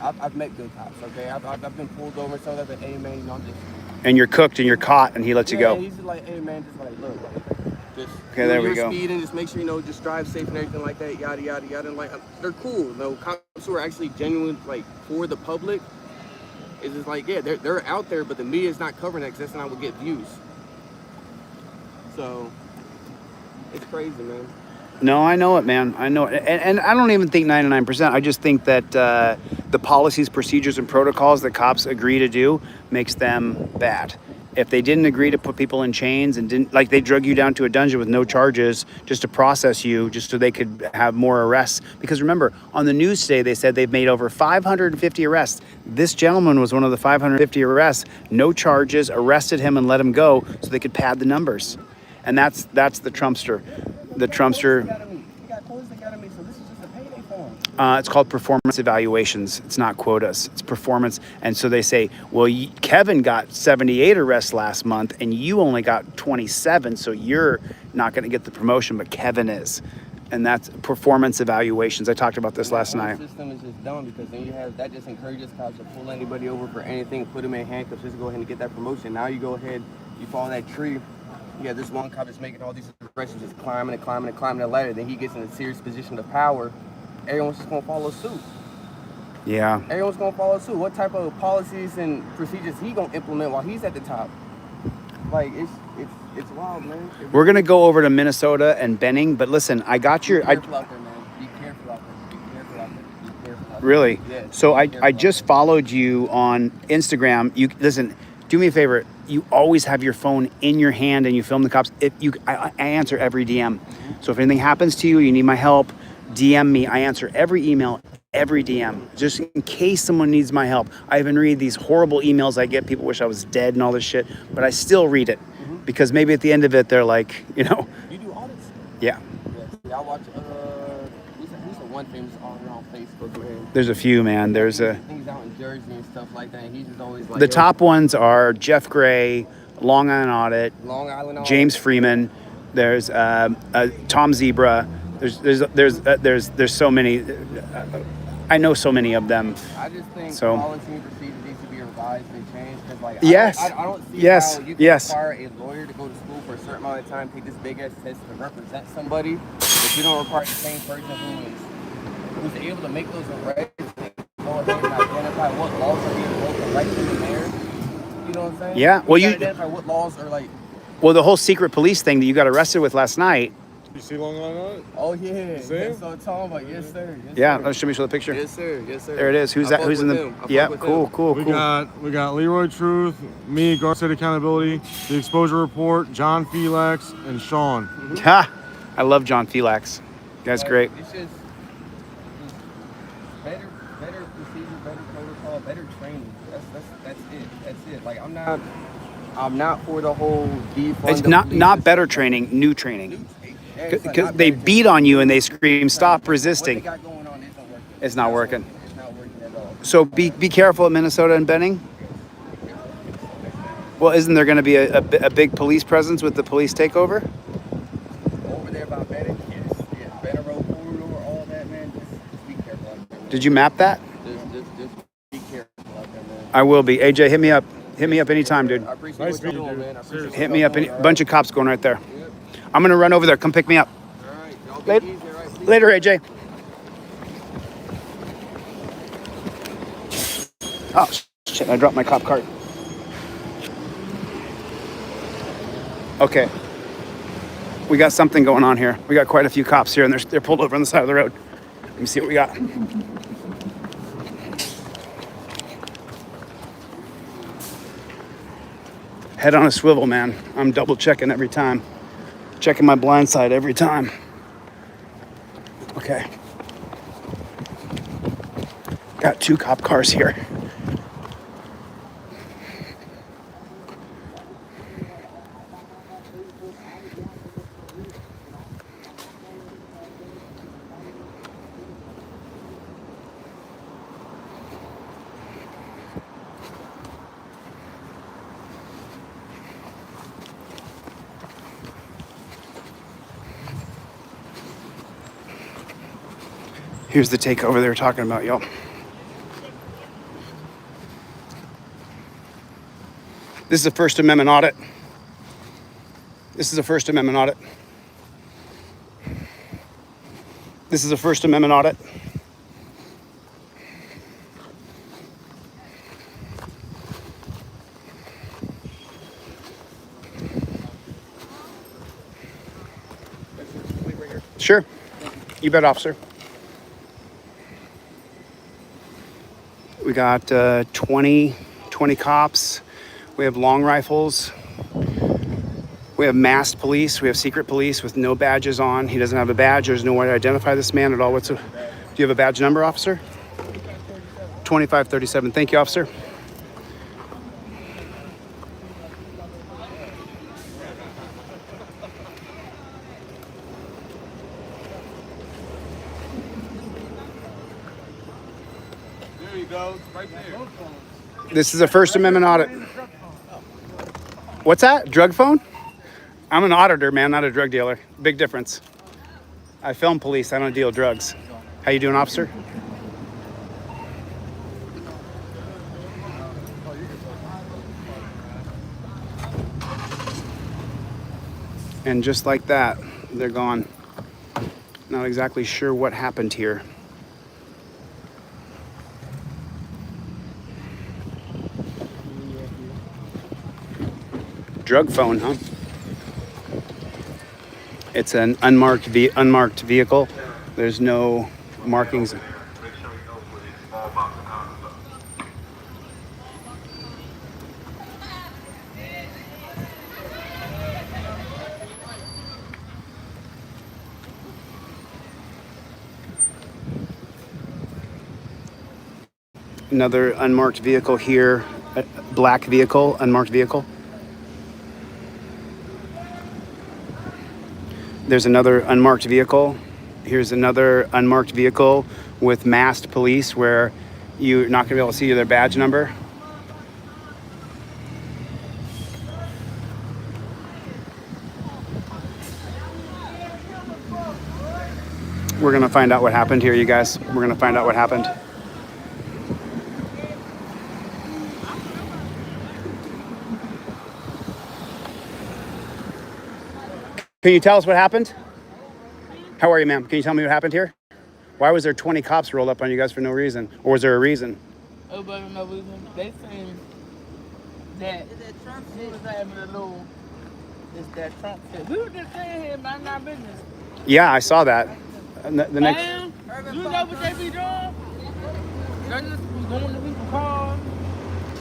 I've met good cops, okay? I've been pulled over and stuff like that, but hey man, you know, I'm just. And you're cooked and you're caught and he lets you go. He's just like, hey man, just like, look, just. Okay, there we go. Speeding, just make sure you know, just drive safe and everything like that, yada yada yada. And like, they're cool. You know, cops who are actually genuine, like for the public, is just like, yeah, they're out there, but the media's not covering that because that's not what get views. So, it's crazy, man. No, I know it, man. I know it. And I don't even think 99%. I just think that the policies, procedures, and protocols that cops agree to do makes them bad. If they didn't agree to put people in chains and didn't, like they drug you down to a dungeon with no charges just to process you, just so they could have more arrests. Because remember, on the news today, they said they've made over 550 arrests. This gentleman was one of the 550 arrests, no charges, arrested him and let him go so they could pad the numbers. And that's the Trumpster. The Trumpster. It's called performance evaluations. It's not quotas. It's performance. And so they say, well, Kevin got 78 arrests last month and you only got 27. So you're not going to get the promotion, but Kevin is. And that's performance evaluations. I talked about this last night. The system is just dumb because then you have that just encourages cops to pull anybody over for anything, put them in handcuffs, just go ahead and get that promotion. Now you go ahead, you follow that tree. Yeah, this one cop is making all these arrests, just climbing the ladder. Then he gets in a serious position of power. Everyone's just gonna follow suit. Yeah. Everyone's gonna follow suit. What type of policies and procedures he gonna implement while he's at the top? Like it's wild, man. We're gonna go over to Minnesota and Benning, but listen, I got your. Be careful out there, man. Be careful out there. Be careful out there. Be careful out there. Really? Yes. So I just followed you on Instagram. You listen. Do me a favor. You always have your phone in your hand and you film the cops. I answer every DM. So if anything happens to you, you need my help, DM me. I answer every email, every DM, just in case someone needs my help. I even read these horrible emails I get. People wish I was dead and all this shit, but I still read it because maybe at the end of it, they're like, you know. You do audits? Yeah. Yeah, I watch. Who's the one famous auditor on Facebook, man? There's a few, man. There's a. Things out in Jersey and stuff like that. And he's just always like. The top ones are Jeff Gray, Long Island Audit, James Freeman. There's Tom Zebra. There's so many. I know so many of them. I just think so. policy and procedure needs to be revised and changed because, like, yes, I don't see yes, how you can yes. require a lawyer to go to school for a certain amount of time, take this big ass test to represent somebody, but you don't require the same person who's able to make those arrests and go ahead and identify what laws are being broken right through the mayor. You know what I'm saying? Yeah. Well, you identify what laws are like. Well, the whole secret police thing that you got arrested with last night. You see Long Island on it? Oh yeah. You see him? That's what I'm talking about. Yes, sir. Yes, Yeah. sir. Show me the picture. Yes, sir. Yes, sir. There it is. Who's that? Who's in the? Yeah. Cool. We got Leroy Truth, me, Guard State Accountability, the Exposure Report, John Felix, and Sean. Ha! I love John Felix. Guy's great. It's just better procedure, better protocol, better training. That's it. Like I'm not for the whole defund. It's not better training, new training. Because they beat on you and they scream, "Stop resisting." What they got going on isn't working. It's not working. It's not working at all. So be careful at Minnesota and Benning. Well, isn't there going to be a big police presence with the police takeover? Over there by Benning, yes, Benning Road corridor, all that, man. Just be careful out there. Did you map that? Just be careful out there, man. I will be. AJ, hit me up. Hit me up anytime, dude. I appreciate what you're doing, man. I appreciate Hit me up. Bunch of cops going right there. I'm going to run over there. Come pick me up. All right, y'all be easy, all right? Later, AJ. Oh, shit. I dropped my cop card. Okay. We got something going on here. We got quite a few cops here, and they're pulled over on the side of the road. Let me see what we got. Head on a swivel, man. I'm double checking every time. Checking my blind side every time. Okay. Got 2 cop cars here. Here's the takeover they were talking about, y'all. This is a First Amendment audit. This is a First Amendment audit. This is a First Amendment audit. Sure. You bet, officer. We got 20 cops. We have long rifles. We have masked police. We have secret police with no badges on. He doesn't have a badge. There's no way to identify this man at all. Do you have a badge number, officer? 2537. Thank you, officer. There you go, right there. This is a First Amendment audit. What's that? Drug phone? I'm an auditor, man, not a drug dealer. Big difference. I film police. I don't deal drugs. How you doing, officer? And just like that, they're gone. Not exactly sure what happened here. Drug phone, huh? It's an unmarked vehicle. There's no markings. Another unmarked vehicle here, a black vehicle, unmarked vehicle. There's another unmarked vehicle. Here's another unmarked vehicle with masked police where you're not gonna be able to see their badge number. We're gonna find out what happened here, you guys. We're gonna find out what happened. Can you tell us what happened? How are you, ma'am? Can you tell me what happened here? Why was there 20 cops rolled up on you guys for no reason? Or was there a reason? Oh, but no reason. They saying that he was having a little, it's that Trump shit. We were just saying here, mind our business. Yeah, I saw that. The next. And you know what they be doing? They're just going to people's cars.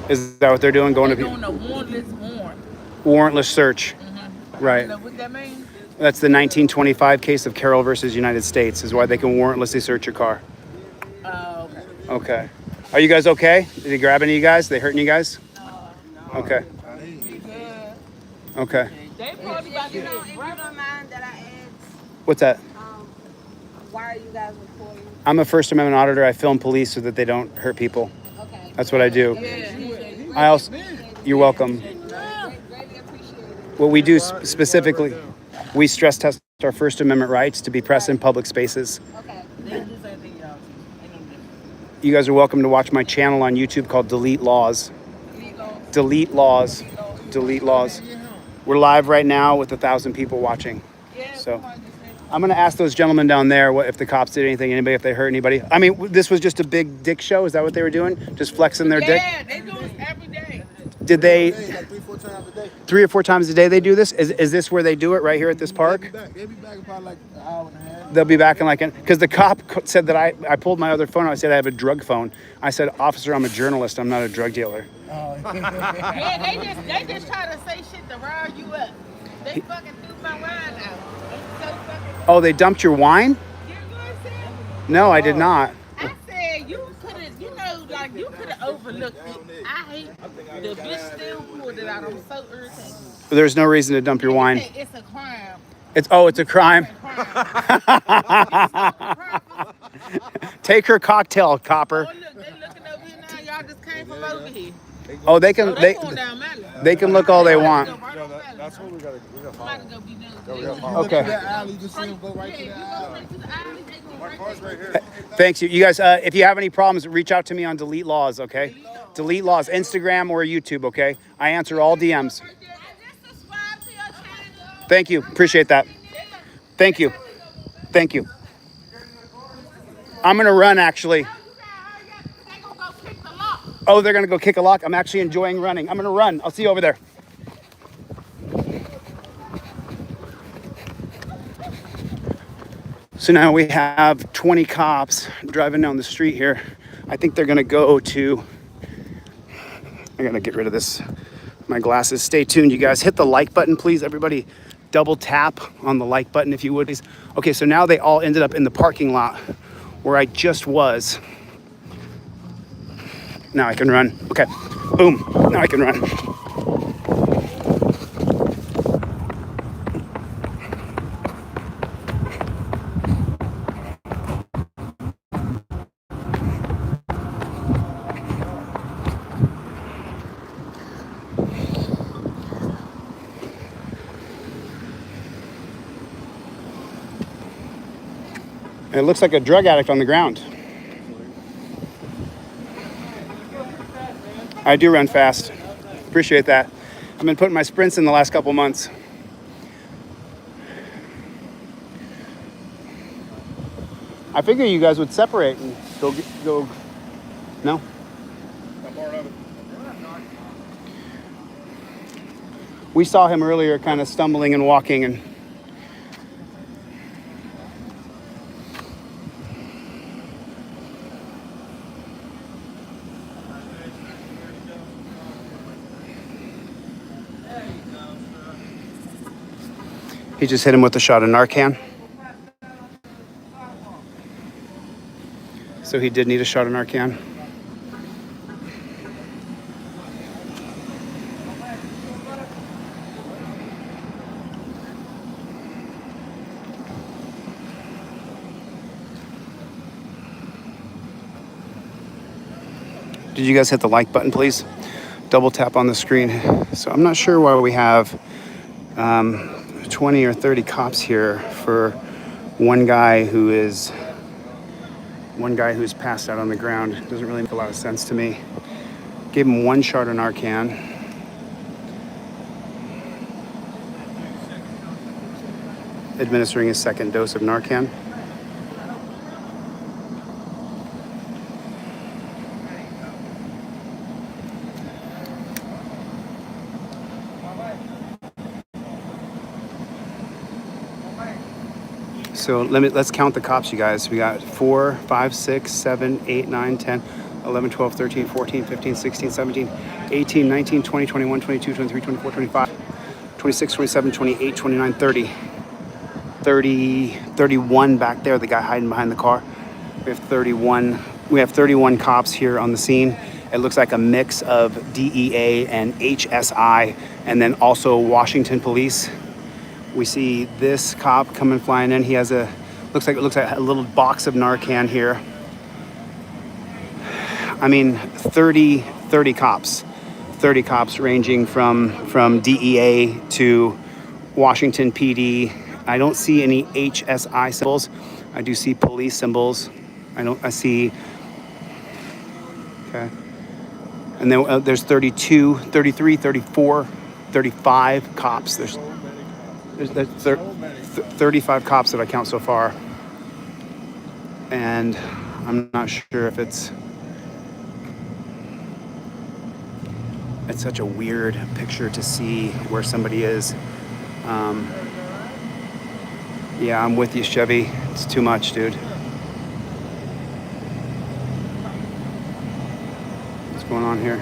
Is that what they're doing? Going They're to doing a warrantless warrant. warrantless search. Right. You know what that means? That's the 1925 case of Carroll versus United States, is why they can warrantlessly search your car. Okay. Okay. Are you guys okay? Did they grab any of you guys? They hurting you guys? Okay. Yeah. Okay. They probably got If you don't mind that I ask, What's that? why are you guys recording? I'm a First Amendment auditor. I film police so that they don't hurt people. Okay. That's what I do. Yeah. I also. You're welcome. Greatly appreciated. What we do specifically, we stress test our First Amendment rights to be pressed in public spaces. Okay. They do the same thing, y'all. Ain't no difference. You guys are welcome to watch my channel on YouTube called Delete Lawz. Delete Lawz. Delete Lawz. We're live right now with 1,000 people watching. So I'm gonna ask those gentlemen down there if the cops did anything, anybody, if they hurt anybody. I mean, this was just a big dick show. Is that what they were doing? Just flexing their dick? Yeah, they do it every day. Did they? Like 3-4 times a day. 3 or 4 times a day they do this? Is this where they do it, right here at this park? They'll be back in probably like an hour and a half. They'll be back in because the cop said that I pulled my other phone out. I said I have a drug phone. I said, officer, I'm a journalist. I'm not a drug dealer. Yeah, they just try to say shit to rile you up. They fucking threw my wine out. They so fucking. Oh, they dumped your wine? You know what I'm saying? No, I did not. I said you could have, you know, like you could have overlooked it. I hate the bitch still pulled it out. I'm so irritated. There's no reason to dump your wine. It's a crime. It's a crime. Take her cocktail, copper. Oh, look, they looking over here now. Y'all just came from over here. Oh, they can they can look all they want. That's what we gotta follow. Okay. My car's right here. Thanks you guys. If you have any problems, reach out to me on Delete Lawz. Okay. Delete Lawz, Instagram or YouTube. Okay. I answer all DMs. Thank you. Appreciate that. Thank you. Thank you. I'm gonna run actually. Oh, they're gonna go kick a lock. I'm actually enjoying running. I'm gonna run. I'll see you over there. So now we have 20 cops driving down the street here. I think they're gonna go to, I gotta get rid of this, my glasses. Stay tuned, you guys. Hit the like button, please. Everybody double tap on the like button if you would, please. Okay, so now they all ended up in the parking lot where I just was. Now I can run. Okay, boom, now I can run. It looks like a drug addict on the ground. I do run fast. Appreciate that. I've been putting my sprints in the last couple months. I figure you guys would separate and go. No? We saw him earlier kind of stumbling and walking and he just hit him with a shot of Narcan. So he did need a shot of Narcan. Did you guys hit the like button, please? Double tap on the screen. So I'm not sure why we have 20 or 30 cops here for one guy who's passed out on the ground. It doesn't really make a lot of sense to me. Gave him one shot of Narcan. Administering his second dose of Narcan. So let's count the cops, you guys. We got 4, 5, 6, 7, 8, 9, 10, 11, 12, 13, 14, 15, 16, 17, 18, 19, 20, 21, 22, 23, 24, 25, 26, 27, 28, 29, 30. 31 back there, the guy hiding behind the car. We have 31 cops here on the scene. It looks like a mix of DEA and HSI, and then also Washington police. We see this cop coming flying in. He has looks like a little box of Narcan here. I mean, 30 cops. 30 cops ranging from DEA to Washington PD. I don't see any HSI symbols. I do see police symbols. I see, okay. And then there's 32, 33, 34, 35 cops. There's 35 cops that I count so far. And I'm not sure if it's such a weird picture to see where somebody is. Yeah, I'm with you, Chevy. It's too much, dude. What's going on here?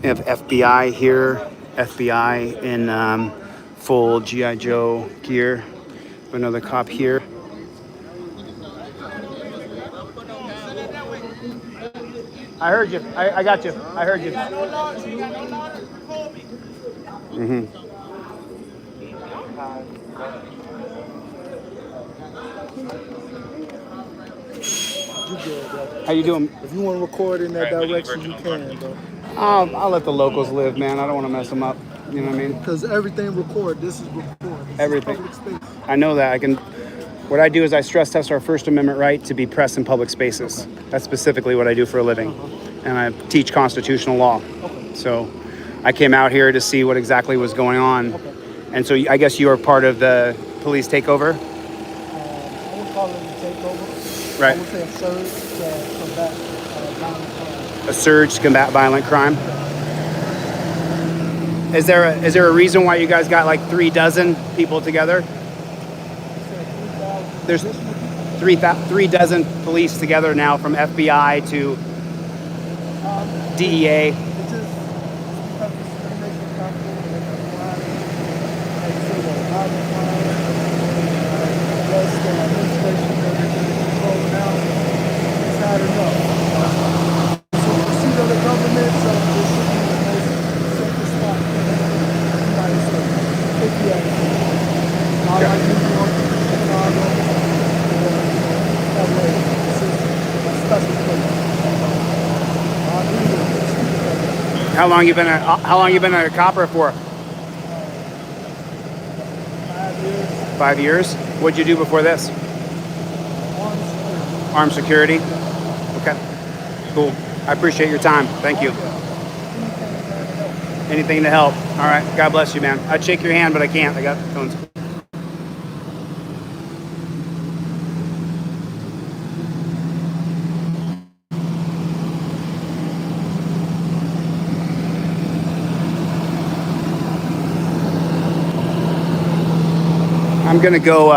We have FBI here, FBI in full G.I. Joe gear. Another cop here. I heard you. I got you. I heard you. Mm-hmm. How you doing? If you want to record in that direction, you can, bro. I'll let the locals live, man. I don't want to mess them up. You know what I mean? Because everything record. This is record. This Everything. Is public space. I know that. What I do is I stress test our First Amendment right to be press in public spaces. That's specifically what I do for a living. And I teach constitutional law. So I came out here to see what exactly was going on. And so I guess you are part of the police takeover? I would call it a takeover. Right. I would say a surge to combat violent crime. A surge to combat violent crime? Is there a reason why you guys got like 36 people together? There's 36 police together now, from FBI to DEA. How long you been a copper for? 5 years. 5 years? What'd you do before this? Armed security. Okay. Cool. I appreciate your time. Thank you. Anything to help. All right. God bless you, man. I'd shake your hand, but I can't. I got phones. I'm going to go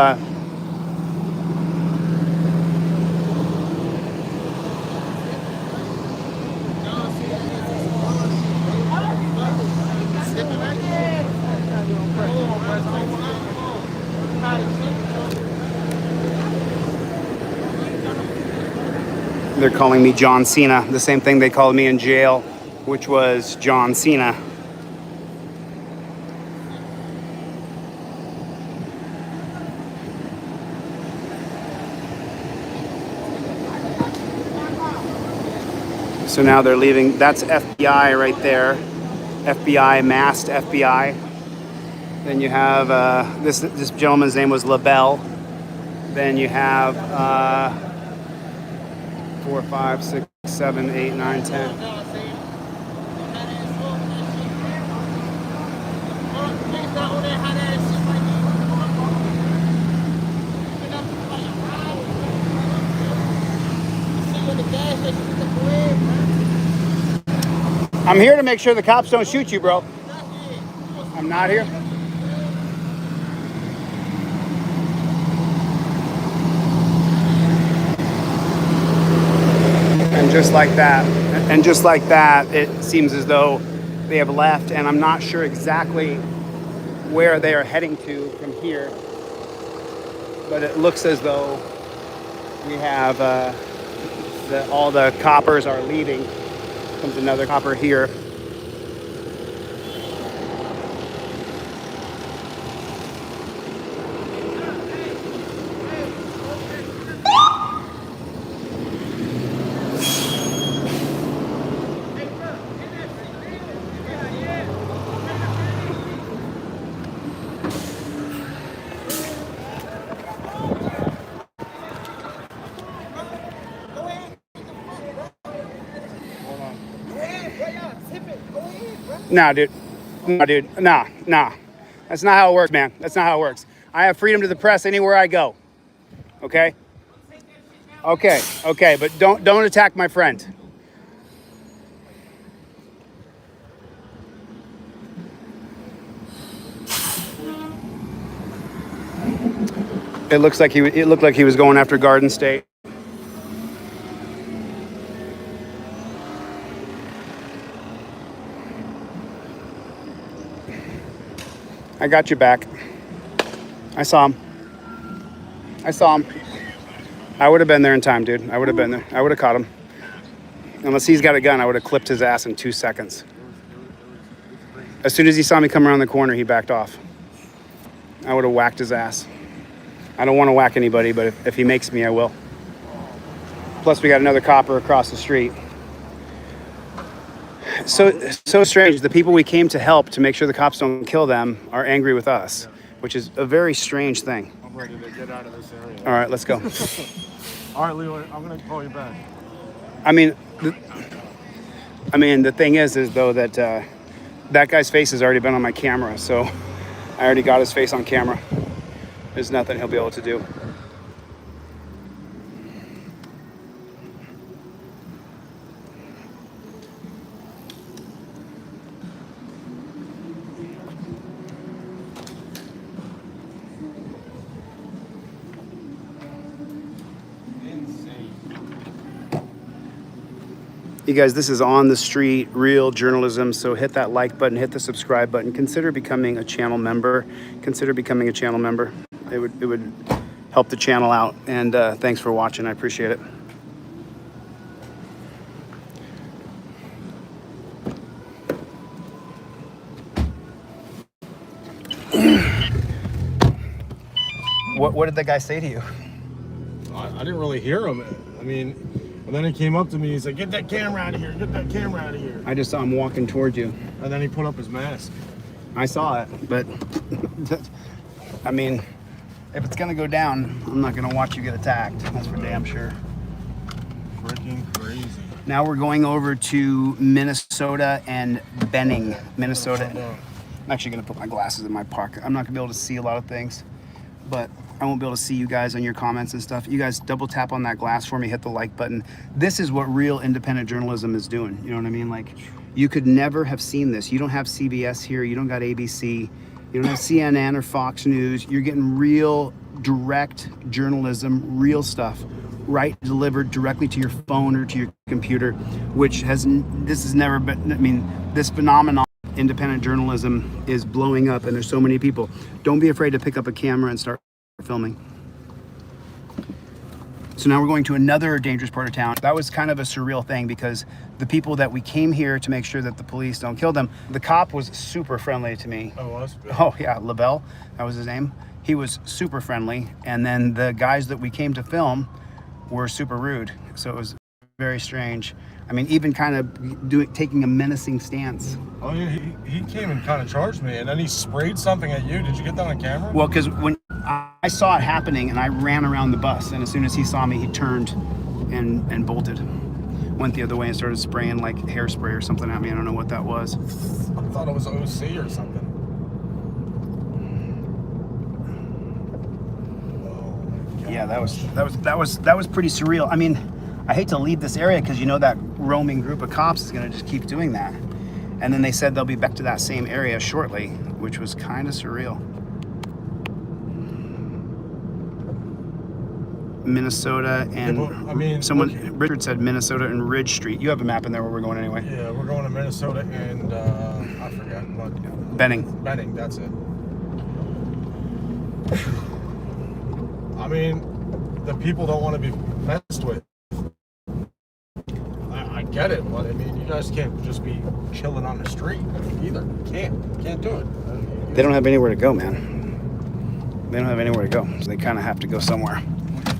they're calling me John Cena, the same thing they called me in jail, which was John Cena. So now they're leaving. That's FBI right there. FBI, masked FBI. Then you have this gentleman's name was LaBelle. Then you have 4, 5, 6, 7, 8, 9, 10. I'm here to make sure the cops don't shoot you, bro. I'm not here. And just like that, it seems as though they have left, and I'm not sure exactly where they are heading to from here. But it looks as though we have all the coppers are leaving. Comes another copper here. Nah, dude. Nah. That's not how it works, man. That's not how it works. I have freedom to the press anywhere I go. Okay? Okay, but don't attack my friend. It looked like he was going after Garden State. I got your back. I saw him. I would have been there in time, dude. I would have been there. I would have caught him. Unless he's got a gun, I would have clipped his ass in 2 seconds. As soon as he saw me come around the corner, he backed off. I would have whacked his ass. I don't want to whack anybody, but if he makes me, I will. Plus, we got another copper across the street. So strange. The people we came to help to make sure the cops don't kill them are angry with us, which is a very strange thing. I'm ready to get out of this area. All right, let's go. All right, Leo, I'm going to call you back. I mean, the thing is though that that guy's face has already been on my camera, so I already got his face on camera. There's nothing he'll be able to do. You guys, this is On the Street, real journalism, so hit that like button, hit the subscribe button, consider becoming a channel member. It would help the channel out, and thanks for watching. I appreciate it. What did that guy say to you? I didn't really hear him. I mean, and then he came up to me. He's like, "Get that camera out of here! Get that camera out of here!" I just saw him walking towards you. And then he put up his mask. I saw it, but I mean, if it's gonna go down, I'm not gonna watch you get attacked. That's for damn sure. Freaking crazy. Now we're going over to Minnesota and Benning, Minnesota. I'm actually gonna put my glasses in my pocket. I'm not gonna be able to see a lot of things, but I won't be able to see you guys on your comments and stuff. You guys double tap on that glass for me, hit the like button. This is what real independent journalism is doing. You know what I mean? Like, you could never have seen this. You don't have CBS here. You don't got ABC. You don't have CNN or Fox News. You're getting real direct journalism, real stuff, right, delivered directly to your phone or to your computer, which this has never been, I mean, this phenomenon, independent journalism, is blowing up, and there's so many people. Don't be afraid to pick up a camera and start filming. So now we're going to another dangerous part of town. That was kind of a surreal thing because the people that we came here to make sure that the police don't kill them, the cop was super friendly to me. Oh, was? Oh yeah, LaBelle, that was his name. He was super friendly. And then the guys that we came to film were super rude. So it was very strange. I mean, even kind of taking a menacing stance. Oh yeah, he came and kind of charged me, and then he sprayed something at you. Did you get that on camera? Well, because when I saw it happening and I ran around the bus, and as soon as he saw me, he turned and bolted. Went the other way and started spraying like hairspray or something at me. I don't know what that was. I thought it was OC or something. Oh, yeah, that was pretty surreal. I mean, I hate to leave this area because you know that roaming group of cops is going to just keep doing that. And then they said they'll be back to that same area shortly, which was kind of surreal. Minnesota and I mean, Richard said Minnesota and Ridge Street. You have a map in there where we're going anyway. Yeah, we're going to Minnesota and I forgot what. Benning, that's it. I mean, the people don't want to be messed with. I get it, but I mean, you guys can't just be chilling on the street either. You can't do it. They don't have anywhere to go, man. They don't have anywhere to go, so they kind of have to go somewhere.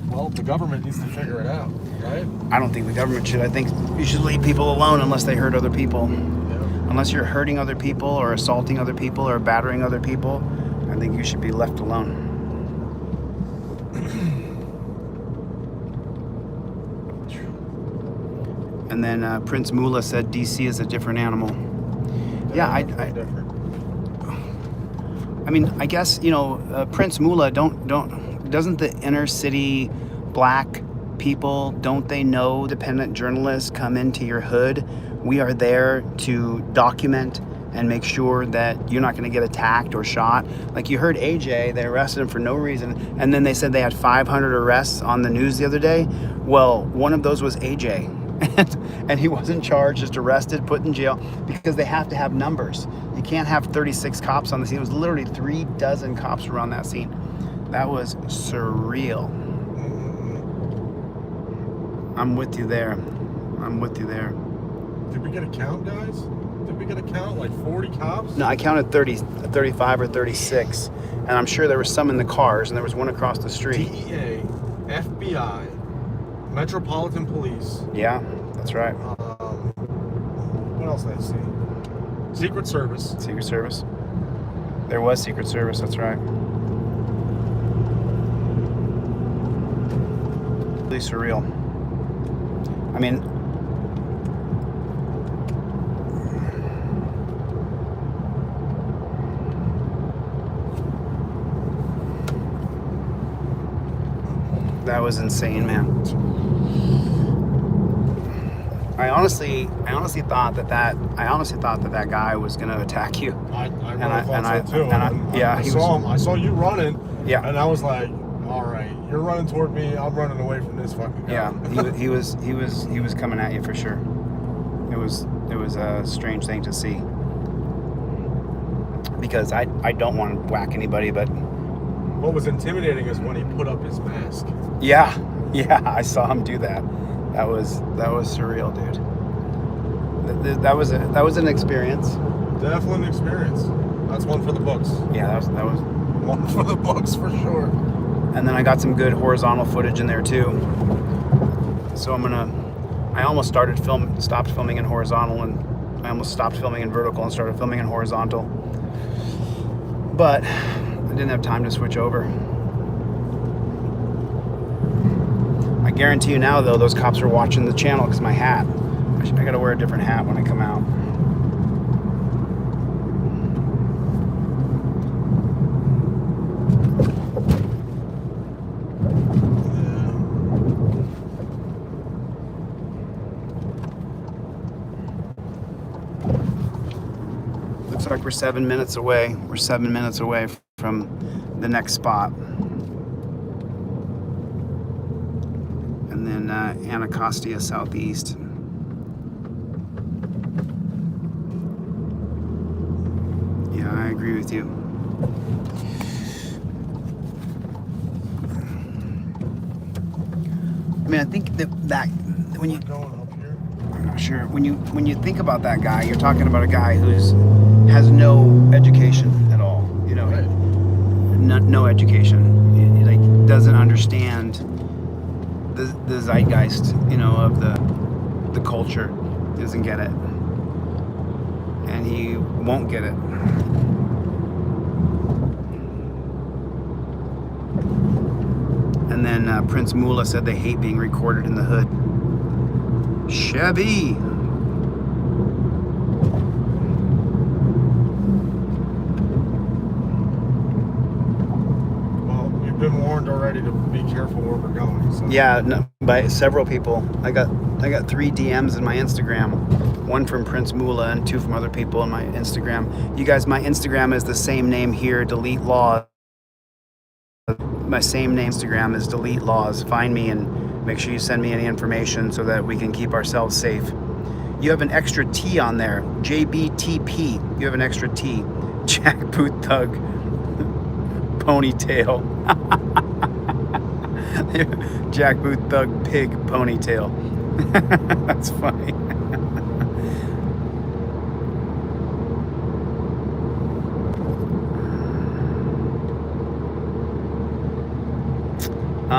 Well, the government needs to figure it out, right? I don't think the government should. I think you should leave people alone unless they hurt other people. Yeah. Unless you're hurting other people or assaulting other people or battering other people, I think you should be left alone. And then Prince Moolah said DC is a different animal. Yeah, I mean, I guess, you know, Prince Moolah, doesn't the inner city black people, don't they know independent journalists come into your hood? We are there to document and make sure that you're not going to get attacked or shot. Like you heard AJ, they arrested him for no reason, and then they said they had 500 arrests on the news the other day. Well, one of those was AJ, and he wasn't charged, just arrested, put in jail, because they have to have numbers. You can't have 36 cops on the scene. It was literally 36 cops were on that scene. That was surreal. I'm with you there. I'm with you there. Did we get a count, guys? Did we get a count? Like 40 cops? No, I counted 35 or 36. And I'm sure there were some in the cars, and there was one across the street. DEA, FBI, Metropolitan Police. Yeah, that's right. What else did I see? Secret Service. Secret Service. There was Secret Service, that's right. Really surreal. I mean, that was insane, man. I honestly thought that guy was gonna attack you. I thought so too. I saw you running. Yeah. And I was like, all right, you're running toward me. I'm running away from this fucking guy. Yeah, he was coming at you for sure. It was a strange thing to see, because I don't want to whack anybody, but what was intimidating is when he put up his mask. Yeah, I saw him do that. That was surreal, dude. That was an experience. Definitely an experience. That's one for the books. Yeah, that was one for the books for sure. And then I got some good horizontal footage in there too. So I almost stopped filming in horizontal, and I almost stopped filming in vertical and started filming in horizontal. But I didn't have time to switch over. I guarantee you now, though, those cops are watching the channel because my hat. I gotta wear a different hat when I come out. Looks like we're 7 minutes away. We're 7 minutes away from the next spot. And then Anacostia Southeast. Yeah, I agree with you. I mean, I think that when you sure when you think about that guy, you're talking about a guy has no education at all. You know, right. no education. He like doesn't understand the zeitgeist, you know, of the culture. He doesn't get it, and he won't get it. And then Prince Moolah said they hate being recorded in the hood. Chevy. Well, you've been warned already to be careful where we're going. So. Yeah, no, by several people. I got 3 DMs in my Instagram. 1 from Prince Moolah and 2 from other people in my Instagram. You guys, my Instagram is the same name here, Delete Lawz. My same name Instagram is Delete Lawz. Find me and make sure you send me any information so that we can keep ourselves safe. You have an extra T on there, JBTP. You have an extra T. Jackboot Thug Ponytail. Jackboot Thug Pig Ponytail. That's funny.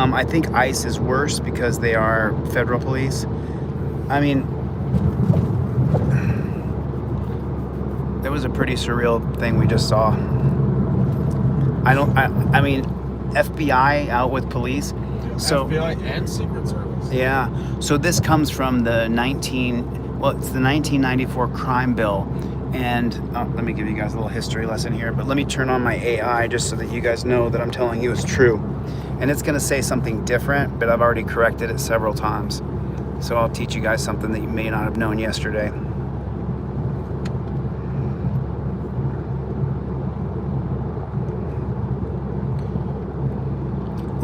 I think ICE is worse because they are federal police. I mean, that was a pretty surreal thing we just saw. I mean, FBI out with police. So FBI and Secret Service. Yeah. So this comes from the 1994 crime bill. And let me give you guys a little history lesson here, but let me turn on my AI just so that you guys know that I'm telling you is true. And it's gonna say something different, but I've already corrected it several times. So I'll teach you guys something that you may not have known yesterday.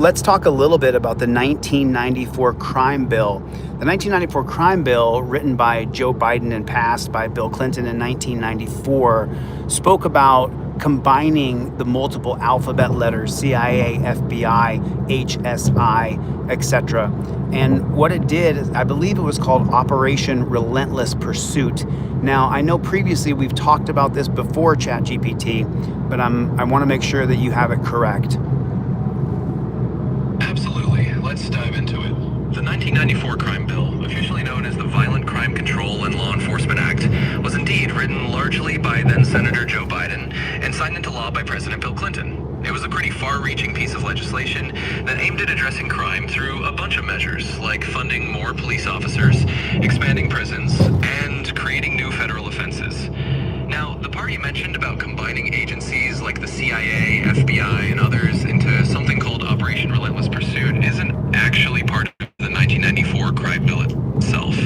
let's talk a little bit about the 1994 crime bill. The 1994 crime bill, written by Joe Biden and passed by Bill Clinton in 1994, spoke about combining the multiple alphabet letters, CIA, FBI, HSI, etc. And what it did, I believe it was called Operation Relentless Pursuit. Now, I know previously we've talked about this before, ChatGPT, but I want to make sure that you have it correct. Absolutely. Let's dive into it. The 1994 crime bill, officially known as the Violent Crime Control and Law Enforcement Act, was indeed written largely by then Senator Joe Biden and signed into law by President Bill Clinton. It was a pretty far-reaching piece of legislation that aimed at addressing crime through a bunch of measures, like funding more police officers, expanding prisons, and creating new federal offenses. Now, the part you mentioned about combining agencies like the CIA, FBI, and others into something called Operation Relentless Pursuit isn't actually part of the 1994 crime bill itself.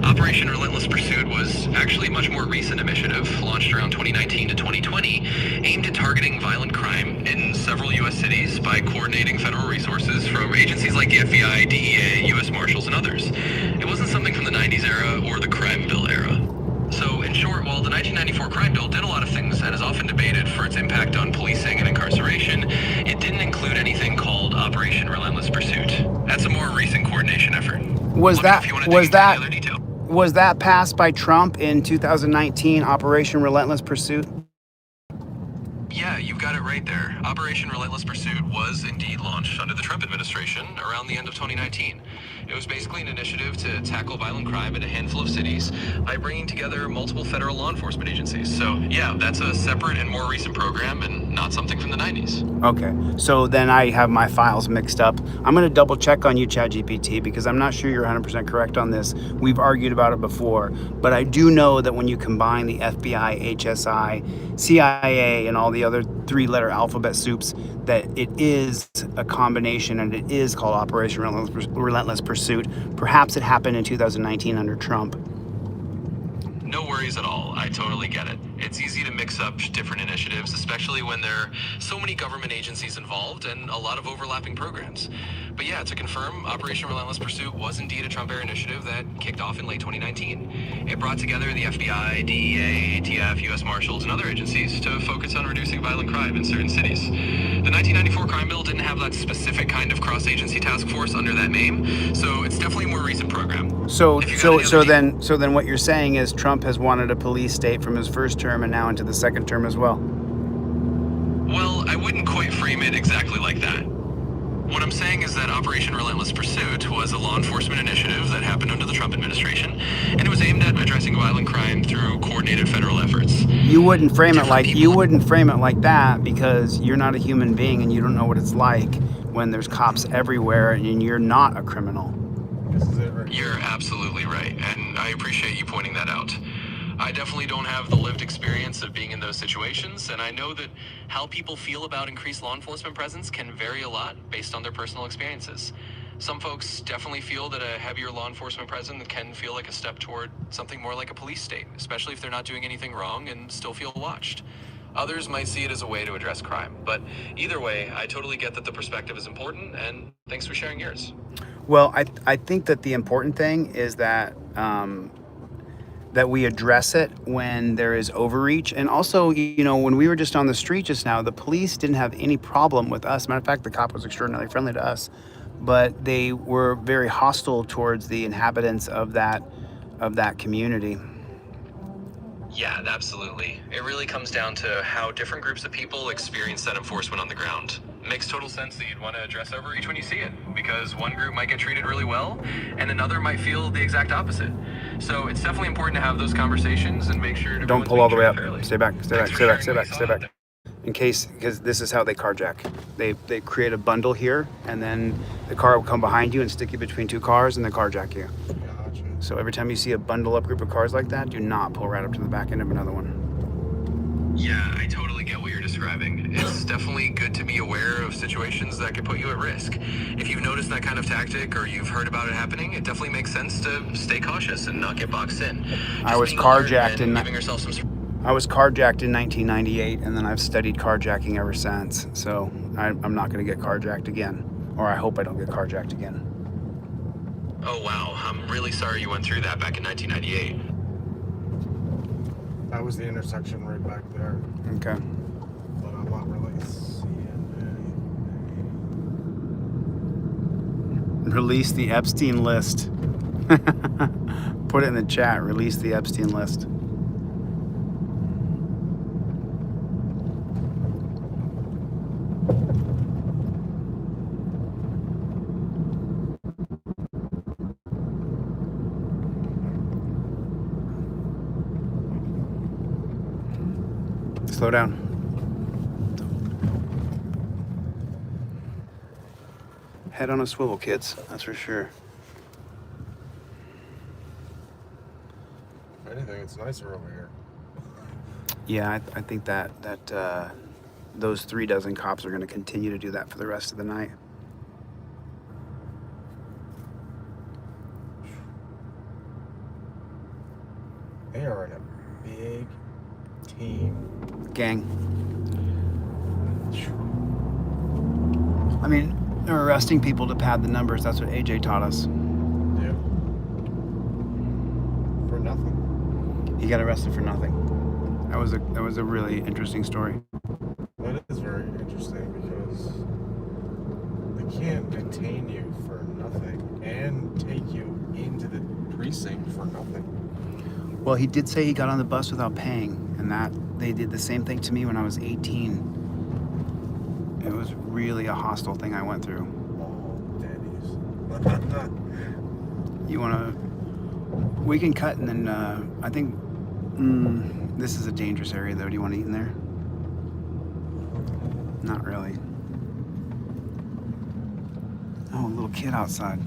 Operation Relentless Pursuit was actually a much more recent initiative, launched around 2019 to 2020, aimed at targeting violent crime in several U.S. cities by coordinating federal resources from agencies like the FBI, DEA, U.S. Marshals, and others. It wasn't something from the 90s era or the crime bill era. So, in short, while the 1994 crime bill did a lot of things and is often debated for its impact on policing and incarceration, it didn't include anything called Operation Relentless Pursuit. That's a more recent coordination effort. Was that passed by Trump in 2019, Operation Relentless Pursuit? Yeah, you've got it right there. Operation Relentless Pursuit was indeed launched under the Trump administration around the end of 2019. It was basically an initiative to tackle violent crime in a handful of cities by bringing together multiple federal law enforcement agencies. So, yeah, that's a separate and more recent program and not something from the 90s. Okay, so then I have my files mixed up. I'm going to double check on you, ChatGPT, because I'm not sure you're 100% correct on this. We've argued about it before, but I do know that when you combine the FBI, HSI, CIA, and all the other three-letter alphabet soups, that it is a combination and it is called Operation Relentless Pursuit. Perhaps it happened in 2019 under Trump. No worries at all. I totally get it. It's easy to mix up different initiatives, especially when there are so many government agencies involved and a lot of overlapping programs. But yeah, to confirm, Operation Relentless Pursuit was indeed a Trump-era initiative that kicked off in late 2019. It brought together the FBI, DEA, ATF, U.S. Marshals, and other agencies to focus on reducing violent crime in certain cities. The 1994 crime bill didn't have that specific kind of cross-agency task force under that name, so it's definitely a more recent program. So then what you're saying is Trump has wanted a police state from his first term and now into the second term as well. Well, I wouldn't quite frame it exactly like that. What I'm saying is that Operation Relentless Pursuit was a law enforcement initiative that happened under the Trump administration, and it was aimed at addressing violent crime through coordinated federal efforts. You wouldn't frame it like that because you're not a human being and you don't know what it's like when there's cops everywhere and you're not a criminal. You're absolutely right, and I appreciate you pointing that out. I definitely don't have the lived experience of being in those situations, and I know that how people feel about increased law enforcement presence can vary a lot based on their personal experiences. Some folks definitely feel that a heavier law enforcement presence can feel like a step toward something more like a police state, especially if they're not doing anything wrong and still feel watched. Others might see it as a way to address crime, but either way, I totally get that the perspective is important, and thanks for sharing yours. Well, I think that the important thing is that that we address it when there is overreach. And also, you know, when we were just on the street just now, the police didn't have any problem with us. Matter of fact, the cop was extraordinarily friendly to us, but they were very hostile towards the inhabitants of that community. Yeah, absolutely. It really comes down to how different groups of people experience that enforcement on the ground. It makes total sense that you'd want to address overreach when you see it, because one group might get treated really well, and another might feel the exact opposite. So it's definitely important to have those conversations and make sure to don't pull all the way up. Stay back. In case, because this is how they carjack. They create a bundle here, and then the car will come behind you and stick you between two cars, and they carjack you. So every time you see a bundle up group of cars like that, do not pull right up to the back end of another one. Yeah, I totally get what you're describing. It's definitely good to be aware of situations that could put you at risk. If you've noticed that kind of tactic or you've heard about it happening, it definitely makes sense to stay cautious and not get boxed in. I was carjacked in 1998, and then I've studied carjacking ever since. So I'm not going to get carjacked again. or I hope I don't get carjacked again. Oh wow, I'm really sorry you went through that back in 1998. That was the intersection right back there. Okay. But I'm not really seeing anything. Release the Epstein list. Put it in the chat. Release the Epstein list. Slow down. Head on a swivel, kids. That's for sure. If anything, it's nicer over here. Yeah, I think that those 3 dozen cops are going to continue to do that for the rest of the night. They are in a big team. Gang. I mean, they're arresting people to pad the numbers. That's what AJ taught us. Yeah. For nothing. He got arrested for nothing. That was a really interesting story. That is very interesting because they can't detain you for nothing and take you into the precinct for nothing. Well, he did say he got on the bus without paying, and that they did the same thing to me when I was 18. It was really a hostile thing I went through. Oh, daddies. You wanna? We can cut, and then I think this is a dangerous area, though. Do you want to eat in there? Not really. Oh, a little kid outside.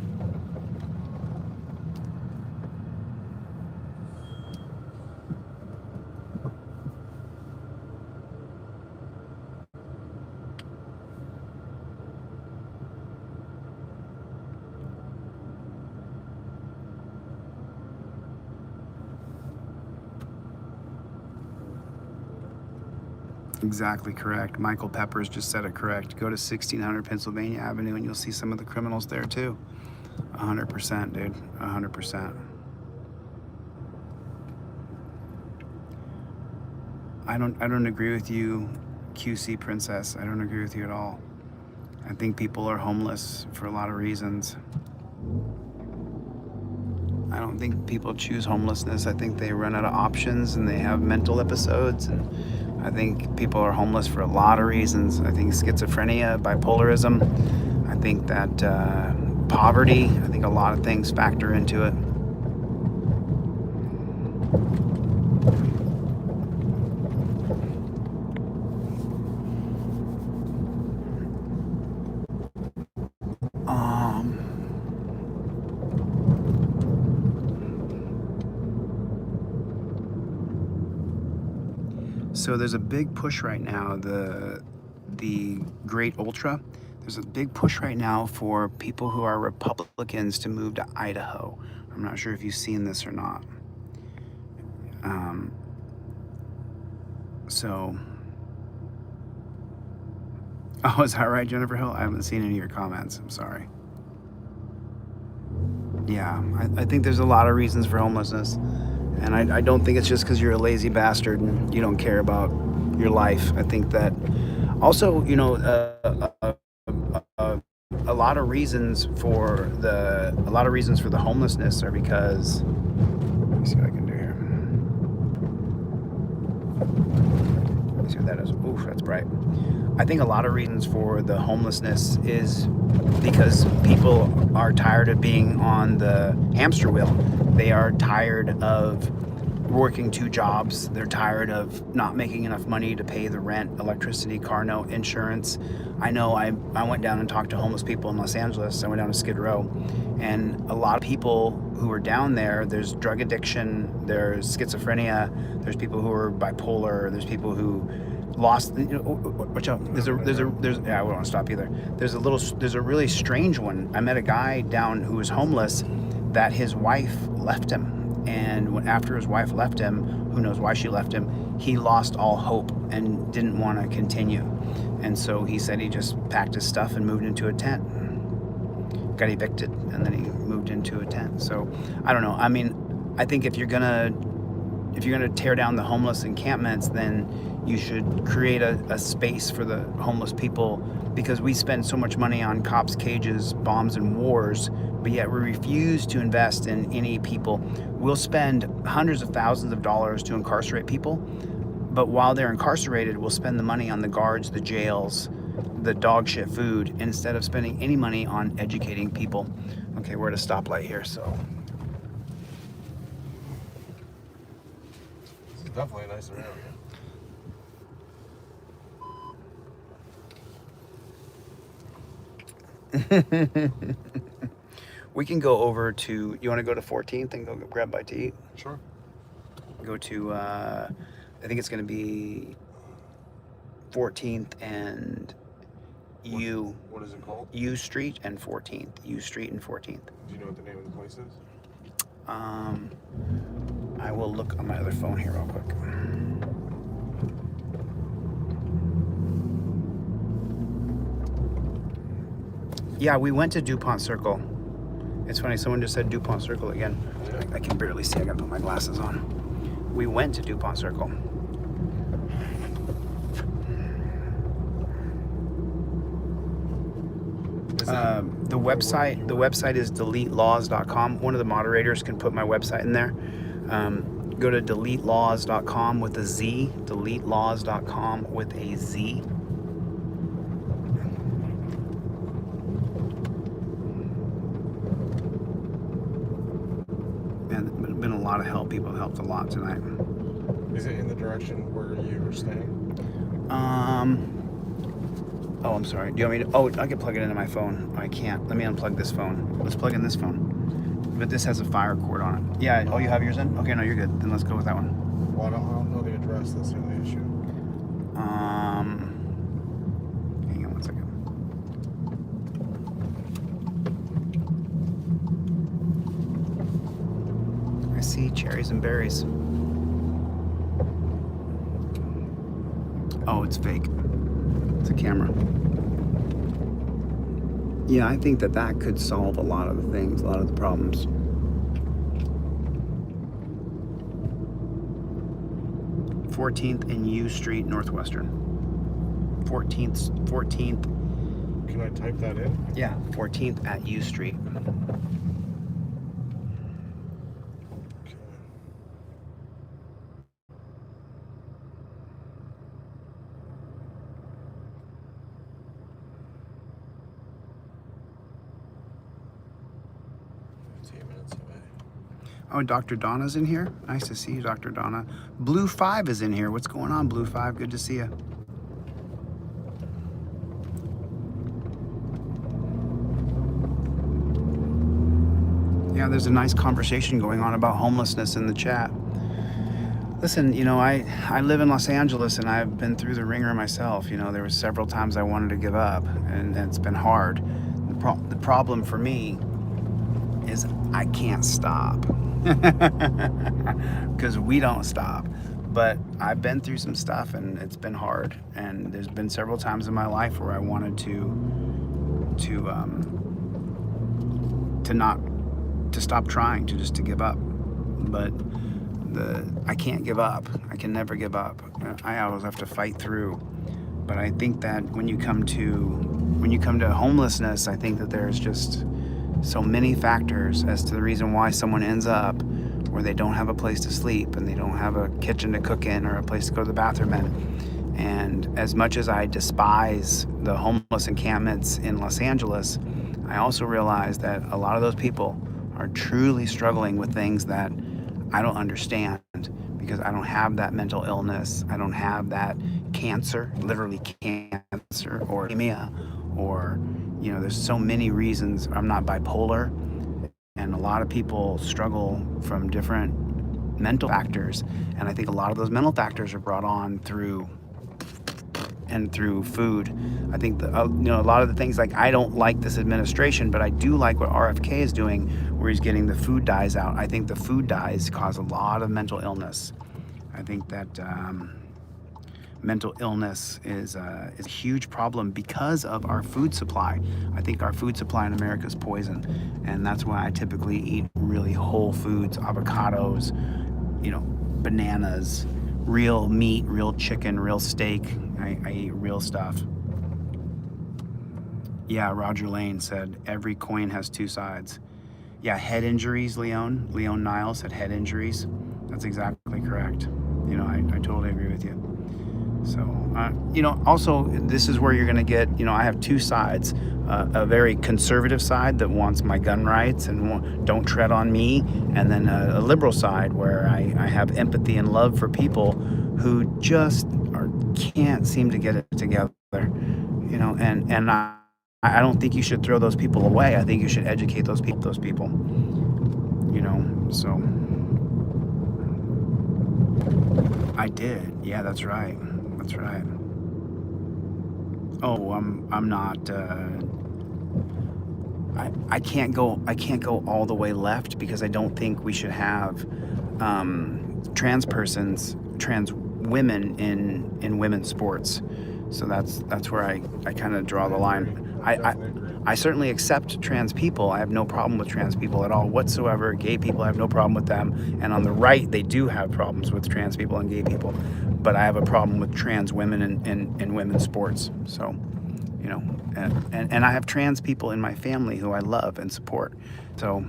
Exactly correct. Michael Peppers just said it correct. Go to 1600 Pennsylvania Avenue and you'll see some of the criminals there too. 100%, dude. 100%. I don't agree with you, QC Princess. I don't agree with you at all. I think people are homeless for a lot of reasons. I don't think people choose homelessness. I think they run out of options and they have mental episodes, and I think people are homeless for a lot of reasons. I think schizophrenia, bipolarism, I think that poverty, I think a lot of things factor into it. So there's a big push right now, the Great Ultra. There's a big push right now for people who are Republicans to move to Idaho. I'm not sure if you've seen this or not. Oh, is that right, Jennifer Hill? I haven't seen any of your comments. I'm sorry. Yeah, I think there's a lot of reasons for homelessness. And I don't think it's just because you're a lazy bastard and you don't care about your life. I think that also, you know, a lot of reasons for the homelessness are because, let me see what I can do here. Let me see what that is. Oof, that's bright. I think a lot of reasons for the homelessness is because people are tired of being on the hamster wheel. They are tired of working 2 jobs. They're tired of not making enough money to pay the rent, electricity, car note, insurance. I know I went down and talked to homeless people in Los Angeles. I went down to Skid Row, and a lot of people who are down there, there's drug addiction, there's schizophrenia, there's people who are bipolar, there's people who lost, watch out, there's yeah, I won't stop either. There's a really strange one. I met a guy down who was homeless that his wife left him. And after his wife left him, who knows why she left him, he lost all hope and didn't want to continue. And so he said he just packed his stuff and moved into a tent. got evicted, and then he moved into a tent. So I don't know. I mean, I think if you're gonna tear down the homeless encampments, then you should create a space for the homeless people, because we spend so much money on cops' cages, bombs, and wars, but yet we refuse to invest in any people. We'll spend hundreds of thousands of dollars to incarcerate people, but while they're incarcerated, we'll spend the money on the guards, the jails, the dog shit food, instead of spending any money on educating people. Okay, we're at a stoplight here, so. This is definitely a nicer area. We can go over to, you want to go to 14th and go grab a bite to eat? Sure. Go to, I think it's going to be 14th and What is it called? U Street and 14th. U Street and 14th. Do you know what the name of the place is? I will look on my other phone here real quick. Yeah, we went to DuPont Circle. It's funny, someone just said DuPont Circle again. I can barely see, I gotta put my glasses on. We went to DuPont Circle. The website is DeleteLawz.com. One of the moderators can put my website in there. Go to DeleteLawz.com with a Z. DeleteLawz.com with a Z. Man, it's been a lot of help. People helped a lot tonight. Is it in the direction where you were staying? Oh, I'm sorry. Do you want me to? Oh, I can plug it into my phone. I can't. Let me unplug this phone. Let's plug in this phone. But this has a fire cord on it. Yeah. Oh, you have yours in? Okay, no, you're good. Then let's go with that one. Well, I don't know the address. That's the only issue. Hang on one second. I see cherries and berries. Oh, it's fake. It's a camera. Yeah, I think that could solve a lot of the things, a lot of the problems. (14th and U Street, Northwestern. 14th. Can I type that in? Yeah, 14th at U Street. Oh, Dr. Donna's in here. Nice to see you, Dr. Donna. Blue 5 is in here. What's going on, Blue 5? Good to see you. Yeah, there's a nice conversation going on about homelessness in the chat. Listen, you know, I live in Los Angeles, and I've been through the ringer myself. You know, there were several times I wanted to give up, and it's been hard. The problem for me is I can't stop. Because we don't stop. But I've been through some stuff, and it's been hard, and there's been several times in my life where I wanted to stop trying, to give up. But I can't give up. I can never give up. I always have to fight through. But I think that when you come to homelessness, I think that there's just so many factors as to the reason why someone ends up where they don't have a place to sleep, and they don't have a kitchen to cook in or a place to go to the bathroom in. And as much as I despise the homeless encampments in Los Angeles, I also realize that a lot of those people are truly struggling with things that I don't understand, because I don't have that mental illness. I don't have that cancer, literally cancer, or anemia, or, you know, there's so many reasons. I'm not bipolar, and a lot of people struggle from different mental factors, and I think a lot of those mental factors are brought on through food. I think a lot of the things, like, I don't like this administration, but I do like what RFK is doing, where he's getting the food dyes out. I think the food dyes cause a lot of mental illness. I think that mental illness is a huge problem because of our food supply. I think our food supply in America is poison, and that's why I typically eat really whole foods, avocados, bananas, real meat, real chicken, real steak. I eat real stuff. Yeah, Roger Lane said every coin has two sides. Yeah, head injuries, Leon Niles said head injuries. That's exactly correct. I totally agree with you. So, also, this is where you're going to get, I have two sides. A very conservative side that wants my gun rights and don't tread on me. And then a liberal side where I have empathy and love for people who just can't seem to get it together. And I don't think you should throw those people away. I think you should educate those people. So I did. Yeah, that's right. That's right. Oh, I'm not. I can't go all the way left because I don't think we should have trans women in women's sports. So that's where I kind of draw the line. I certainly accept trans people. I have no problem with trans people at all whatsoever. Gay people, I have no problem with them. And on the right, they do have problems with trans people and gay people. But I have a problem with trans women in women's sports. So, and I have trans people in my family who I love and support. So,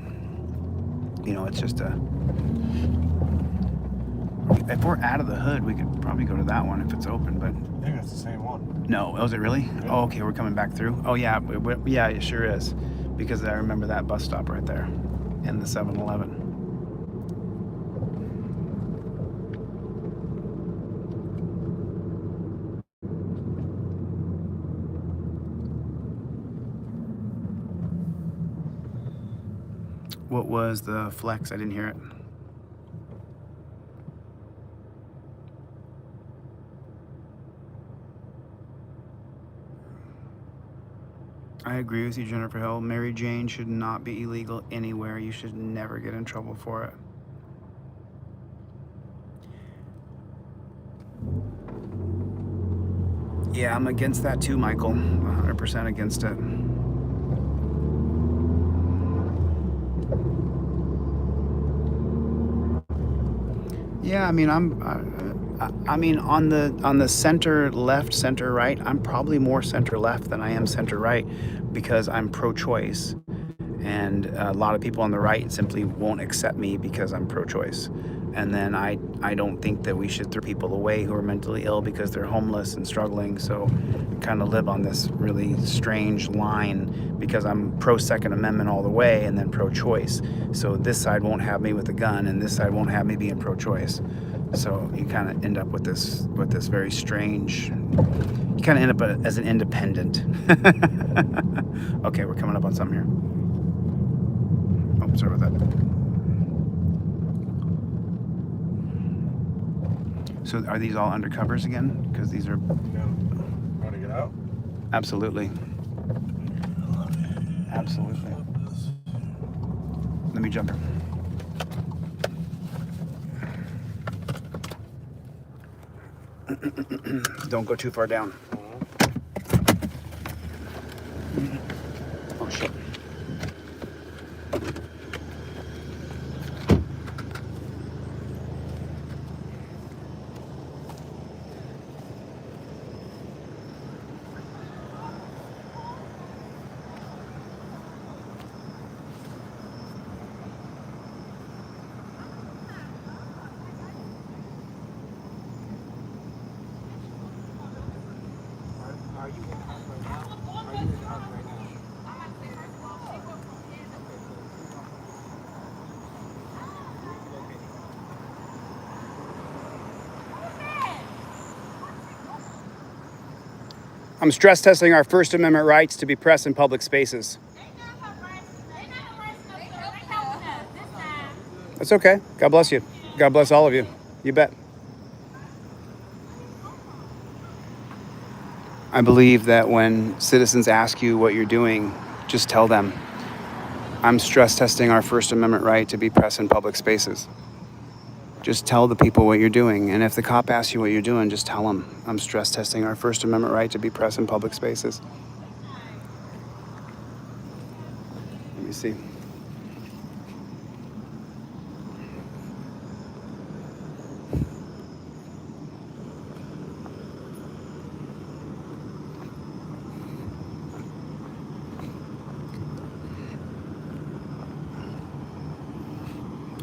it's just if we're out of the hood, we could probably go to that one if it's open, but... I think it's the same one. No, is it really? Yeah. Oh, okay, we're coming back through. Oh, yeah, yeah, it sure is. Because I remember that bus stop right there in the 7-Eleven. What was the flex? I didn't hear it. I agree with you, Jennifer Hill. Mary Jane should not be illegal anywhere. You should never get in trouble for it. Yeah, I'm against that too, Michael. 100% against it. Yeah, I mean, on the center left, center right, I'm probably more center left than I am center right because I'm pro-choice, and a lot of people on the right simply won't accept me because I'm pro-choice. And then I don't think that we should throw people away who are mentally ill because they're homeless and struggling. So I kind of live on this really strange line because I'm pro-Second Amendment all the way and then pro-choice. So this side won't have me with a gun and this side won't have me being pro-choice. So you kind of end up with this very strange, you kind of end up as an independent. Okay, we're coming up on something here. Oh, sorry about that. So are these all undercovers again? Because these are... No. Want to get out? Absolutely. Absolutely. Let me jump here. Don't go too far down. Oh, shit. Are you in the house right now? Are you in the house right now? I'm stress testing our First Amendment rights to be press in public spaces. That's okay. God bless you. God bless all of you. You bet. I believe that when citizens ask you what you're doing, just tell them, I'm stress testing our First Amendment right to be press in public spaces. just tell the people what you're doing. And if the cop asks you what you're doing, just tell them, I'm stress testing our First Amendment right to be press in public spaces. Let me see.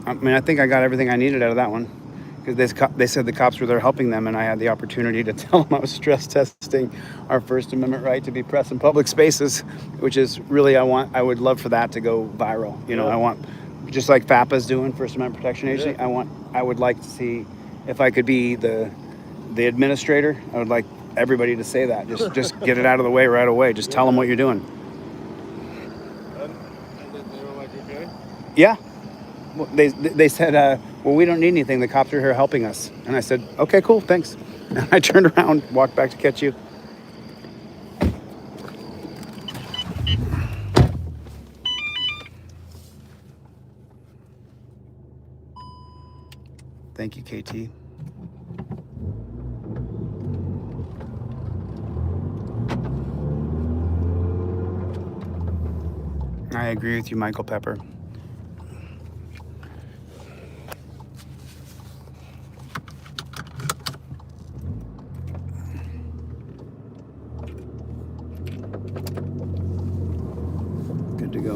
I mean, I think I got everything I needed out of that one, because they said the cops were there helping them, and I had the opportunity to tell them I was stress testing our First Amendment right to be press in public spaces, which is really, I would love for that to go viral. You know, I want, just like FAPA's doing, First Amendment Protection Agency, I would like to see, if I could be the administrator, I would like everybody to say that. Just get it out of the way right away. Just tell them what you're doing. And they were like, okay. Yeah. Well, they said, well, we don't need anything. The cops are here helping us. And I said, okay, cool, thanks. And I turned around, walked back to catch you. Thank you, KT. I agree with you, Michael Pepper. Good to go.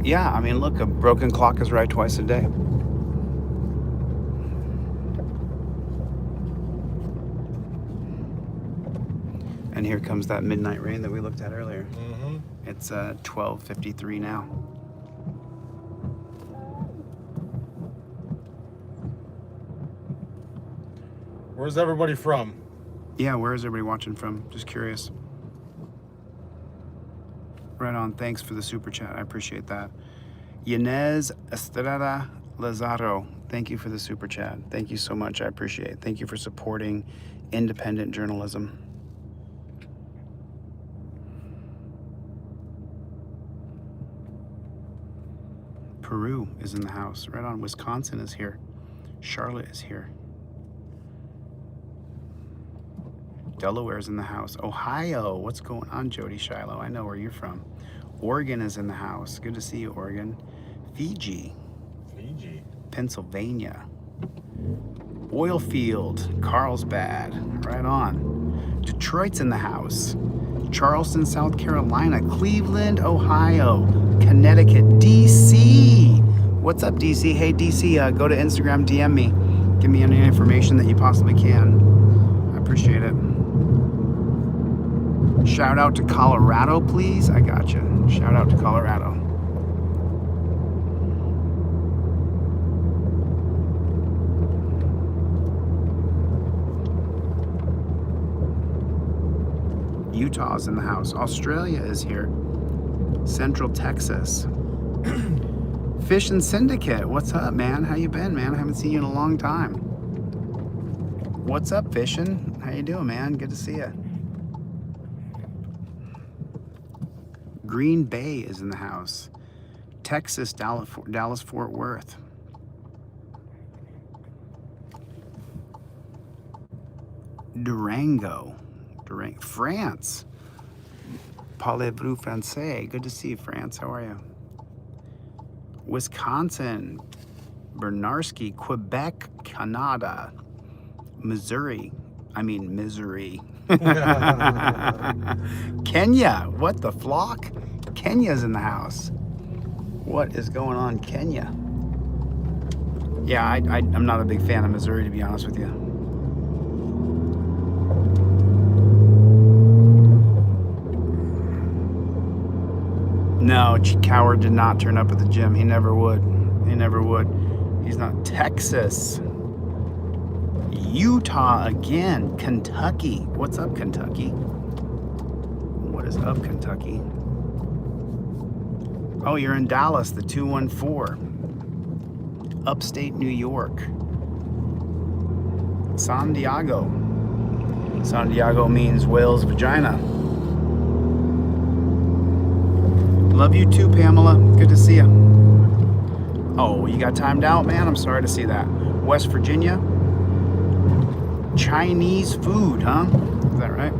Yeah, I mean, look, a broken clock is right twice a day. And here comes that midnight rain that we looked at earlier. Mm-hmm. It's 12:53 now. Where's everybody from? Yeah, where is everybody watching from? Just curious. Right on. Thanks for the super chat. I appreciate that. Yanez Estrada Lazaro. Thank you for the super chat. Thank you so much. I appreciate it. Thank you for supporting independent journalism. Peru is in the house. Right on. Wisconsin is here. Charlotte is here. Delaware is in the house. Ohio. What's going on, Jody Shiloh? I know where you're from. Oregon is in the house. Good to see you, Oregon. Fiji. Pennsylvania. Oilfield. Carlsbad. Right on. Detroit's in the house. Charleston, South Carolina. Cleveland, Ohio. Connecticut. DC. What's up, DC? Hey, DC, go to Instagram, DM me. Give me any information that you possibly can. I appreciate it. Shout out to Colorado, please. I gotcha. Shout out to Colorado. Utah's in the house. Australia is here. Central Texas. Fishing Syndicate. What's up, man? How you been, man? I haven't seen you in a long time. What's up, Fishing? How you doing, man? Good to see you. Green Bay is in the house. Texas, Dallas, Fort Worth. Durango, France. Parlez-vous français? Good to see you, France. How are you? Wisconsin, Bernarski, Quebec, Canada, Missouri. Kenya, what the flock? Kenya's in the house. What is going on, Kenya? Yeah, I'm not a big fan of Missouri, to be honest with you. No, Coward did not turn up at the gym. He never would. He never would. He's not. Texas. Utah again. Kentucky. What's up, Kentucky? What is up, Kentucky? Oh, you're in Dallas, the 214. Upstate New York. San Diego. Santiago means whale's vagina. Love you too, Pamela. Good to see you. Oh, you got timed out, man? I'm sorry to see that. West Virginia. Chinese food, huh? Is that right?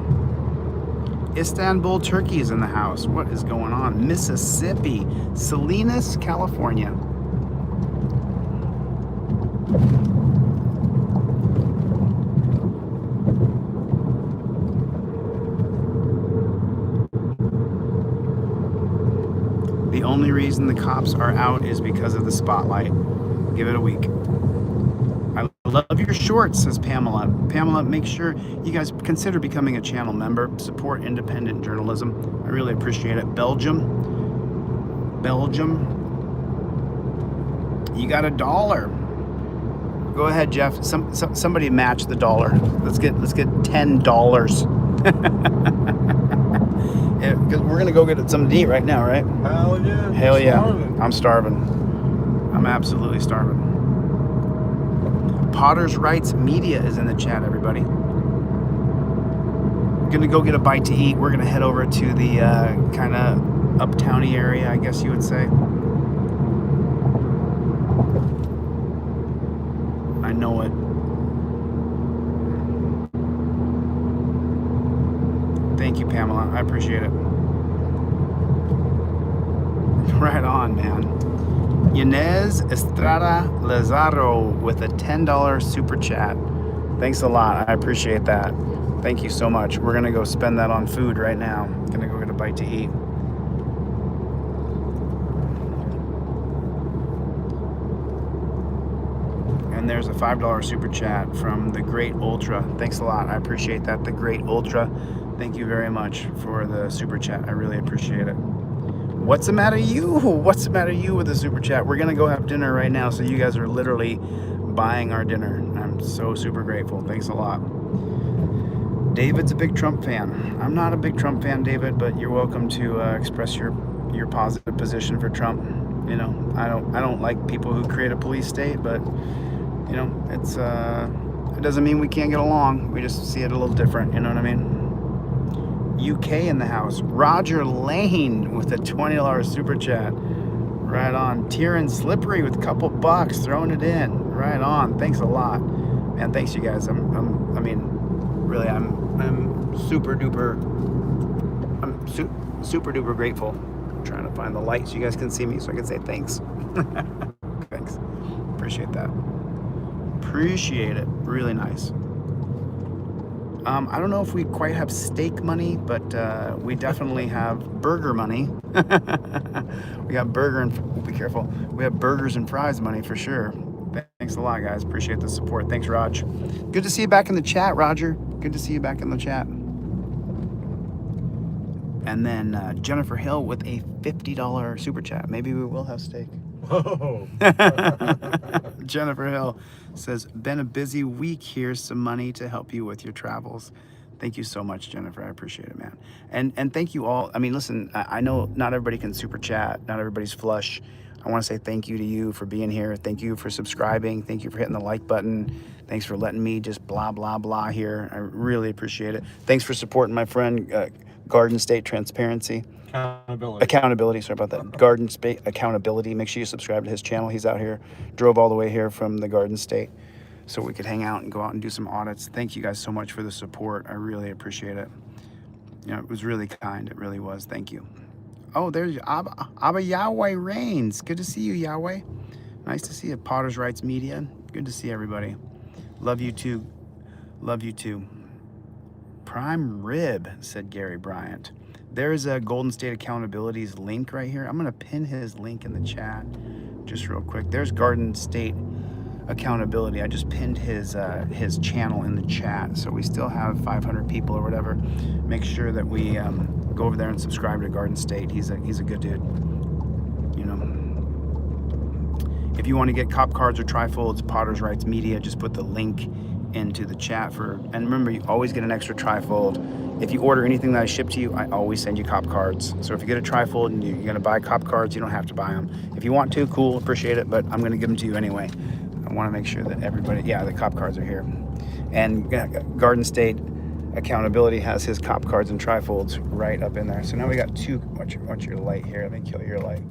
Istanbul, Turkey is in the house. What is going on? Mississippi. Salinas, California. The only reason the cops are out is because of the spotlight. Give it a week. I love your shorts, says Pamela. Pamela, make sure you guys consider becoming a channel member. Support independent journalism. I really appreciate it. Belgium. You got $1. Go ahead, Jeff. Somebody match the dollar. Let's get $10. Yeah, because we're gonna go get something to eat right now, right? Hell yeah. Hell yeah. Starving. I'm starving. I'm absolutely starving. Potter's Rights Media is in the chat, everybody. Gonna go get a bite to eat. We're gonna head over to the kind of uptowny area, I guess you would say. I know it. Thank you, Pamela. I appreciate it. Right on, man. Inez Estrada Lazaro with a $10 super chat. Thanks a lot. I appreciate that. Thank you so much. We're going to go spend that on food right now. Going to go get a bite to eat. And there's a $5 super chat from the Great Ultra. Thanks a lot. I appreciate that. The Great Ultra. Thank you very much for the super chat. I really appreciate it. What's the matter you? What's the matter you with the super chat? We're gonna go have dinner right now, so you guys are literally buying our dinner. I'm so super grateful. Thanks a lot. David's a big Trump fan. I'm not a big Trump fan, David, but you're welcome to express your positive position for Trump. You know, I don't like people who create a police state, but you know, it's it doesn't mean we can't get along. We just see it a little different. You know what I mean? UK in the house. Roger Lane with a $20 super chat. Right on. Tieran Slippery with a couple bucks, throwing it in. Right on. Thanks a lot, man. Thanks you guys. I'm super duper. I'm super duper grateful. I'm trying to find the light so you guys can see me, so I can say thanks. Thanks. Appreciate that. Appreciate it. Really nice. I don't know if we quite have steak money, but we definitely have burger money. We got burger and, be careful, we have burgers and fries money for sure. Thanks a lot, guys. Appreciate the support. Thanks, Raj. Good to see you back in the chat, Roger. Good to see you back in the chat. And then Jennifer Hill with a $50 super chat. Maybe we will have steak. Whoa. Jennifer Hill says, been a busy week. Here's some money to help you with your travels. Thank you so much, Jennifer. I appreciate it, man. And thank you all. I mean, listen, I know not everybody can super chat. Not everybody's flush. I want to say thank you to you for being here. Thank you for subscribing. Thank you for hitting the like button. Thanks for letting me just blah, blah, blah here. I really appreciate it. Thanks for supporting my friend, Garden State Transparency. Accountability, sorry about that. Garden State Accountability. Make sure you subscribe to his channel. He's out here, drove all the way here from the Garden State so we could hang out and go out and do some audits. Thank you guys so much for the support. I really appreciate it. You know, it was really kind. It really was. Thank you. Oh, there's Abba Yahweh Reigns. Good to see you, Yahweh. Nice to see you. Potter's Rights Media. Good to see everybody. Love you too. Love you too. Prime Rib, said Gary Bryant. There's a Golden State Accountability's link right here. I'm going to pin his link in the chat just real quick. There's Garden State Accountability. I just pinned his channel in the chat. So we still have 500 people or whatever. Make sure that we go over there and subscribe to Garden State. He's a good dude. You know, if you want to get cop cards or trifolds, Potter's Rights Media, just put the link into the chat for, and remember, you always get an extra trifold. If you order anything that I ship to you, I always send you cop cards. So if you get a trifold and you're going to buy cop cards, you don't have to buy them. If you want to, cool, appreciate it, but I'm going to give them to you anyway. I want to make sure that everybody, yeah, the cop cards are here. And Garden State Accountability has his cop cards and trifolds right up in there. So now we got two. Watch your light here. Let me kill your light.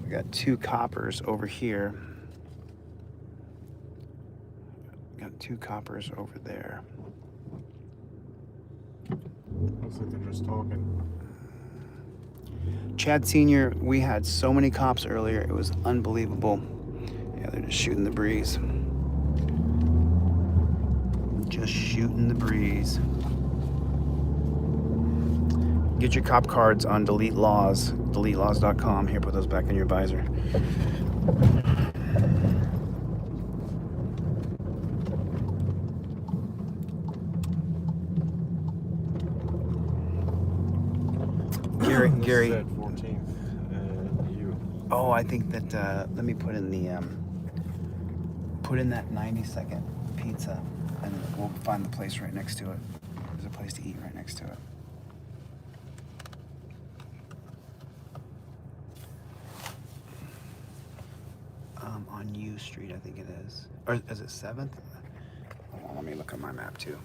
We got 2 coppers over here. Got 2 coppers over there. Looks like they're just talking. Chad Sr., we had so many cops earlier. It was unbelievable. Yeah, they're just shooting the breeze. Just shooting the breeze. Get your cop cards on Delete Lawz, DeleteLawz.com. Here, put those back in your visor. Gary. Said 14th, and you. Oh, I think that. Let me put in the. Put in that 90-second pizza, and we'll find the place right next to it. There's a place to eat right next to it. On U Street, I think it is. Or is it 7th? Hold on, let me look at my map too.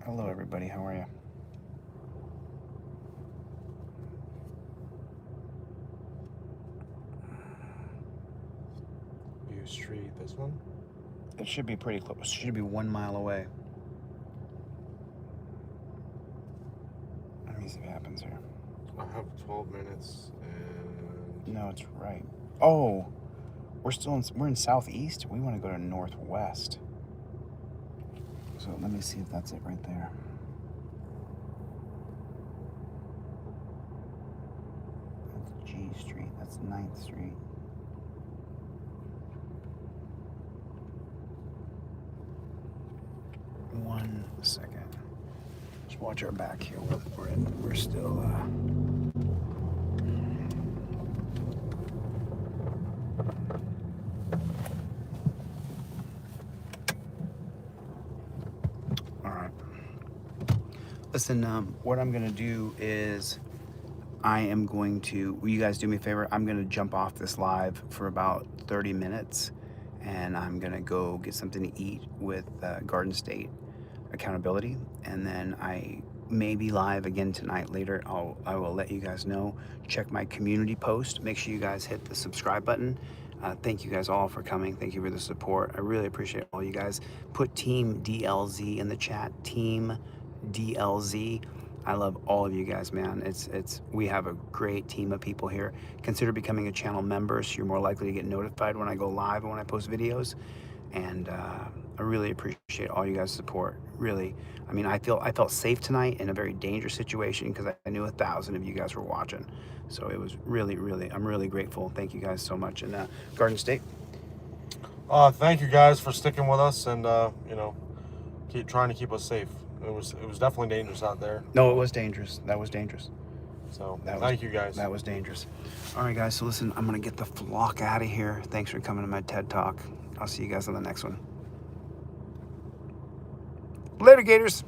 Hello, everybody. How are you? U Street, this one? It should be pretty close. It should be 1 mile away. Let me see what happens here. I have 12 minutes and... No, it's right. Oh, we're in southeast. We want to go to northwest. So let me see if that's it right there. That's G Street. That's 9th Street. One second. Just watch our back here. We're still. All right. Listen, what I'm gonna do is will you guys do me a favor? I'm gonna jump off this live for about 30 minutes and I'm gonna go get something to eat with Garden State Accountability, and then I may be live again tonight later. I will let you guys know. Check my community post. Make sure you guys hit the subscribe button. Thank you guys all for coming. Thank you for the support. I really appreciate all you guys. Put Team DLZ in the chat. Team DLZ. I love all of you guys, man. We have a great team of people here. Consider becoming a channel member so you're more likely to get notified when I go live and when I post videos. And I really appreciate all you guys' support. Really, I mean, I felt safe tonight in a very dangerous situation because I knew 1,000 of you guys were watching. So it was really, I'm really grateful. Thank you guys so much. And Garden State. Thank you guys for sticking with us and keep trying to keep us safe. It was definitely dangerous out there. No, it was dangerous. That was dangerous. So thank you guys. That was dangerous. All right, guys. So listen, I'm gonna get the flock out of here. Thanks for coming to my TED Talk. I'll see you guys on the next one. Later, Gators.